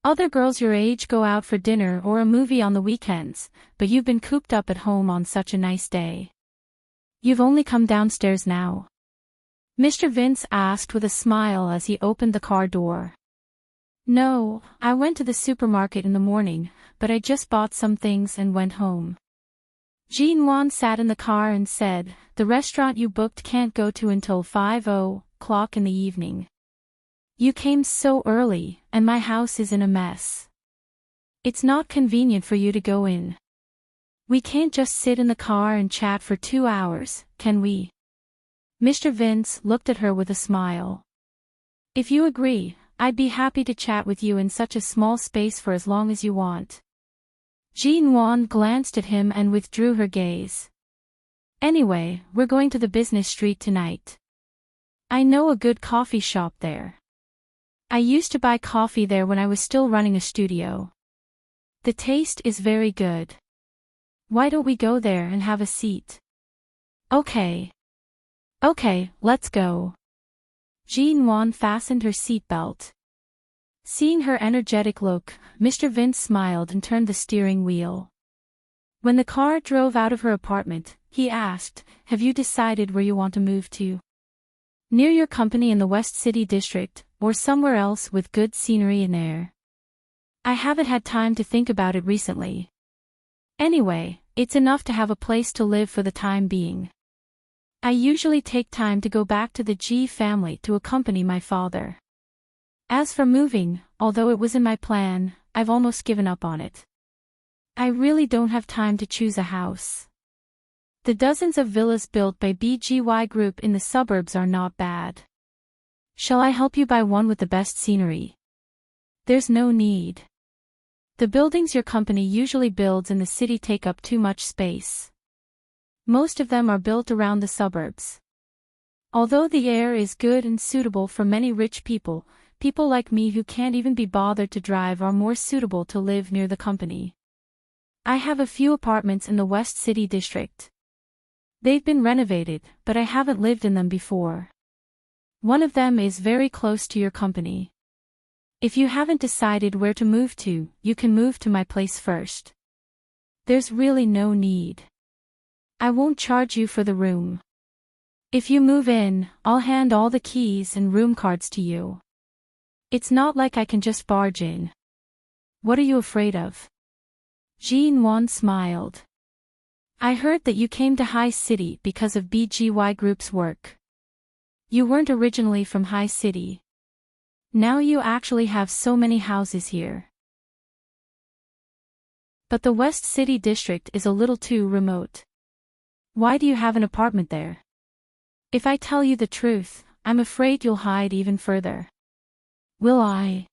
S1: Other girls your age go out for dinner or a movie on the weekends, but you've been cooped up at home on such a nice day. You've only come downstairs now? Mr. Vince asked with a smile as he opened the car door. No, I went to the supermarket in the morning, but I just bought some things and went home. Jean sat in the car and said, the restaurant you booked can't go to until 5:00 in the evening. You came so early, and my house is in a mess. It's not convenient for you to go in. We can't just sit in the car and chat for 2 hours, can we? Mr. Vince looked at her with a smile. If you agree, I'd be happy to chat with you in such a small space for as long as you want. Jean glanced at him and withdrew her gaze. Anyway, we're going to the business street tonight. I know a good coffee shop there. I used to buy coffee there when I was still running a studio. The taste is very good. Why don't we go there and have a seat? Okay. Okay, let's go. Jean fastened her seatbelt. Seeing her energetic look, Mr. Vince smiled and turned the steering wheel. When the car drove out of her apartment, he asked, have you decided where you want to move to? Near your company in the West City District, or somewhere else with good scenery and air? I haven't had time to think about it recently. Anyway, it's enough to have a place to live for the time being. I usually take time to go back to the G family to accompany my father. As for moving, although it was in my plan, I've almost given up on it. I really don't have time to choose a house. The dozens of villas built by BGY Group in the suburbs are not bad. Shall I help you buy one with the best scenery? There's no need. The buildings your company usually builds in the city take up too much space. Most of them are built around the suburbs. Although the air is good and suitable for many rich people, people like me who can't even be bothered to drive are more suitable to live near the company. I have a few apartments in the West City District. They've been renovated, but I haven't lived in them before. One of them is very close to your company. If you haven't decided where to move to, you can move to my place first. There's really no need. I won't charge you for the room. If you move in, I'll hand all the keys and room cards to you. It's not like I can just barge in. What are you afraid of? Jean smiled. I heard that you came to High City because of BGY Group's work. You weren't originally from High City. Now you actually have so many houses here. But the West City District is a little too remote. Why do you have an apartment there? If I tell you the truth, I'm afraid you'll hide even further. Will I?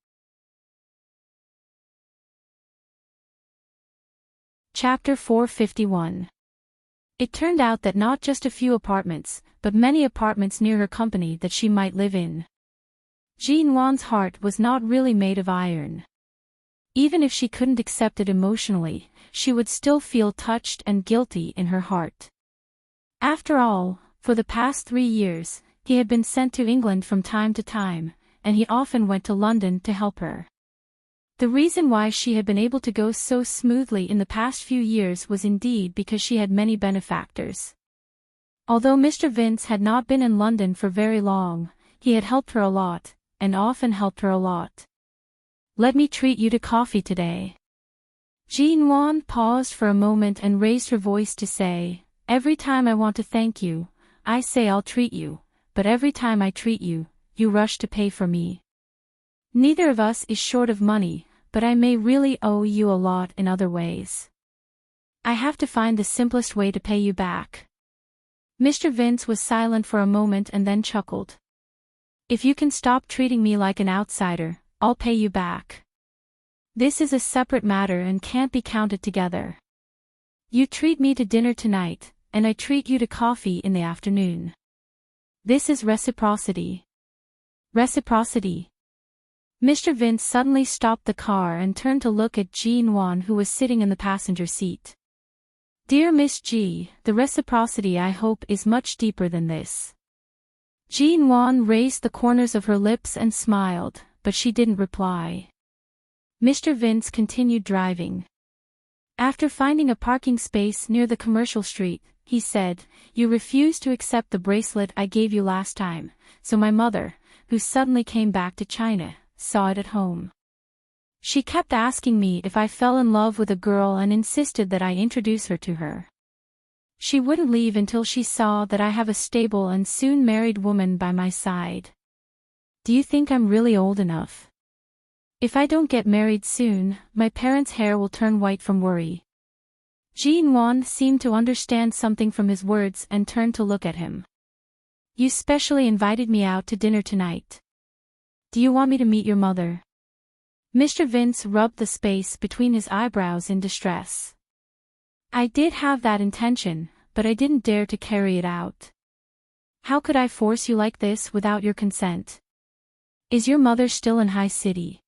S1: Chapter 451. It turned out that not just a few apartments, but many apartments near her company that she might live in. Jean heart was not really made of iron. Even if she couldn't accept it emotionally, she would still feel touched and guilty in her heart. After all, for the past 3 years, he had been sent to England from time to time, and he often went to London to help her. The reason why she had been able to go so smoothly in the past few years was indeed because she had many benefactors. Although Mr. Vince had not been in London for very long, he had helped her a lot, and often helped her a lot. Let me treat you to coffee today. Jean paused for a moment and raised her voice to say, every time I want to thank you, I say I'll treat you, but every time I treat you, you rush to pay for me. Neither of us is short of money, but I may really owe you a lot in other ways. I have to find the simplest way to pay you back." Mr. Vince was silent for a moment and then chuckled. "If you can stop treating me like an outsider, I'll pay you back. This is a separate matter and can't be counted together. You treat me to dinner tonight, and I treat you to coffee in the afternoon. This is reciprocity." Reciprocity. Mr. Vince suddenly stopped the car and turned to look at Jean Wan, who was sitting in the passenger seat. "Dear Miss G, the reciprocity I hope is much deeper than this." Jean Wan raised the corners of her lips and smiled, but she didn't reply. Mr. Vince continued driving. After finding a parking space near the commercial street, he said, "You refused to accept the bracelet I gave you last time, so my mother, who suddenly came back to China, saw it at home. She kept asking me if I fell in love with a girl and insisted that I introduce her to her. She wouldn't leave until she saw that I have a stable and soon married woman by my side. Do you think I'm really old enough? If I don't get married soon, my parents' hair will turn white from worry." Jean Wan seemed to understand something from his words and turned to look at him. "You specially invited me out to dinner tonight. Do you want me to meet your mother?" Mr. Vince rubbed the space between his eyebrows in distress. "I did have that intention, but I didn't dare to carry it out. How could I force you like this without your consent? Is your mother still in High City?"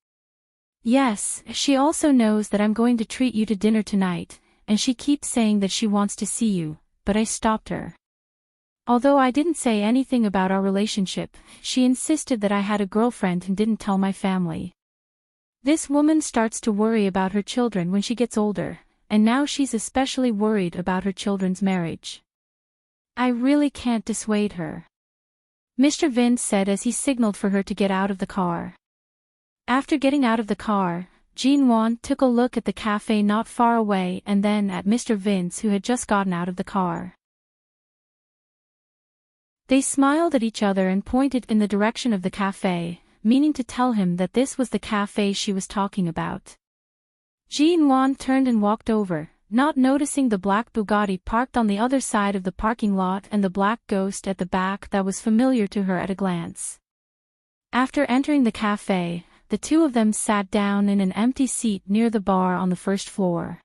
S1: "Yes, she also knows that I'm going to treat you to dinner tonight, and she keeps saying that she wants to see you, but I stopped her. Although I didn't say anything about our relationship, she insisted that I had a girlfriend and didn't tell my family. This woman starts to worry about her children when she gets older, and now she's especially worried about her children's marriage. I really can't dissuade her," Mr. Vince said as he signaled for her to get out of the car. After getting out of the car, Jean Wan took a look at the cafe not far away and then at Mr. Vince, who had just gotten out of the car. They smiled at each other and pointed in the direction of the cafe, meaning to tell him that this was the cafe she was talking about. Jean Wan turned and walked over, not noticing the black Bugatti parked on the other side of the parking lot and the black Ghost at the back that was familiar to her at a glance. After entering the cafe, the two of them sat down in an empty seat near the bar on the first floor.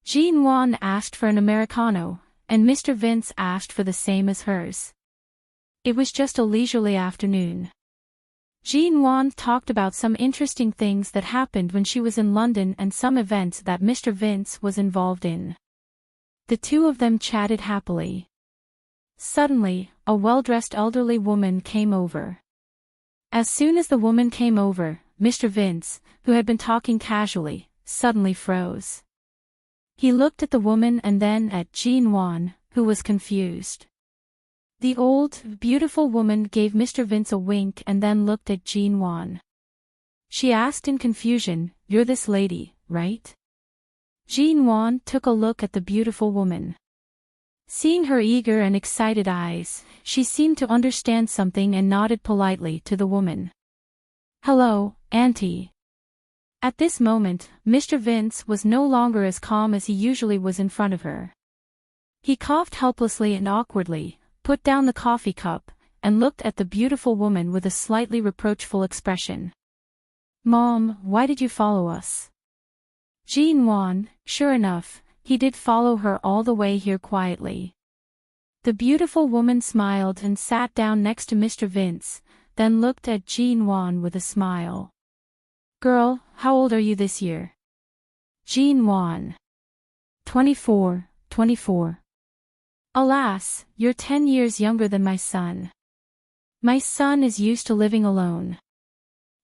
S1: Jean Wan asked for an Americano, and Mr. Vince asked for the same as hers. It was just a leisurely afternoon. Jean Wan talked about some interesting things that happened when she was in London and some events that Mr. Vince was involved in. The two of them chatted happily. Suddenly, a well-dressed elderly woman came over. As soon as the woman came over, Mr. Vince, who had been talking casually, suddenly froze. He looked at the woman and then at Jean Wan, who was confused. The old, beautiful woman gave Mr. Vince a wink and then looked at Jean Wan. She asked in confusion, "You're this lady, right?" Jean Wan took a look at the beautiful woman. Seeing her eager and excited eyes, she seemed to understand something and nodded politely to the woman. "Hello, Auntie." At this moment, Mr. Vince was no longer as calm as he usually was in front of her. He coughed helplessly and awkwardly, put down the coffee cup, and looked at the beautiful woman with a slightly reproachful expression. "Mom, why did you follow us?" Jean Wan, sure enough, he did follow her all the way here quietly. The beautiful woman smiled and sat down next to Mr. Vince, then looked at Jean Wan with a smile. "Girl, how old are you this year?" Jean Wan. 24. "Alas, you're 10 years younger than my son. My son is used to living alone.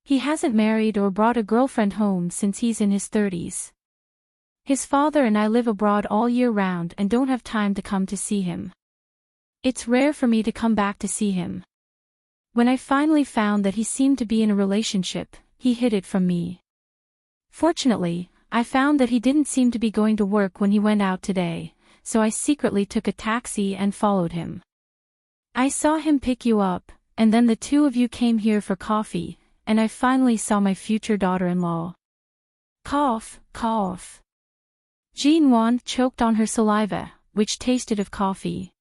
S1: He hasn't married or brought a girlfriend home since he's in his 30s. His father and I live abroad all year round and don't have time to come to see him. It's rare for me to come back to see him. When I finally found that he seemed to be in a relationship, he hid it from me. Fortunately, I found that he didn't seem to be going to work when he went out today, so I secretly took a taxi and followed him. I saw him pick you up, and then the two of you came here for coffee, and I finally saw my future daughter-in-law. Cough, cough. Jean Wan choked on her saliva, which tasted of coffee.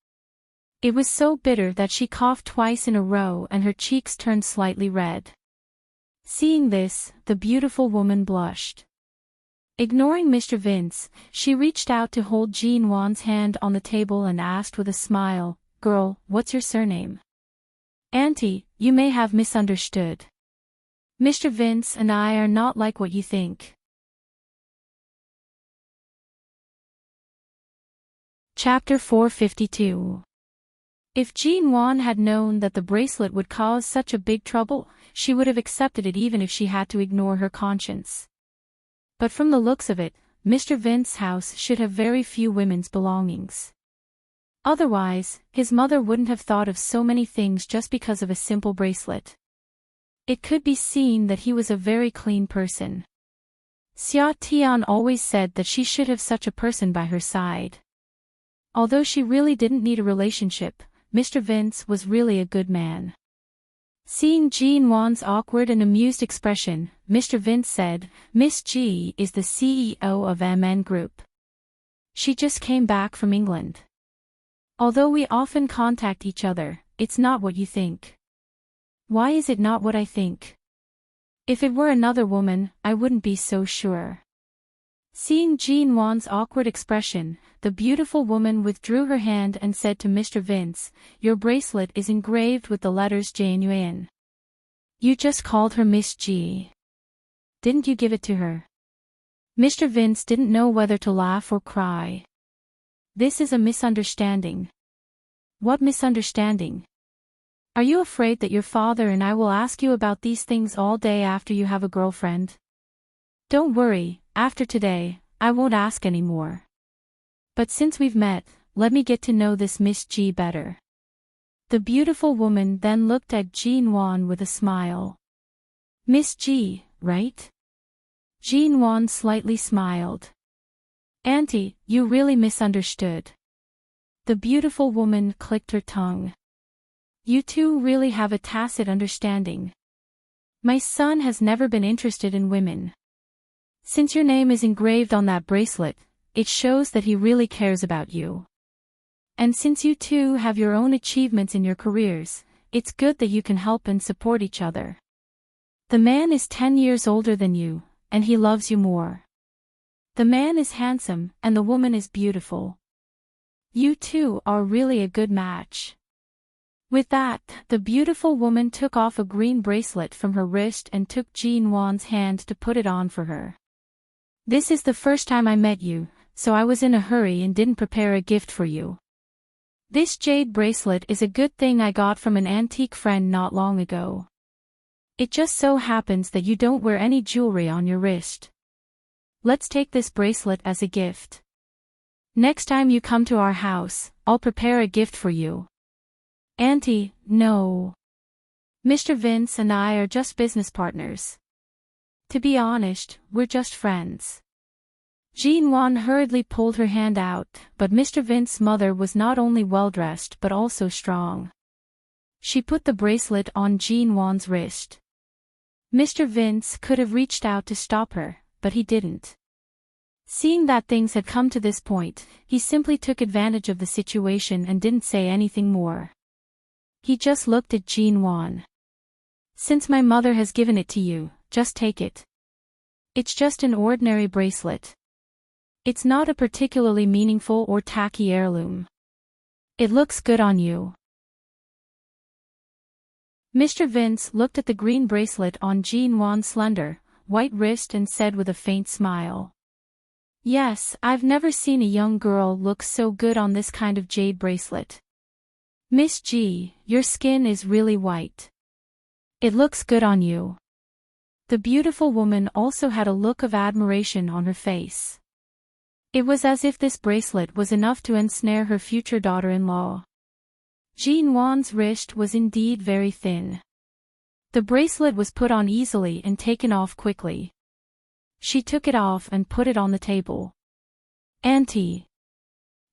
S1: It was so bitter that she coughed twice in a row and her cheeks turned slightly red. Seeing this, the beautiful woman blushed. Ignoring Mr. Vince, she reached out to hold Jean Wan's hand on the table and asked with a smile, "Girl, what's your surname?" "Auntie, you may have misunderstood. Mr. Vince and I are not like what you think." Chapter 452. If Jean Wan had known that the bracelet would cause such a big trouble, she would have accepted it even if she had to ignore her conscience. But from the looks of it, Mr. Vince's house should have very few women's belongings. Otherwise, his mother wouldn't have thought of so many things just because of a simple bracelet. It could be seen that he was a very clean person. Xia Tian always said that she should have such a person by her side. Although she really didn't need a relationship, Mr. Vince was really a good man. Seeing Jean Wan's awkward and amused expression, Mr. Vince said, "Miss G is the CEO of MN Group. She just came back from England. Although we often contact each other, it's not what you think." "Why is it not what I think?" "If it were another woman, I wouldn't be so sure." Seeing Jean Wan's awkward expression, the beautiful woman withdrew her hand and said to Mr. Vince, "Your bracelet is engraved with the letters J and Yuan. You just called her Miss G. Didn't you give it to her?" Mr. Vince didn't know whether to laugh or cry. "This is a misunderstanding." "What misunderstanding? Are you afraid that your father and I will ask you about these things all day after you have a girlfriend?" "Don't worry, after today, I won't ask anymore. But since we've met, let me get to know this Miss G better." The beautiful woman then looked at Jean Wan with a smile. "Miss G, right?" Jean Wan slightly smiled. "Auntie, you really misunderstood." The beautiful woman clicked her tongue. "You two really have a tacit understanding. My son has never been interested in women. Since your name is engraved on that bracelet, it shows that he really cares about you. And since you two have your own achievements in your careers, it's good that you can help and support each other. The man is 10 years older than you, and he loves you more. The man is handsome, and the woman is beautiful. You two are really a good match." With that, the beautiful woman took off a green bracelet from her wrist and took Jean Wan's hand to put it on for her. "This is the first time I met you, so I was in a hurry and didn't prepare a gift for you. This jade bracelet is a good thing I got from an antique friend not long ago. It just so happens that you don't wear any jewelry on your wrist. Let's take this bracelet as a gift. Next time you come to our house, I'll prepare a gift for you." "Auntie, no. Mr. Vince and I are just business partners. To be honest, we're just friends." Jean Wan hurriedly pulled her hand out, but Mr. Vince's mother was not only well-dressed but also strong. She put the bracelet on Jean Wan's wrist. Mr. Vince could have reached out to stop her, but he didn't. Seeing that things had come to this point, he simply took advantage of the situation and didn't say anything more. He just looked at Jean Wan. "Since my mother has given it to you, just take it. It's just an ordinary bracelet. It's not a particularly meaningful or tacky heirloom. It looks good on you." Mr. Vince looked at the green bracelet on Jean Wan's slender, white wrist and said with a faint smile, "Yes, I've never seen a young girl look so good on this kind of jade bracelet. Miss G, your skin is really white. It looks good on you." The beautiful woman also had a look of admiration on her face. It was as if this bracelet was enough to ensnare her future daughter-in-law. Jean Wan's wrist was indeed very thin. The bracelet was put on easily and taken off quickly. She took it off and put it on the table. "Auntie."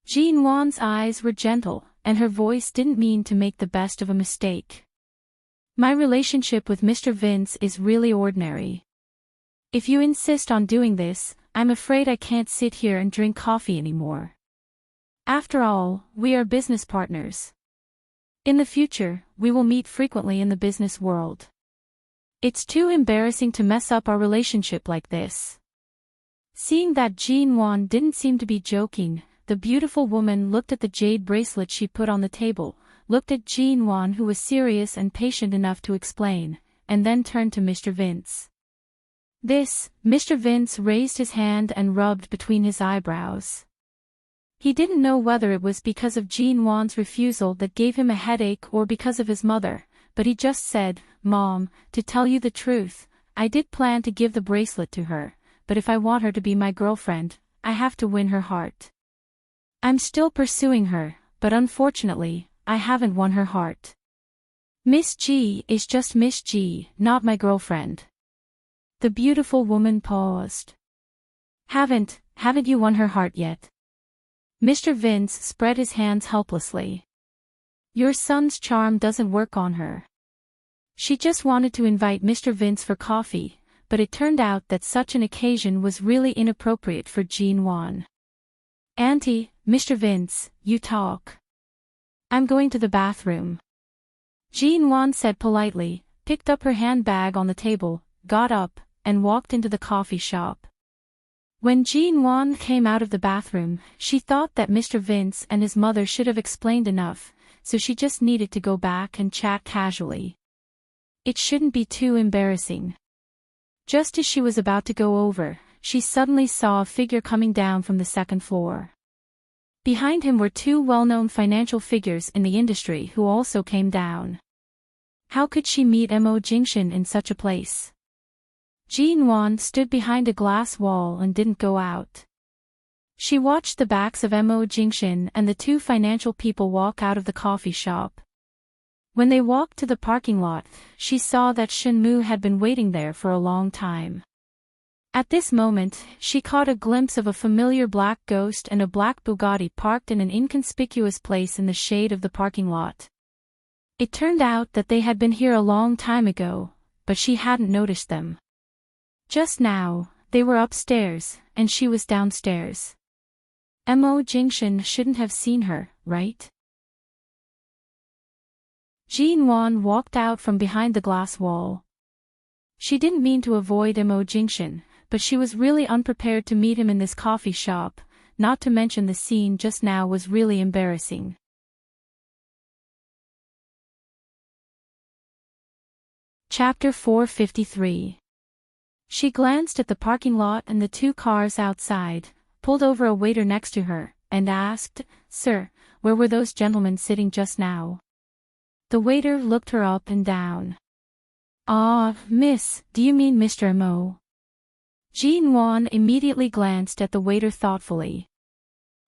S1: Jean Wan's eyes were gentle, and her voice didn't mean to make the best of a mistake. My relationship with Mr. Vince is really ordinary. If you insist on doing this, I'm afraid I can't sit here and drink coffee anymore. After all, we are business partners. In the future, we will meet frequently in the business world. It's too embarrassing to mess up our relationship like this. Seeing that Jean Wan didn't seem to be joking, the beautiful woman looked at the jade bracelet she put on the table, looked at Jean Wan, who was serious and patient enough to explain, and then turned to Mr. Vince. Mr. Vince raised his hand and rubbed between his eyebrows. He didn't know whether it was because of Jean Wan's refusal that gave him a headache or because of his mother, but he just said, "Mom, to tell you the truth, I did plan to give the bracelet to her, but if I want her to be my girlfriend, I have to win her heart. I'm still pursuing her, but unfortunately, I haven't won her heart. Miss G is just Miss G, not my girlfriend." The beautiful woman paused. Haven't you won her heart yet?" Mr. Vince spread his hands helplessly. "Your son's charm doesn't work on her." She just wanted to invite Mr. Vince for coffee, but it turned out that such an occasion was really inappropriate for Jean Wan. "Auntie, Mr. Vince, you talk. I'm going to the bathroom." Jean Wan said politely, picked up her handbag on the table, got up, and walked into the coffee shop. When Jean Wan came out of the bathroom, she thought that Mr. Vince and his mother should have explained enough, so she just needed to go back and chat casually. It shouldn't be too embarrassing. Just as she was about to go over, she suddenly saw a figure coming down from the second floor. Behind him were two well-known financial figures in the industry who also came down. How could she meet Mo Jingshan in such a place? Jean Wan stood behind a glass wall and didn't go out. She watched the backs of Mo Jingshan and the two financial people walk out of the coffee shop. When they walked to the parking lot, she saw that Shen Mu had been waiting there for a long time. At this moment, she caught a glimpse of a familiar black ghost and a black Bugatti parked in an inconspicuous place in the shade of the parking lot. It turned out that they had been here a long time ago, but she hadn't noticed them. Just now, they were upstairs, and she was downstairs. Mo Jingshan shouldn't have seen her, right? Jean Wan walked out from behind the glass wall. She didn't mean to avoid Mo Jingshan, but she was really unprepared to meet him in this coffee shop, not to mention the scene just now was really embarrassing. Chapter 453. She glanced at the parking lot and the two cars outside, pulled over a waiter next to her, and asked, "Sir, where were those gentlemen sitting just now?" The waiter looked her up and down. "Ah, miss, do you mean Mr. Mo?" Jean Wan immediately glanced at the waiter thoughtfully.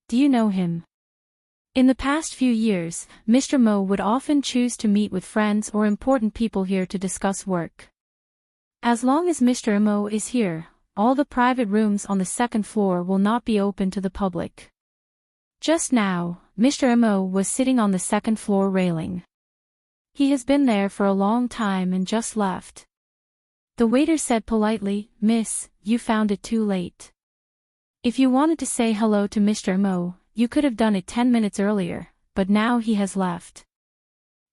S1: "Do you know him?" In the past few years, Mr. Mo would often choose to meet with friends or important people here to discuss work. As long as Mr. Mo is here, all the private rooms on the second floor will not be open to the public. Just now, Mr. Mo was sitting on the second floor railing. He has been there for a long time and just left. The waiter said politely, "Miss, you found it too late. If you wanted to say hello to Mr. Mo, you could have done it 10 minutes earlier, but now he has left."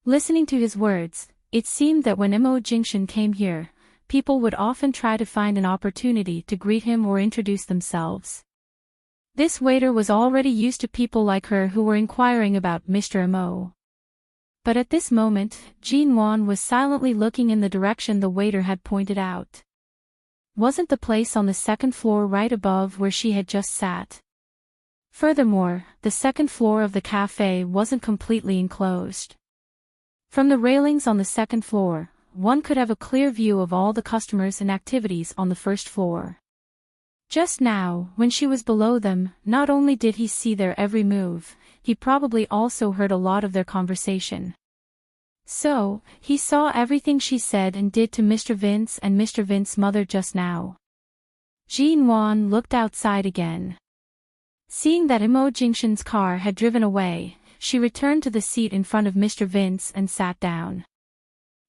S1: Listening to his words, it seemed that when Mo Jingshan came here, people would often try to find an opportunity to greet him or introduce themselves. This waiter was already used to people like her who were inquiring about Mr. Mo. But at this moment, Jean Wan was silently looking in the direction the waiter had pointed out. Wasn't the place on the second floor right above where she had just sat? Furthermore, the second floor of the cafe wasn't completely enclosed. From the railings on the second floor, one could have a clear view of all the customers and activities on the first floor. Just now, when she was below them, not only did he see their every move, he probably also heard a lot of their conversation. So, he saw everything she said and did to Mr. Vince and Mr. Vince's mother just now. Jean Wan looked outside again. Seeing that Mo Jingshan's car had driven away, she returned to the seat in front of Mr. Vince and sat down.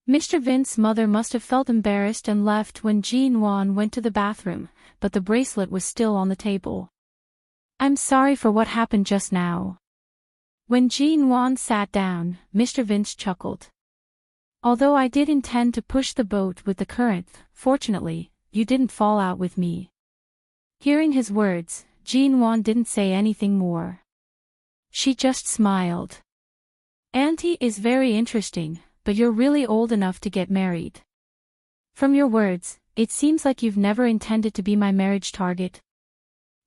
S1: Mr. Vince's mother must have felt embarrassed and left when Jean Wan went to the bathroom, but the bracelet was still on the table. I'm sorry for what happened just now. When Jean Wan sat down, Mr. Vince chuckled. Although I did intend to push the boat with the current, fortunately, you didn't fall out with me. Hearing his words, Jean Wan didn't say anything more. She just smiled. Auntie is very interesting, but you're really old enough to get married. From your words, it seems like you've never intended to be my marriage target.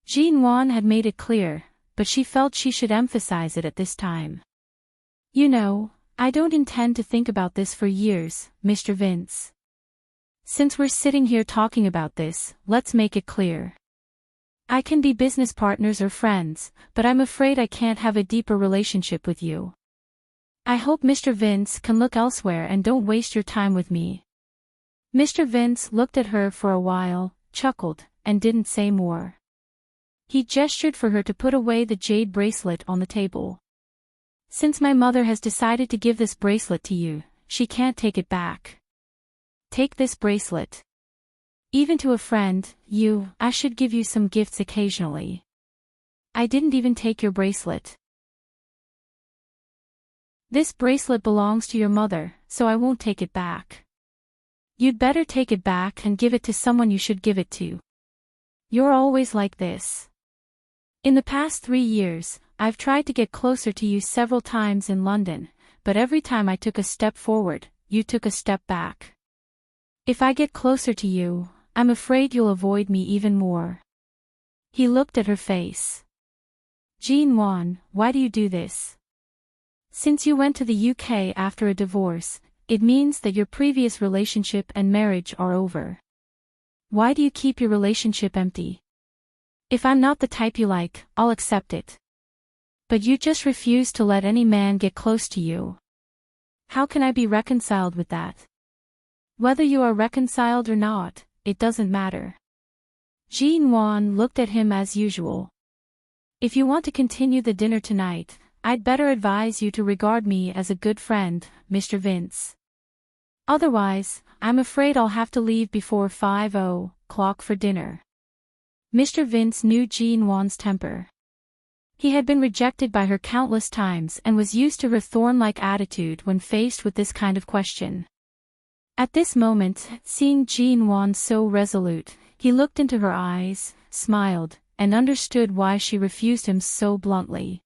S1: Jean Wan had made it clear, but she felt she should emphasize it at this time. You know, I don't intend to think about this for years, Mr. Vince. Since we're sitting here talking about this, let's make it clear. I can be business partners or friends, but I'm afraid I can't have a deeper relationship with you. I hope Mr. Vince can look elsewhere and don't waste your time with me. Mr. Vince looked at her for a while, chuckled, and didn't say more. He gestured for her to put away the jade bracelet on the table. Since my mother has decided to give this bracelet to you, she can't take it back. Take this bracelet. Even to a friend, I should give you some gifts occasionally. I didn't even take your bracelet. This bracelet belongs to your mother, so I won't take it back. You'd better take it back and give it to someone you should give it to. You're always like this. In the past 3 years, I've tried to get closer to you several times in London, but every time I took a step forward, you took a step back. If I get closer to you, I'm afraid you'll avoid me even more. He looked at her face. Jean Wan, why do you do this? Since you went to the UK after a divorce, it means that your previous relationship and marriage are over. Why do you keep your relationship empty? If I'm not the type you like, I'll accept it. But you just refuse to let any man get close to you. How can I be reconciled with that? Whether you are reconciled or not, it doesn't matter. Jean Wan looked at him as usual. If you want to continue the dinner tonight, I'd better advise you to regard me as a good friend, Mr. Vince. Otherwise, I'm afraid I'll have to leave before 5:00 for dinner. Mr. Vince knew Jean Wan's temper. He had been rejected by her countless times and was used to her thorn-like attitude when faced with this kind of question. At this moment, seeing Jean Wan so resolute, he looked into her eyes, smiled, and understood why she refused him so bluntly.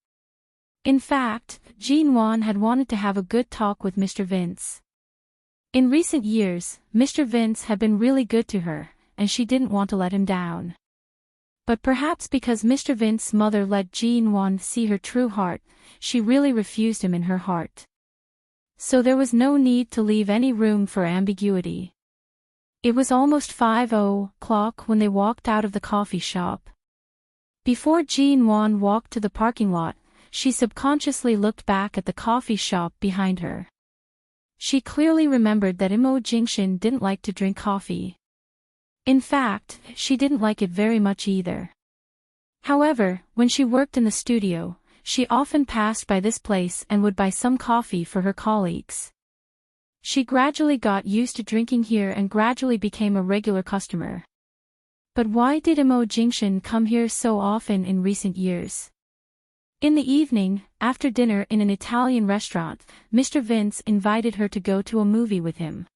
S1: In fact, Jean Wan had wanted to have a good talk with Mr. Vince. In recent years, Mr. Vince had been really good to her, and she didn't want to let him down. But perhaps because Mr. Vince's mother let Jean Wan see her true heart, she really refused him in her heart. So there was no need to leave any room for ambiguity. It was almost 5:00 when they walked out of the coffee shop. Before Jean Wan walked to the parking lot, she subconsciously looked back at the coffee shop behind her. She clearly remembered that Imo Jingshin didn't like to drink coffee. In fact, she didn't like it very much either. However, when she worked in the studio, she often passed by this place and would buy some coffee for her colleagues. She gradually got used to drinking here and gradually became a regular customer. But why did Imo Jingshin come here so often in recent years? In the evening, after dinner in an Italian restaurant, Mr. Vince invited her to go to a movie with him.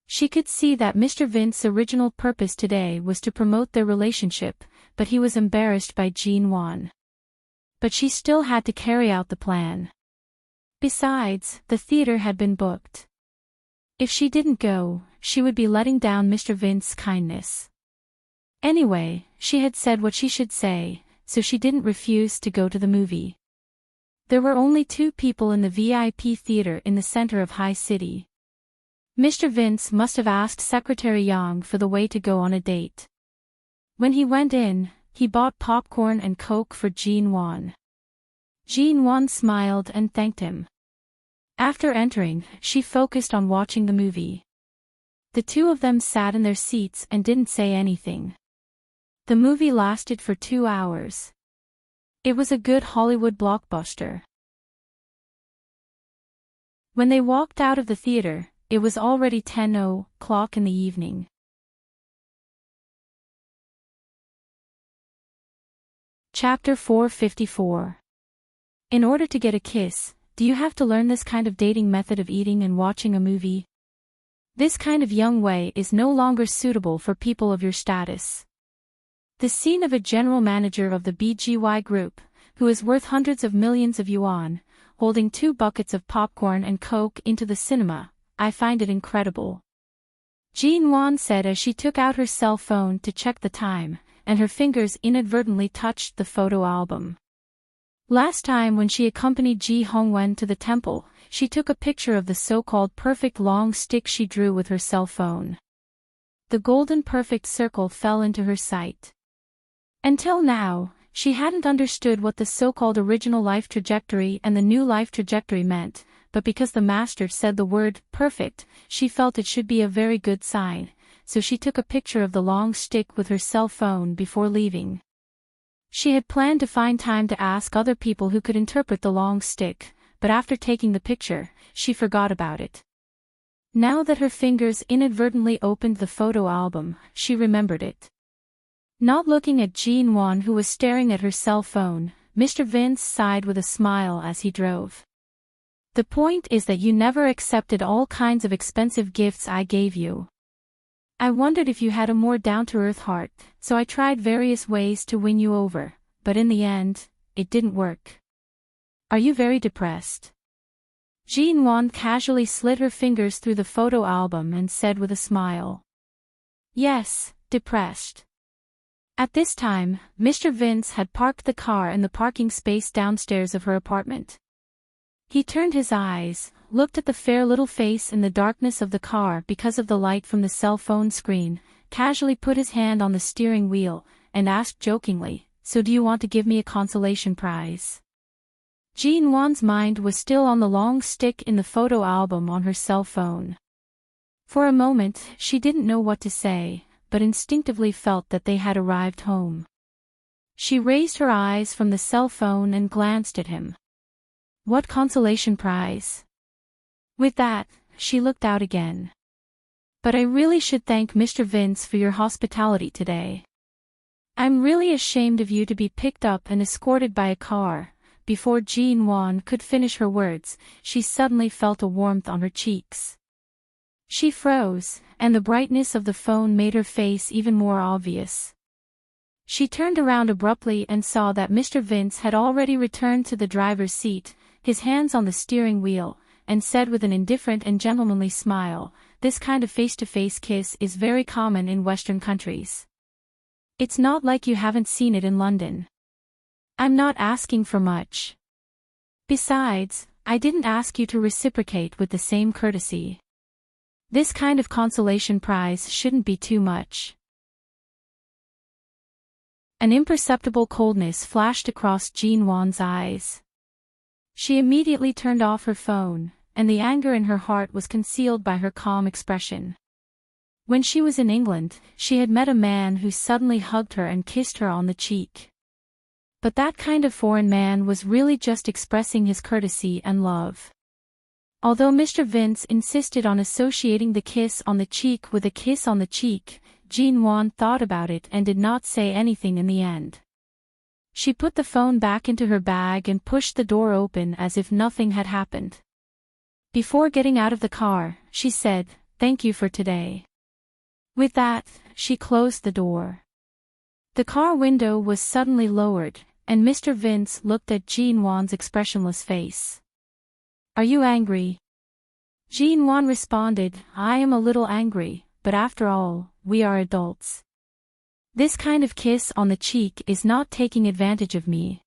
S1: She could see that Mr. Vince's original purpose today was to promote their relationship, but he was embarrassed by Jean Wan. But she still had to carry out the plan. Besides, the theater had been booked. If she didn't go, she would be letting down Mr. Vince's kindness. Anyway, she had said what she should say, so she didn't refuse to go to the movie. There were only 2 people in the VIP theater in the center of High City. Mr. Vince must have asked Secretary Yang for the way to go on a date. When he went in, he bought popcorn and Coke for Jean Wan. Jean Wan smiled and thanked him. After entering, she focused on watching the movie. The 2 of them sat in their seats and didn't say anything. The movie lasted for 2 hours. It was a good Hollywood blockbuster. When they walked out of the theater, it was already 10:00 in the evening. Chapter 454. In order to get a kiss, do you have to learn this kind of dating method of eating and watching a movie? This kind of young way is no longer suitable for people of your status. The scene of a general manager of the BGY Group, who is worth hundreds of millions of yuan, holding 2 buckets of popcorn and Coke into the cinema, I find it incredible. Jean Wan said as she took out her cell phone to check the time, and her fingers inadvertently touched the photo album. Last time when she accompanied Ji Hongwen to the temple, she took a picture of the so-called perfect long stick she drew with her cell phone. The golden perfect circle fell into her sight. Until now, she hadn't understood what the so-called original life trajectory and the new life trajectory meant, but because the master said the word perfect, she felt it should be a very good sign, so she took a picture of the long stick with her cell phone before leaving. She had planned to find time to ask other people who could interpret the long stick, but after taking the picture, she forgot about it. Now that her fingers inadvertently opened the photo album, she remembered it. Not looking at Jean Wan, who was staring at her cell phone, Mr. Vince sighed with a smile as he drove. The point is that you never accepted all kinds of expensive gifts I gave you. I wondered if you had a more down-to-earth heart, so I tried various ways to win you over, but in the end, it didn't work. Are you very depressed? Jean Wan casually slid her fingers through the photo album and said with a smile. Yes, depressed. At this time, Mr. Vince had parked the car in the parking space downstairs of her apartment. He turned his eyes, looked at the fair little face in the darkness of the car because of the light from the cell phone screen, casually put his hand on the steering wheel, and asked jokingly, "So do you want to give me a consolation prize?" Jean Wan's mind was still on the long stick in the photo album on her cell phone. For a moment, she didn't know what to say, but instinctively felt that they had arrived home. She raised her eyes from the cell phone and glanced at him. What consolation prize? With that, she looked out again. But I really should thank Mr. Vince for your hospitality today. I'm really ashamed of you to be picked up and escorted by a car. Before Jean Wan could finish her words, she suddenly felt a warmth on her cheeks. She froze, and the brightness of the phone made her face even more obvious. She turned around abruptly and saw that Mr. Vince had already returned to the driver's seat, his hands on the steering wheel, and said with an indifferent and gentlemanly smile, "This kind of face-to-face kiss is very common in Western countries. It's not like you haven't seen it in London. I'm not asking for much. Besides, I didn't ask you to reciprocate with the same courtesy. This kind of consolation prize shouldn't be too much." An imperceptible coldness flashed across Jean Wan's eyes. She immediately turned off her phone, and the anger in her heart was concealed by her calm expression. When she was in England, she had met a man who suddenly hugged her and kissed her on the cheek. But that kind of foreign man was really just expressing his courtesy and love. Although Mr. Vince insisted on associating the kiss on the cheek with a kiss on the cheek, Jean Wan thought about it and did not say anything in the end. She put the phone back into her bag and pushed the door open as if nothing had happened. Before getting out of the car, she said, "Thank you for today." With that, she closed the door. The car window was suddenly lowered, and Mr. Vince looked at Jean Wan's expressionless face. "Are you angry?" Jean Wan responded, "I am a little angry, but after all, we are adults. This kind of kiss on the cheek is not taking advantage of me.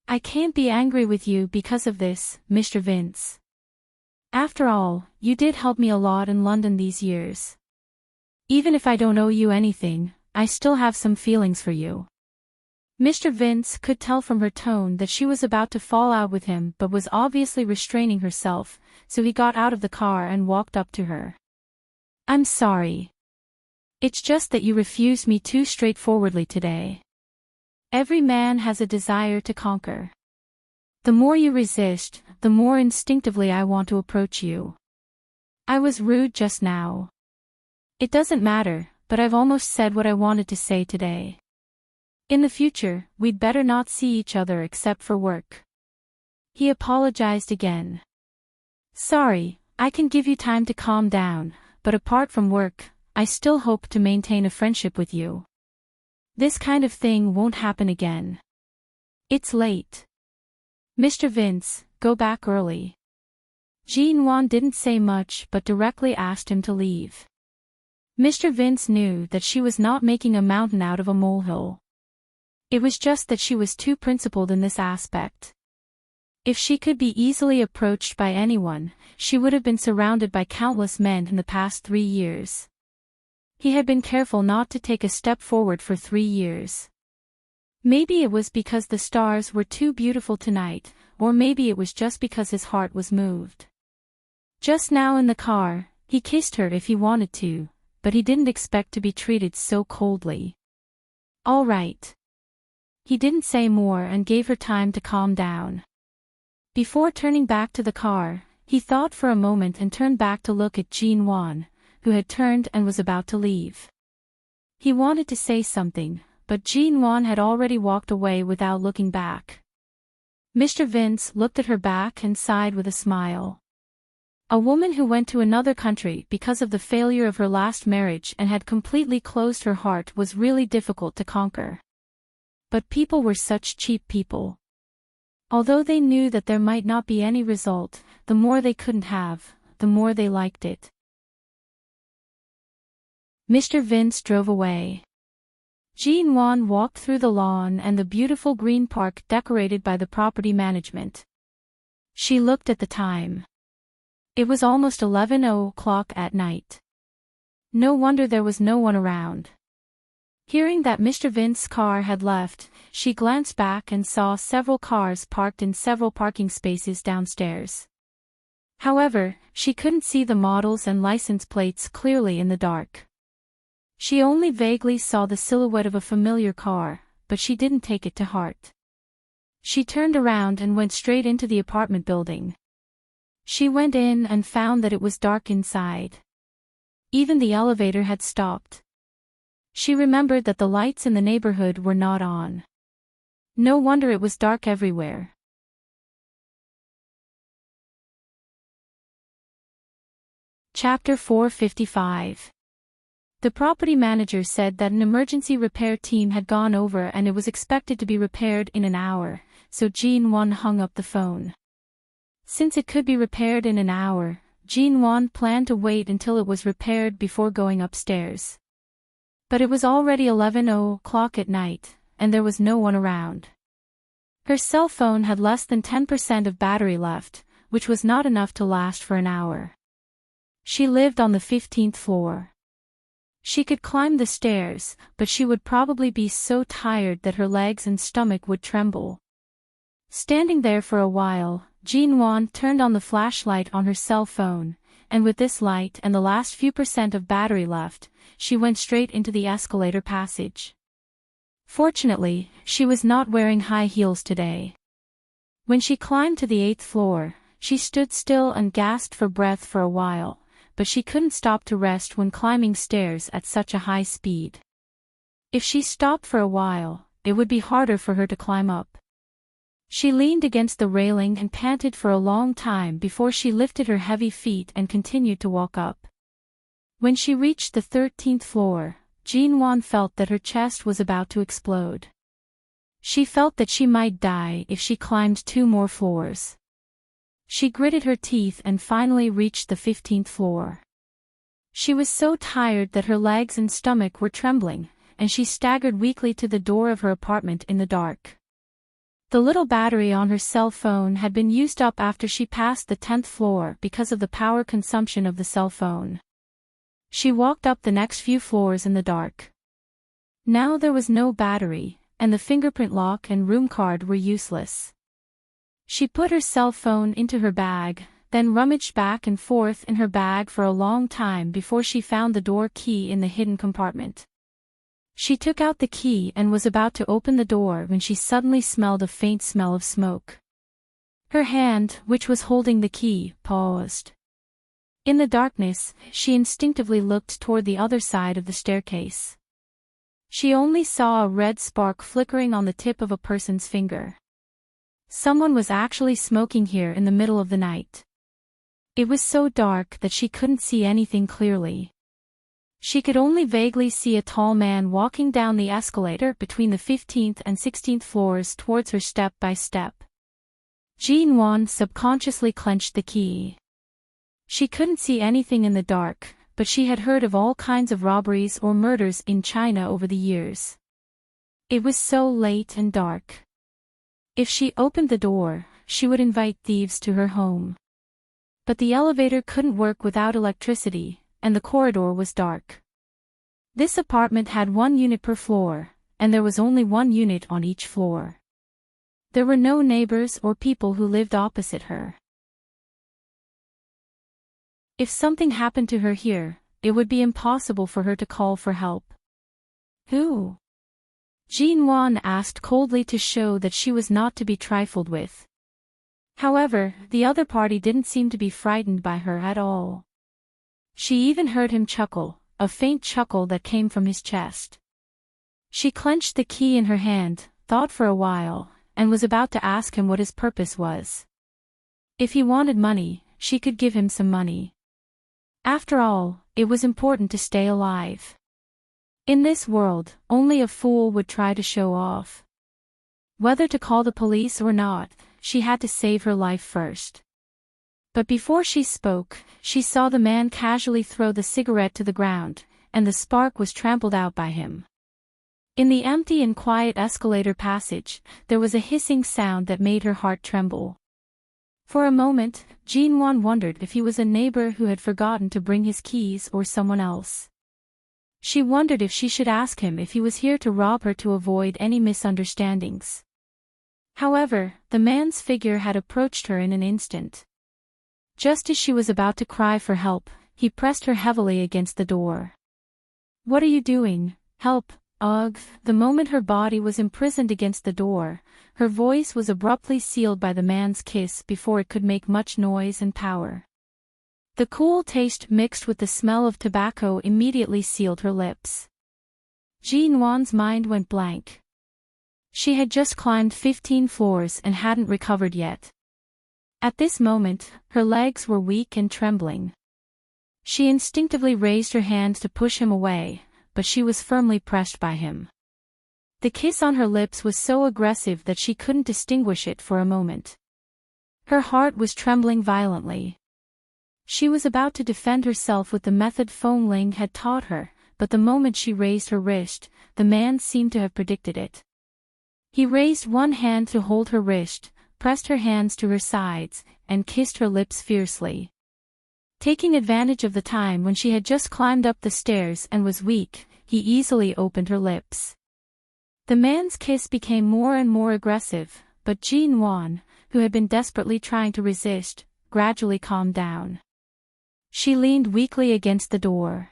S1: I can't be angry with you because of this, Mr. Vince. After all, you did help me a lot in London these years. Even if I don't owe you anything, I still have some feelings for you." Mr. Vince could tell from her tone that she was about to fall out with him but was obviously restraining herself, so he got out of the car and walked up to her. "I'm sorry. It's just that you refused me too straightforwardly today. Every man has a desire to conquer. The more you resist, the more instinctively I want to approach you. I was rude just now. It doesn't matter, but I've almost said what I wanted to say today. In the future, we'd better not see each other except for work. He apologized again. Sorry, I can give you time to calm down, but apart from work, I still hope to maintain a friendship with you. This kind of thing won't happen again. It's late. Mr. Vince, go back early. Jean-Juan didn't say much but directly asked him to leave. Mr. Vince knew that she was not making a mountain out of a molehill. It was just that she was too principled in this aspect. If she could be easily approached by anyone, she would have been surrounded by countless men in the past 3 years. He had been careful not to take a step forward for 3 years. Maybe it was because the stars were too beautiful tonight, or maybe it was just because his heart was moved. Just now in the car, he kissed her if he wanted to, but he didn't expect to be treated so coldly. All right. He didn't say more and gave her time to calm down. Before turning back to the car, he thought for a moment and turned back to look at Jean-Juan, who had turned and was about to leave. He wanted to say something, but Jean-Juan had already walked away without looking back. Mr. Vince looked at her back and sighed with a smile. A woman who went to another country because of the failure of her last marriage and had completely closed her heart was really difficult to conquer. But people were such cheap people. Although they knew that there might not be any result, the more they couldn't have, the more they liked it. Mr. Vince drove away. Jean-Juan walked through the lawn and the beautiful green park decorated by the property management. She looked at the time. It was almost 11:00 at night. No wonder there was no one around. Hearing that Mr. Vince's car had left, she glanced back and saw several cars parked in several parking spaces downstairs. However, she couldn't see the models and license plates clearly in the dark. She only vaguely saw the silhouette of a familiar car, but she didn't take it to heart. She turned around and went straight into the apartment building. She went in and found that it was dark inside. Even the elevator had stopped. She remembered that the lights in the neighborhood were not on. No wonder it was dark everywhere. Chapter 455. The property manager said that an emergency repair team had gone over and it was expected to be repaired in an hour, so Jean-Juan hung up the phone. Since it could be repaired in an hour, Jean-Juan planned to wait until it was repaired before going upstairs. But it was already 11:00 at night, and there was no one around. Her cell phone had less than 10% of battery left, which was not enough to last for an hour. She lived on the 15th floor. She could climb the stairs, but she would probably be so tired that her legs and stomach would tremble. Standing there for a while, Jean-Juan turned on the flashlight on her cell phone, and with this light and the last few percent of battery left, she went straight into the escalator passage. Fortunately, she was not wearing high heels today. When she climbed to the 8th floor, she stood still and gasped for breath for a while, but she couldn't stop to rest when climbing stairs at such a high speed. If she stopped for a while, it would be harder for her to climb up. She leaned against the railing and panted for a long time before she lifted her heavy feet and continued to walk up. When she reached the 13th floor, Jean-Juan felt that her chest was about to explode. She felt that she might die if she climbed 2 more floors. She gritted her teeth and finally reached the 15th floor. She was so tired that her legs and stomach were trembling, and she staggered weakly to the door of her apartment in the dark. The little battery on her cell phone had been used up after she passed the 10th floor because of the power consumption of the cell phone. She walked up the next few floors in the dark. Now there was no battery, and the fingerprint lock and room card were useless. She put her cell phone into her bag, then rummaged back and forth in her bag for a long time before she found the door key in the hidden compartment. She took out the key and was about to open the door when she suddenly smelled a faint smell of smoke. Her hand, which was holding the key, paused. In the darkness, she instinctively looked toward the other side of the staircase. She only saw a red spark flickering on the tip of a person's finger. Someone was actually smoking here in the middle of the night. It was so dark that she couldn't see anything clearly. She could only vaguely see a tall man walking down the escalator between the 15th and 16th floors towards her step by step. Jin-won subconsciously clenched the key. She couldn't see anything in the dark, but she had heard of all kinds of robberies or murders in China over the years. It was so late and dark. If she opened the door, she would invite thieves to her home. But the elevator couldn't work without electricity, and the corridor was dark. This apartment had 1 unit per floor, and there was only 1 unit on each floor. There were no neighbors or people who lived opposite her. If something happened to her here, it would be impossible for her to call for help. Who? Jin-won asked coldly to show that she was not to be trifled with. However, the other party didn't seem to be frightened by her at all. She even heard him chuckle, a faint chuckle that came from his chest. She clenched the key in her hand, thought for a while, and was about to ask him what his purpose was. If he wanted money, she could give him some money. After all, it was important to stay alive. In this world, only a fool would try to show off. Whether to call the police or not, she had to save her life first. But before she spoke, she saw the man casually throw the cigarette to the ground, and the spark was trampled out by him. In the empty and quiet escalator passage, there was a hissing sound that made her heart tremble. For a moment, Jin-won wondered if he was a neighbor who had forgotten to bring his keys or someone else. She wondered if she should ask him if he was here to rob her to avoid any misunderstandings. However, the man's figure had approached her in an instant. Just as she was about to cry for help, he pressed her heavily against the door. "What are you doing? Help, ugh!" The moment her body was imprisoned against the door, her voice was abruptly sealed by the man's kiss before it could make much noise and power. The cool taste mixed with the smell of tobacco immediately sealed her lips. Jin-won's mind went blank. She had just climbed 15 floors and hadn't recovered yet. At this moment, her legs were weak and trembling. She instinctively raised her hand to push him away, but she was firmly pressed by him. The kiss on her lips was so aggressive that she couldn't distinguish it for a moment. Her heart was trembling violently. She was about to defend herself with the method Fong Ling had taught her, but the moment she raised her wrist, the man seemed to have predicted it. He raised one hand to hold her wrist, pressed her hands to her sides, and kissed her lips fiercely. Taking advantage of the time when she had just climbed up the stairs and was weak, he easily opened her lips. The man's kiss became more and more aggressive, but Jin-won, who had been desperately trying to resist, gradually calmed down. She leaned weakly against the door.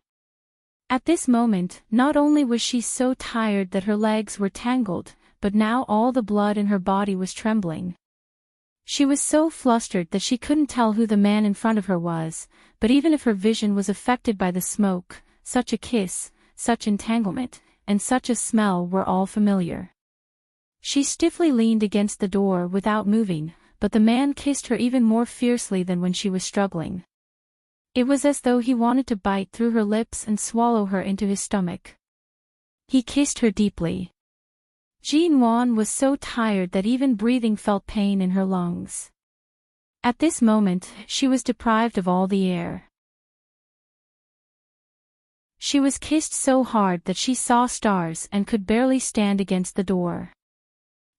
S1: At this moment, not only was she so tired that her legs were tangled, but now all the blood in her body was trembling. She was so flustered that she couldn't tell who the man in front of her was, but even if her vision was affected by the smoke, such a kiss, such entanglement, and such a smell were all familiar. She stiffly leaned against the door without moving, but the man kissed her even more fiercely than when she was struggling. It was as though he wanted to bite through her lips and swallow her into his stomach. He kissed her deeply. Jin-won was so tired that even breathing felt pain in her lungs. At this moment, she was deprived of all the air. She was kissed so hard that she saw stars and could barely stand against the door.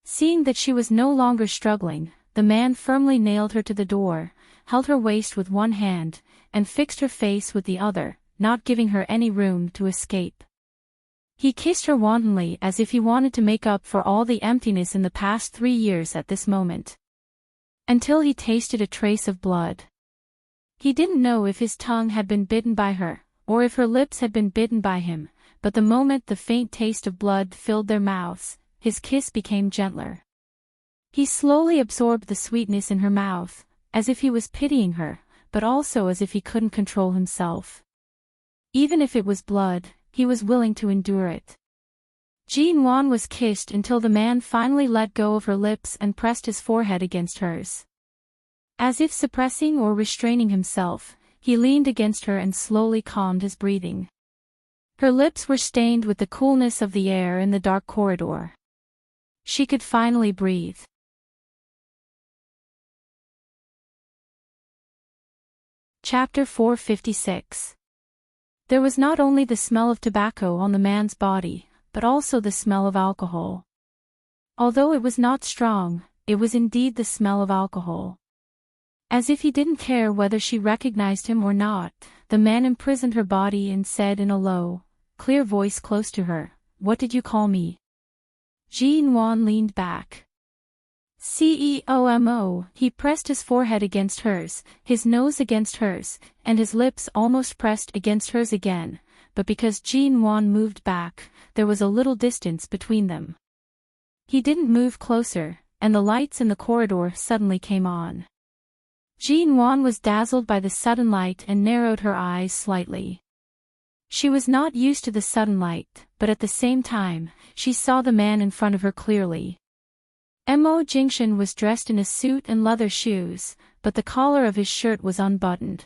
S1: Seeing that she was no longer struggling, the man firmly nailed her to the door, held her waist with one hand, and fixed her face with the other, not giving her any room to escape. He kissed her wantonly as if he wanted to make up for all the emptiness in the past 3 years at this moment. Until he tasted a trace of blood. He didn't know if his tongue had been bitten by her, or if her lips had been bitten by him, but the moment the faint taste of blood filled their mouths, his kiss became gentler. He slowly absorbed the sweetness in her mouth, as if he was pitying her, but also as if he couldn't control himself. Even if it was blood, he was willing to endure it. Jean-Wan was kissed until the man finally let go of her lips and pressed his forehead against hers. As if suppressing or restraining himself, he leaned against her and slowly calmed his breathing. Her lips were stained with the coolness of the air in the dark corridor. She could finally breathe. Chapter 456. There was not only the smell of tobacco on the man's body, but also the smell of alcohol. Although it was not strong, it was indeed the smell of alcohol. As if he didn't care whether she recognized him or not, the man imprisoned her body and said in a low, clear voice close to her, "What did you call me?" Jean-Wan leaned back. "CEOMO." He pressed his forehead against hers, his nose against hers, and his lips almost pressed against hers again, but because Jean-Wan moved back, there was a little distance between them. He didn't move closer, and the lights in the corridor suddenly came on. Jean-Wan was dazzled by the sudden light and narrowed her eyes slightly. She was not used to the sudden light, but at the same time, she saw the man in front of her clearly. Mo Jingshan was dressed in a suit and leather shoes, but the collar of his shirt was unbuttoned.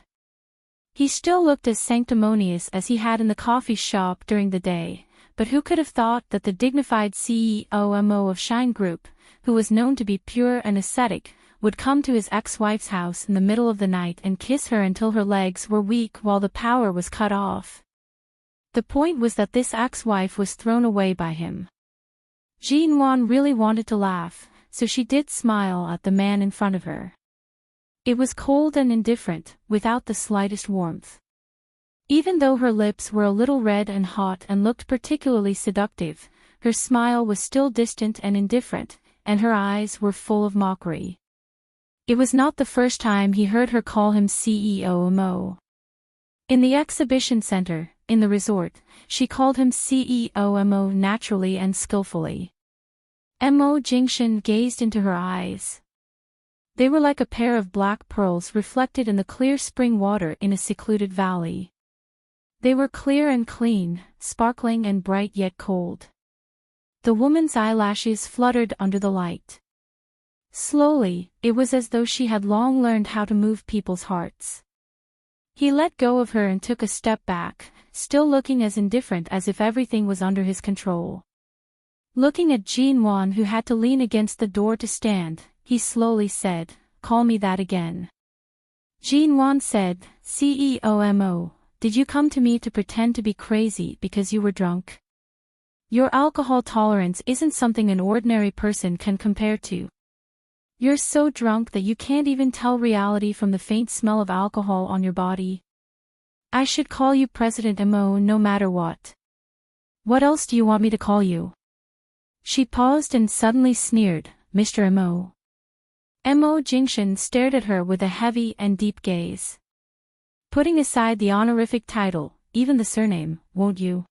S1: He still looked as sanctimonious as he had in the coffee shop during the day, but who could have thought that the dignified CEO of Shine Group, who was known to be pure and ascetic, would come to his ex-wife's house in the middle of the night and kiss her until her legs were weak while the power was cut off. The point was that this ex-wife was thrown away by him. Jean-Wan really wanted to laugh, so she did smile at the man in front of her. It was cold and indifferent, without the slightest warmth. Even though her lips were a little red and hot and looked particularly seductive, her smile was still distant and indifferent, and her eyes were full of mockery. It was not the first time he heard her call him CEO. In the exhibition center, in the resort, she called him CEO naturally and skillfully. Mo Jingshan gazed into her eyes. They were like a pair of black pearls reflected in the clear spring water in a secluded valley. They were clear and clean, sparkling and bright yet cold. The woman's eyelashes fluttered under the light. Slowly, it was as though she had long learned how to move people's hearts. He let go of her and took a step back, still looking as indifferent as if everything was under his control. Looking at Jean-Wan, who had to lean against the door to stand, he slowly said, "Call me that again." Jean-Wan said, "CEO, did you come to me to pretend to be crazy because you were drunk? Your alcohol tolerance isn't something an ordinary person can compare to. You're so drunk that you can't even tell reality from the faint smell of alcohol on your body. I should call you President Mo no matter what. What else do you want me to call you?" She paused and suddenly sneered, "Mr. Mo." Mo Jingshan stared at her with a heavy and deep gaze. "Putting aside the honorific title, even the surname, won't you?"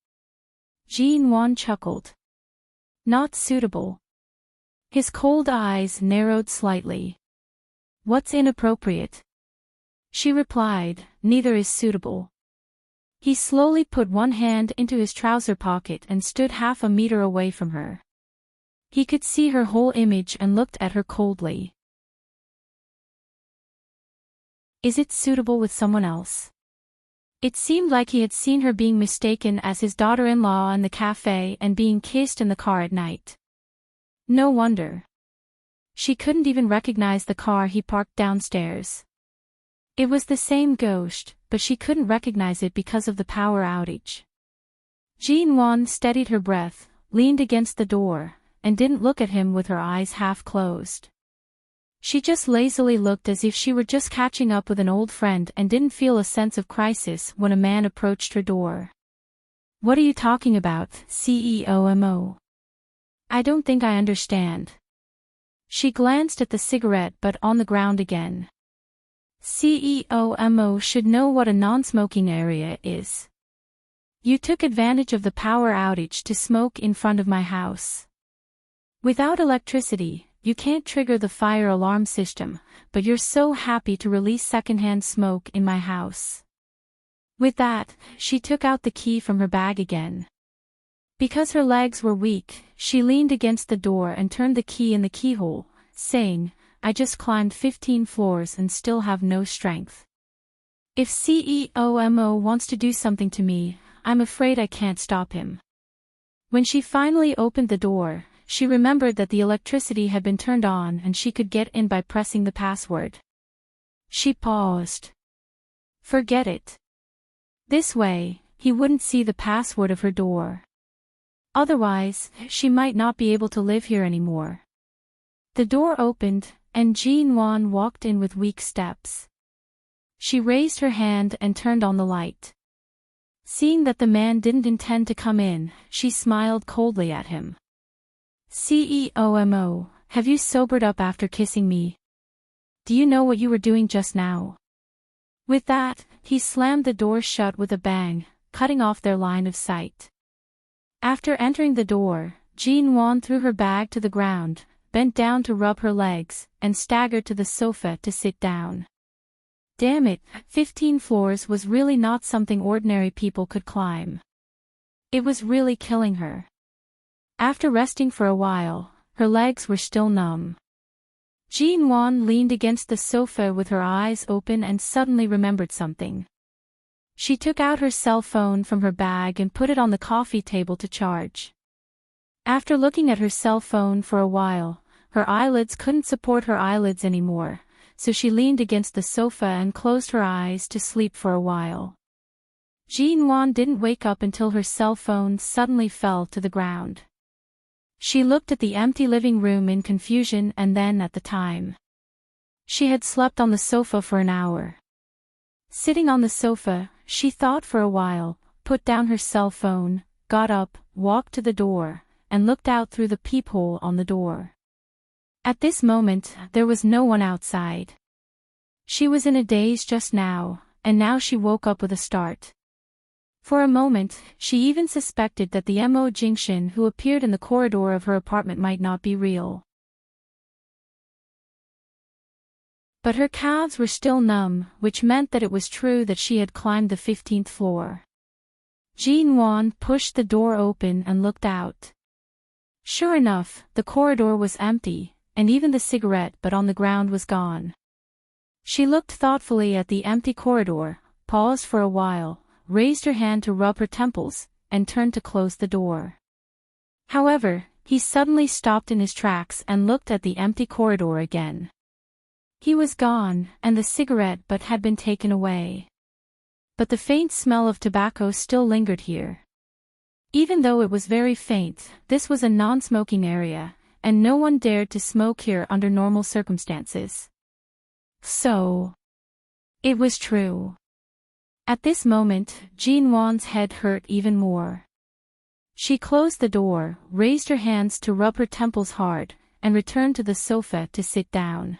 S1: Jean-Wan chuckled. "Not suitable." His cold eyes narrowed slightly. "What's inappropriate?" She replied, "Neither is suitable." He slowly put one hand into his trouser pocket and stood half a meter away from her. He could see her whole image and looked at her coldly. "Is it suitable with someone else?" It seemed like he had seen her being mistaken as his daughter-in-law in the cafe and being kissed in the car at night. No wonder. She couldn't even recognize the car he parked downstairs. It was the same ghost, but she couldn't recognize it because of the power outage. Jean-Wan steadied her breath, leaned against the door, and didn't look at him with her eyes half closed. She just lazily looked as if she were just catching up with an old friend and didn't feel a sense of crisis when a man approached her door. "What are you talking about, CEO? I don't think I understand." She glanced at the cigarette but on the ground again. "CEO should know what a non-smoking area is. You took advantage of the power outage to smoke in front of my house. Without electricity, you can't trigger the fire alarm system, but you're so happy to release secondhand smoke in my house." With that, she took out the key from her bag again. Because her legs were weak, she leaned against the door and turned the key in the keyhole, saying, "I just climbed 15 floors and still have no strength. If CEO wants to do something to me, I'm afraid I can't stop him." When she finally opened the door, she remembered that the electricity had been turned on and she could get in by pressing the password. She paused. Forget it. This way, he wouldn't see the password of her door. Otherwise, she might not be able to live here anymore. The door opened, and Jean-Wan walked in with weak steps. She raised her hand and turned on the light. Seeing that the man didn't intend to come in, she smiled coldly at him. "CEO, have you sobered up after kissing me? Do you know what you were doing just now?" With that, he slammed the door shut with a bang, cutting off their line of sight. After entering the door, Jean-Wan threw her bag to the ground, bent down to rub her legs, and staggered to the sofa to sit down. Damn it, 15 floors was really not something ordinary people could climb. It was really killing her. After resting for a while, her legs were still numb. Jean-Wan leaned against the sofa with her eyes open and suddenly remembered something. She took out her cell phone from her bag and put it on the coffee table to charge. After looking at her cell phone for a while, her eyelids couldn't support her eyelids anymore, so she leaned against the sofa and closed her eyes to sleep for a while. Jean-Wan didn't wake up until her cell phone suddenly fell to the ground. She looked at the empty living room in confusion and then at the time. She had slept on the sofa for an hour. Sitting on the sofa, she thought for a while, put down her cell phone, got up, walked to the door, and looked out through the peephole on the door. At this moment, there was no one outside. She was in a daze just now, and now she woke up with a start. For a moment, she even suspected that the Mo Jingshin who appeared in the corridor of her apartment might not be real. But her calves were still numb, which meant that it was true that she had climbed the 15th floor. Jean-Wan pushed the door open and looked out. Sure enough, the corridor was empty, and even the cigarette butt on the ground was gone. She looked thoughtfully at the empty corridor, paused for a while, raised her hand to rub her temples, and turned to close the door. However, he suddenly stopped in his tracks and looked at the empty corridor again. He was gone, and the cigarette butt had been taken away. But the faint smell of tobacco still lingered here. Even though it was very faint, this was a non-smoking area, and no one dared to smoke here under normal circumstances. So, it was true. At this moment, Jean-Wan's head hurt even more. She closed the door, raised her hands to rub her temples hard, and returned to the sofa to sit down.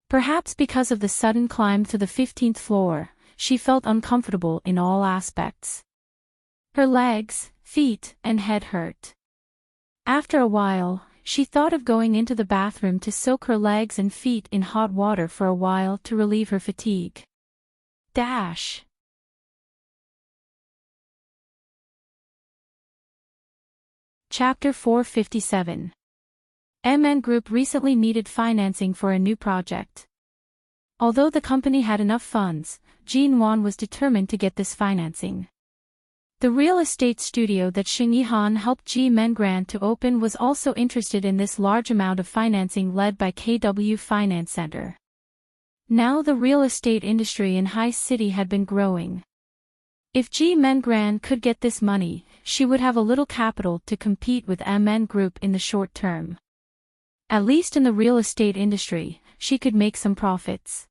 S1: Perhaps because of the sudden climb to the 15th floor, she felt uncomfortable in all aspects. Her legs, feet, and head hurt. After a while, she thought of going into the bathroom to soak her legs and feet in hot water for a while to relieve her fatigue. Chapter 457. MN Group recently needed financing for a new project. Although the company had enough funds, Jean-Wan was determined to get this financing. The real estate studio that Xing Yihan helped Ji Mengrand to open was also interested in this large amount of financing led by KW Finance Center. Now the real estate industry in High City had been growing. If Ji Mengrand could get this money, she would have a little capital to compete with MN Group in the short term. At least in the real estate industry, she could make some profits.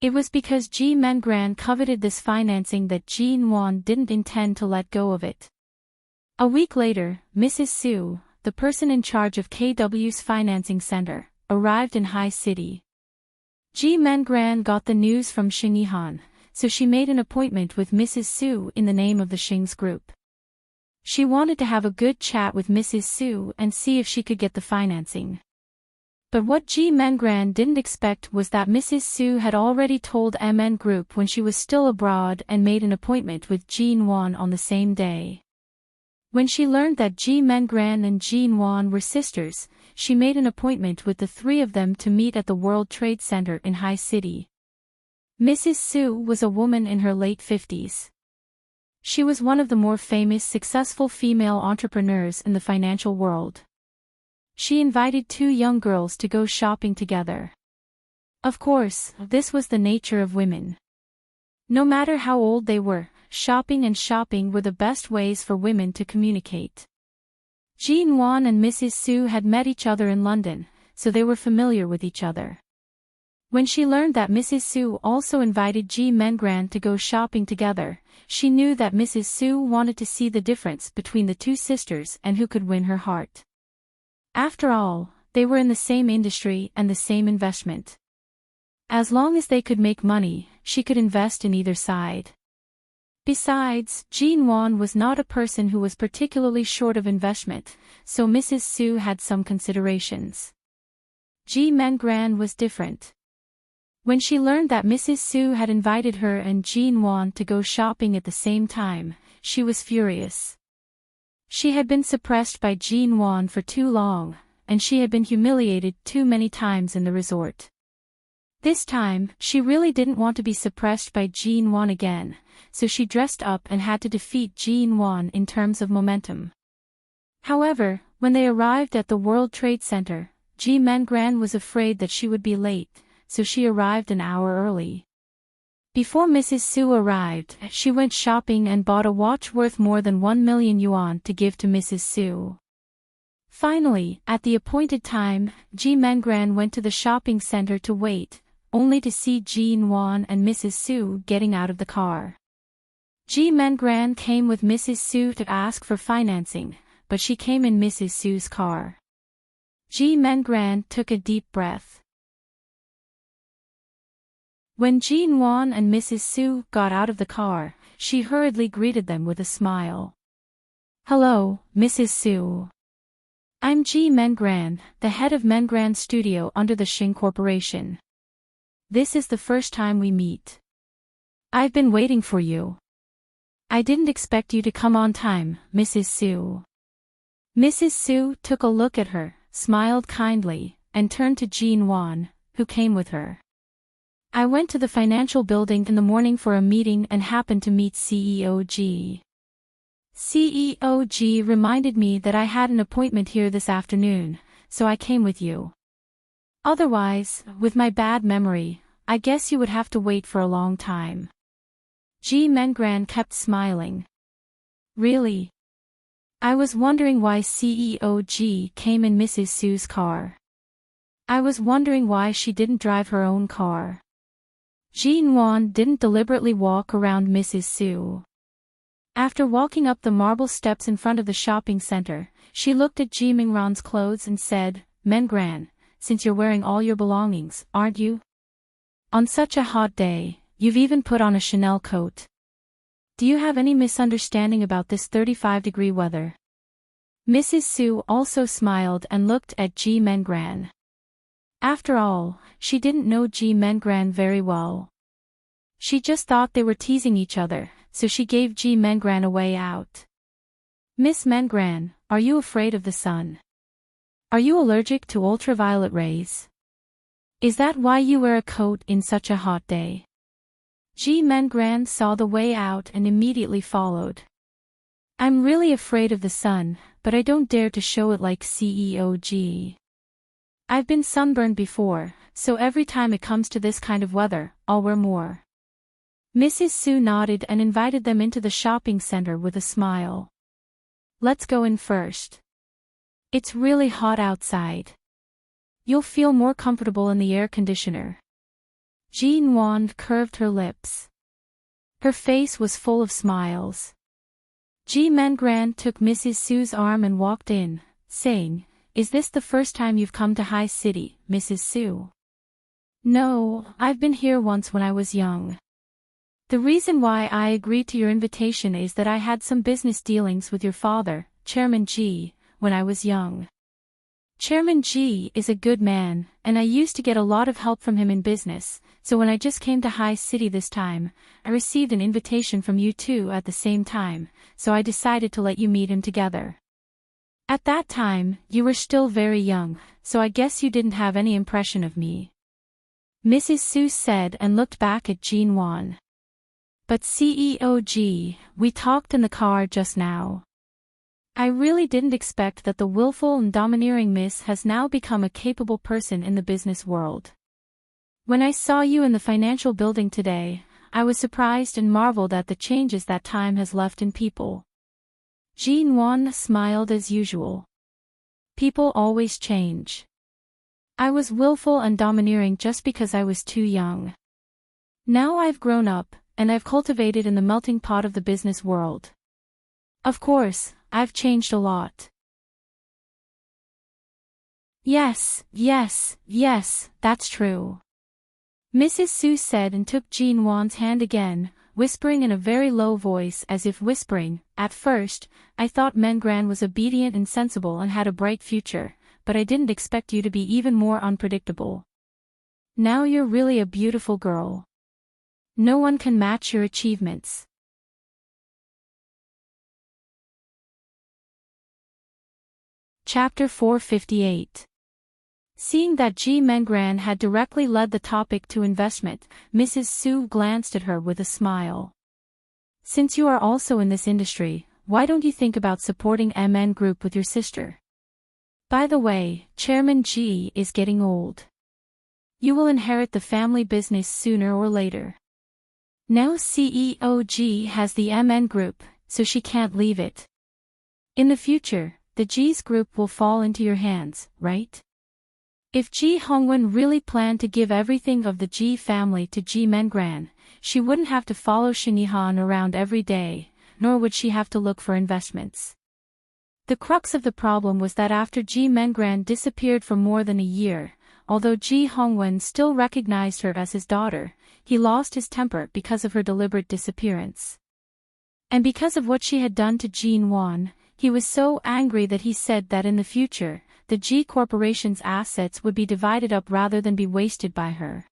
S1: It was because Ji Mengrand coveted this financing that Jean-Wan didn't intend to let go of it. A week later, Mrs. Su, the person in charge of KW's financing center, arrived in High City. Ji Mengrand got the news from Xing Yihan, so she made an appointment with Mrs. Su in the name of the Xing's group. She wanted to have a good chat with Mrs. Su and see if she could get the financing. But what G. Mengran didn't expect was that Mrs. Su had already told MN Group when she was still abroad and made an appointment with Jean Wan on the same day. When she learned that G. Mengran and Jean Wan were sisters, she made an appointment with the three of them to meet at the World Trade Center in High City. Mrs. Su was a woman in her late 50s. She was one of the more famous, successful female entrepreneurs in the financial world. She invited two young girls to go shopping together. Of course, this was the nature of women. No matter how old they were, shopping were the best ways for women to communicate. Jean Wan and Mrs. Su had met each other in London, so they were familiar with each other. When she learned that Mrs. Su also invited G. Mengran to go shopping together, she knew that Mrs. Su wanted to see the difference between the two sisters and who could win her heart. After all, they were in the same industry and the same investment. As long as they could make money, she could invest in either side. Besides, Jean Wan was not a person who was particularly short of investment, so Mrs. Su had some considerations. G. Mengran was different. When she learned that Mrs. Su had invited her and Jean Wan to go shopping at the same time, she was furious. She had been suppressed by Jean Wan for too long, and she had been humiliated too many times in the resort. This time, she really didn't want to be suppressed by Jean Wan again, so she dressed up and had to defeat Jean Wan in terms of momentum. However, when they arrived at the World Trade Center, G. Mengran was afraid that she would be late, so she arrived an hour early. Before Mrs. Su arrived, she went shopping and bought a watch worth more than 1 million yuan to give to Mrs. Su. Finally, at the appointed time, G. Mengran went to the shopping center to wait, only to see Jean Wan and Mrs. Su getting out of the car. G. Mengran came with Mrs. Su to ask for financing, but she came in Mrs. Su's car. G. Mengran took a deep breath. When Jean Wan and Mrs. Su got out of the car, she hurriedly greeted them with a smile. "Hello, Mrs. Su. I'm G. Mengran, the head of Mengran Studio under the Xing Corporation. This is the first time we meet. I've been waiting for you. I didn't expect you to come on time, Mrs. Su." Mrs. Su took a look at her, smiled kindly, and turned to Jean Wan, who came with her. "I went to the financial building in the morning for a meeting and happened to meet CEO G. CEO G reminded me that I had an appointment here this afternoon, so I came with you. Otherwise, with my bad memory, I guess you would have to wait for a long time." G. Mengran kept smiling. "Really? I was wondering why CEO G came in Mrs. Su's car. I was wondering why she didn't drive her own car." Jean Wan didn't deliberately walk around Mrs. Su. After walking up the marble steps in front of the shopping center, she looked at G. Mengran's clothes and said, "Mengran, since you're wearing all your belongings, aren't you? On such a hot day, you've even put on a Chanel coat. Do you have any misunderstanding about this 35-degree weather?" Mrs. Su also smiled and looked at G. Mengran. After all, she didn't know G. Mengran very well. She just thought they were teasing each other, so she gave G. Mengran a way out. "Miss Mengran, are you afraid of the sun? Are you allergic to ultraviolet rays? Is that why you wear a coat in such a hot day?" G. Mengran saw the way out and immediately followed. "I'm really afraid of the sun, but I don't dare to show it like CEO G. I've been sunburned before, so every time it comes to this kind of weather, I'll wear more." Mrs. Su nodded and invited them into the shopping center with a smile. "Let's go in first. It's really hot outside. You'll feel more comfortable in the air conditioner." Jean Wan curved her lips. Her face was full of smiles. G. Mengran took Mrs. Su's arm and walked in, saying, "Is this the first time you've come to High City, Mrs. Su?" "No, I've been here once when I was young. The reason why I agreed to your invitation is that I had some business dealings with your father, Chairman G, when I was young." Chairman G is a good man, and I used to get a lot of help from him in business, so when I just came to High City this time, I received an invitation from you two at the same time, so I decided to let you meet him together. At that time, you were still very young, so I guess you didn't have any impression of me. Mrs. Su said and looked back at Jean Wan. But CEO G, we talked in the car just now. I really didn't expect that the willful and domineering Miss has now become a capable person in the business world. When I saw you in the financial building today, I was surprised and marveled at the changes that time has left in people. Jean Wan smiled as usual. People always change. I was willful and domineering just because I was too young. Now I've grown up, and I've cultivated in the melting pot of the business world. Of course, I've changed a lot. Yes, that's true. Mrs. Su said and took Jean Wan's hand again, whispering in a very low voice as if whispering, "At first, I thought Mengran was obedient and sensible and had a bright future, but I didn't expect you to be even more unpredictable. Now you're really a beautiful girl. No one can match your achievements." Chapter 458. Seeing that Ji Mengran had directly led the topic to investment, Mrs. Su glanced at her with a smile. "Since you are also in this industry, why don't you think about supporting MN Group with your sister? By the way, Chairman Ji is getting old. You will inherit the family business sooner or later. Now CEO Ji has the MN Group, so she can't leave it. In the future, the G's group will fall into your hands, right? If Ji Hongwen really planned to give everything of the Ji family to Ji Mengran, she wouldn't have to follow Shinihan around every day, nor would she have to look for investments. The crux of the problem was that after Ji Mengran disappeared for more than a year, although Ji Hongwen still recognized her as his daughter, he lost his temper because of her deliberate disappearance. And because of what she had done to Jean Wan, he was so angry that he said that in the future, the Ji Corporation's assets would be divided up rather than be wasted by her.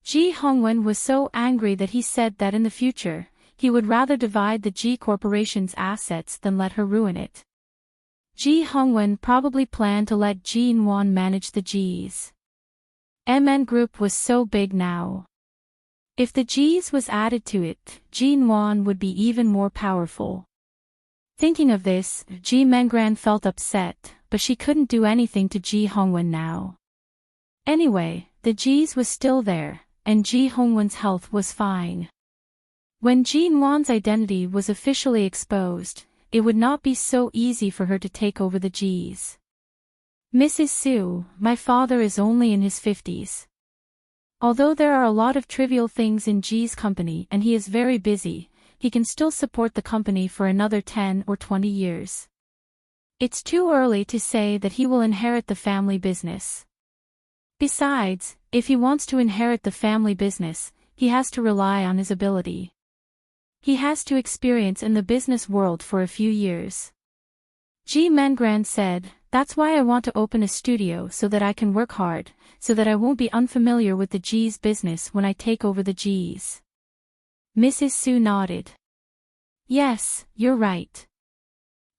S1: Ji Hongwen was so angry that he said that in the future, he would rather divide the Ji Corporation's assets than let her ruin it. Ji Hongwen probably planned to let Jean Wan manage the G's. MN Group was so big now. If the G's was added to it, Jean Wan would be even more powerful. Thinking of this, Ji Mengran felt upset, but she couldn't do anything to Ji Hongwen now. Anyway, the G's was still there, and Ji Hongwen's health was fine. When Jean Wan's identity was officially exposed, it would not be so easy for her to take over the G's. "Mrs. Su, my father is only in his 50s. Although there are a lot of trivial things in G's company and he is very busy, he can still support the company for another 10 or 20 years. It's too early to say that he will inherit the family business. Besides, if he wants to inherit the family business, he has to rely on his ability. He has to experience in the business world for a few years." Ji Mengran said, "That's why I want to open a studio so that I can work hard, so that I won't be unfamiliar with the G's business when I take over the G's." Mrs. Su nodded. "Yes, you're right.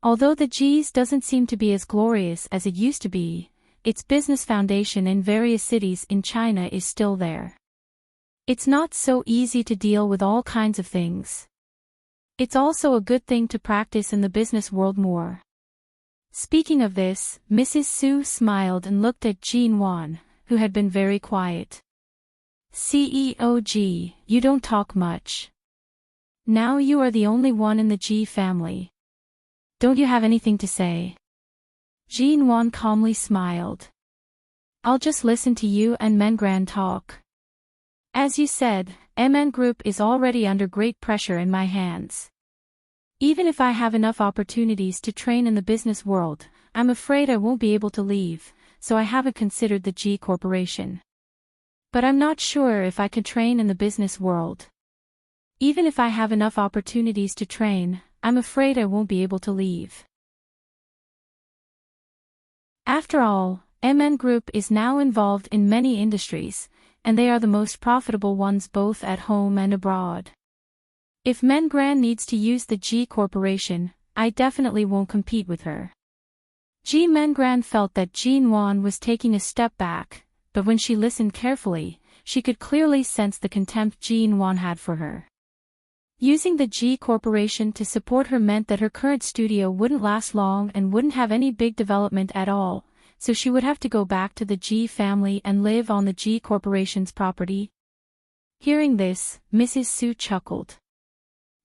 S1: Although the G's doesn't seem to be as glorious as it used to be, its business foundation in various cities in China is still there. It's not so easy to deal with all kinds of things. It's also a good thing to practice in the business world more." Speaking of this, Mrs. Su smiled and looked at Jean Wan, who had been very quiet. "CEO G, you don't talk much. Now you are the only one in the G family. Don't you have anything to say?" Jean Wan calmly smiled. "I'll just listen to you and Mengran talk. As you said, MN Group is already under great pressure in my hands. Even if I have enough opportunities to train in the business world, I'm afraid I won't be able to leave, so I haven't considered the G Corporation. But I'm not sure if I could train in the business world. Even if I have enough opportunities to train, I'm afraid I won't be able to leave." After all, MN Group is now involved in many industries, and they are the most profitable ones both at home and abroad. If Mengran needs to use the G Corporation, I definitely won't compete with her. Ji Mengran felt that Jean Wan was taking a step back, but when she listened carefully, she could clearly sense the contempt Jean Wan had for her. Using the G Corporation to support her meant that her current studio wouldn't last long and wouldn't have any big development at all, so she would have to go back to the G family and live on the G Corporation's property. Hearing this, Mrs. Su chuckled.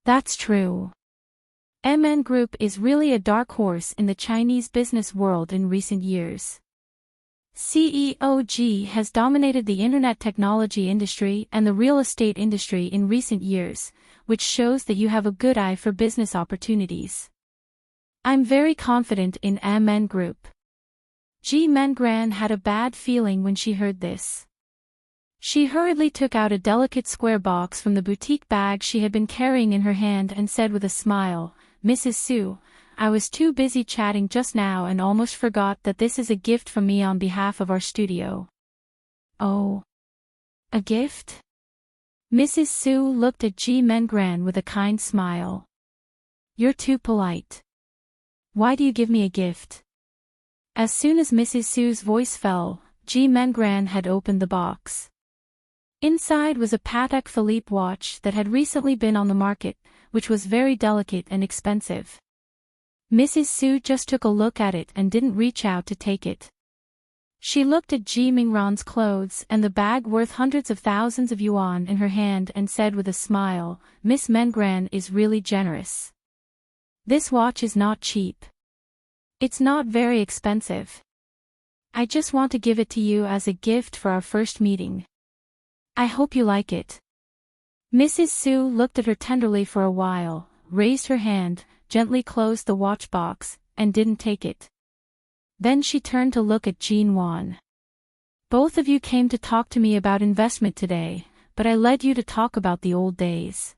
S1: That's true. MN Group is really a dark horse in the Chinese business world in recent years. CEO G has dominated the internet technology industry and the real estate industry in recent years, which shows that you have a good eye for business opportunities. I'm very confident in MN Group. Ji Mengran had a bad feeling when she heard this. She hurriedly took out a delicate square box from the boutique bag she had been carrying in her hand and said with a smile, "Mrs. Su, I was too busy chatting just now and almost forgot that this is a gift from me on behalf of our studio." "Oh. A gift?" Mrs. Su looked at Ji Mengran with a kind smile. "You're too polite. Why do you give me a gift?" As soon as Mrs. Su's voice fell, Ji Mengran had opened the box. Inside was a Patek Philippe watch that had recently been on the market, which was very delicate and expensive. Mrs. Su just took a look at it and didn't reach out to take it. She looked at Ji Mingran's clothes and the bag worth hundreds of thousands of yuan in her hand and said with a smile, "Miss Mengran is really generous. This watch is not cheap. It's not very expensive. I just want to give it to you as a gift for our first meeting. I hope you like it." Mrs. Su looked at her tenderly for a while, raised her hand, gently closed the watch box, and didn't take it. Then she turned to look at Jean Wan. "Both of you came to talk to me about investment today, but I led you to talk about the old days.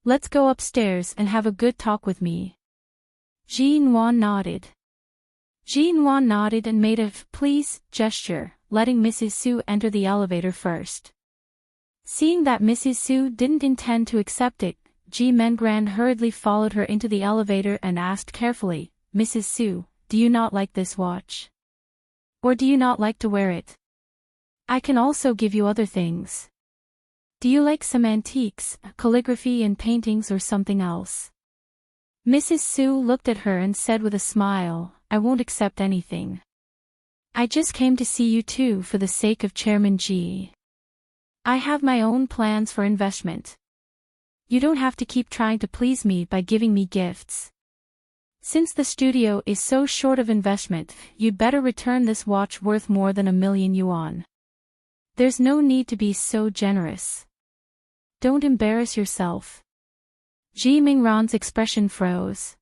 S1: Let's go upstairs and have a good talk with me." Jean Wan nodded. Jean Wan nodded and made a "please" gesture, letting Mrs. Su enter the elevator first. Seeing that Mrs. Su didn't intend to accept it, Ji Mengran hurriedly followed her into the elevator and asked carefully, "Mrs. Su, do you not like this watch? Or do you not like to wear it? I can also give you other things. Do you like some antiques, calligraphy and paintings or something else?" Mrs. Su looked at her and said with a smile, "I won't accept anything. I just came to see you two for the sake of Chairman Ji. I have my own plans for investment. You don't have to keep trying to please me by giving me gifts. Since the studio is so short of investment, you'd better return this watch worth more than 1,000,000 yuan. There's no need to be so generous. Don't embarrass yourself." Ji Mingran's expression froze.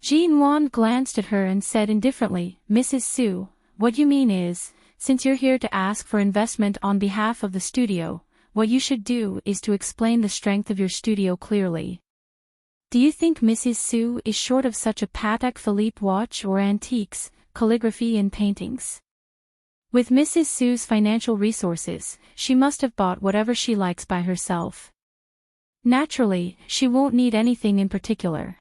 S1: Jean Wan glanced at her and said indifferently, "Mrs. Su, what you mean is, since you're here to ask for investment on behalf of the studio, what you should do is to explain the strength of your studio clearly. Do you think Mrs. Su is short of such a Patek Philippe watch or antiques, calligraphy and paintings? With Mrs. Su's financial resources, she must have bought whatever she likes by herself. Naturally, she won't need anything in particular.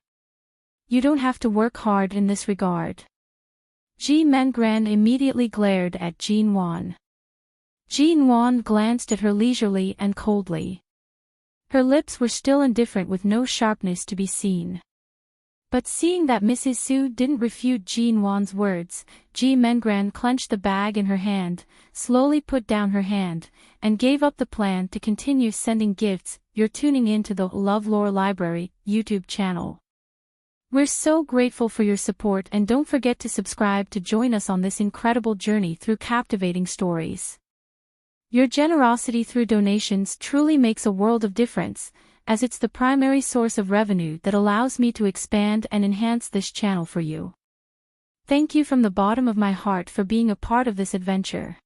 S1: You don't have to work hard in this regard." Ji Mengran immediately glared at Jean Wan. Jean Wan glanced at her leisurely and coldly. Her lips were still indifferent with no sharpness to be seen. But seeing that Mrs. Su didn't refute Jean Wan's words, Ji Mengran clenched the bag in her hand, slowly put down her hand, and gave up the plan to continue sending gifts. "You're tuning in to the LoveLore Library YouTube channel. We're so grateful for your support and don't forget to subscribe to join us on this incredible journey through captivating stories. Your generosity through donations truly makes a world of difference, as it's the primary source of revenue that allows me to expand and enhance this channel for you. Thank you from the bottom of my heart for being a part of this adventure."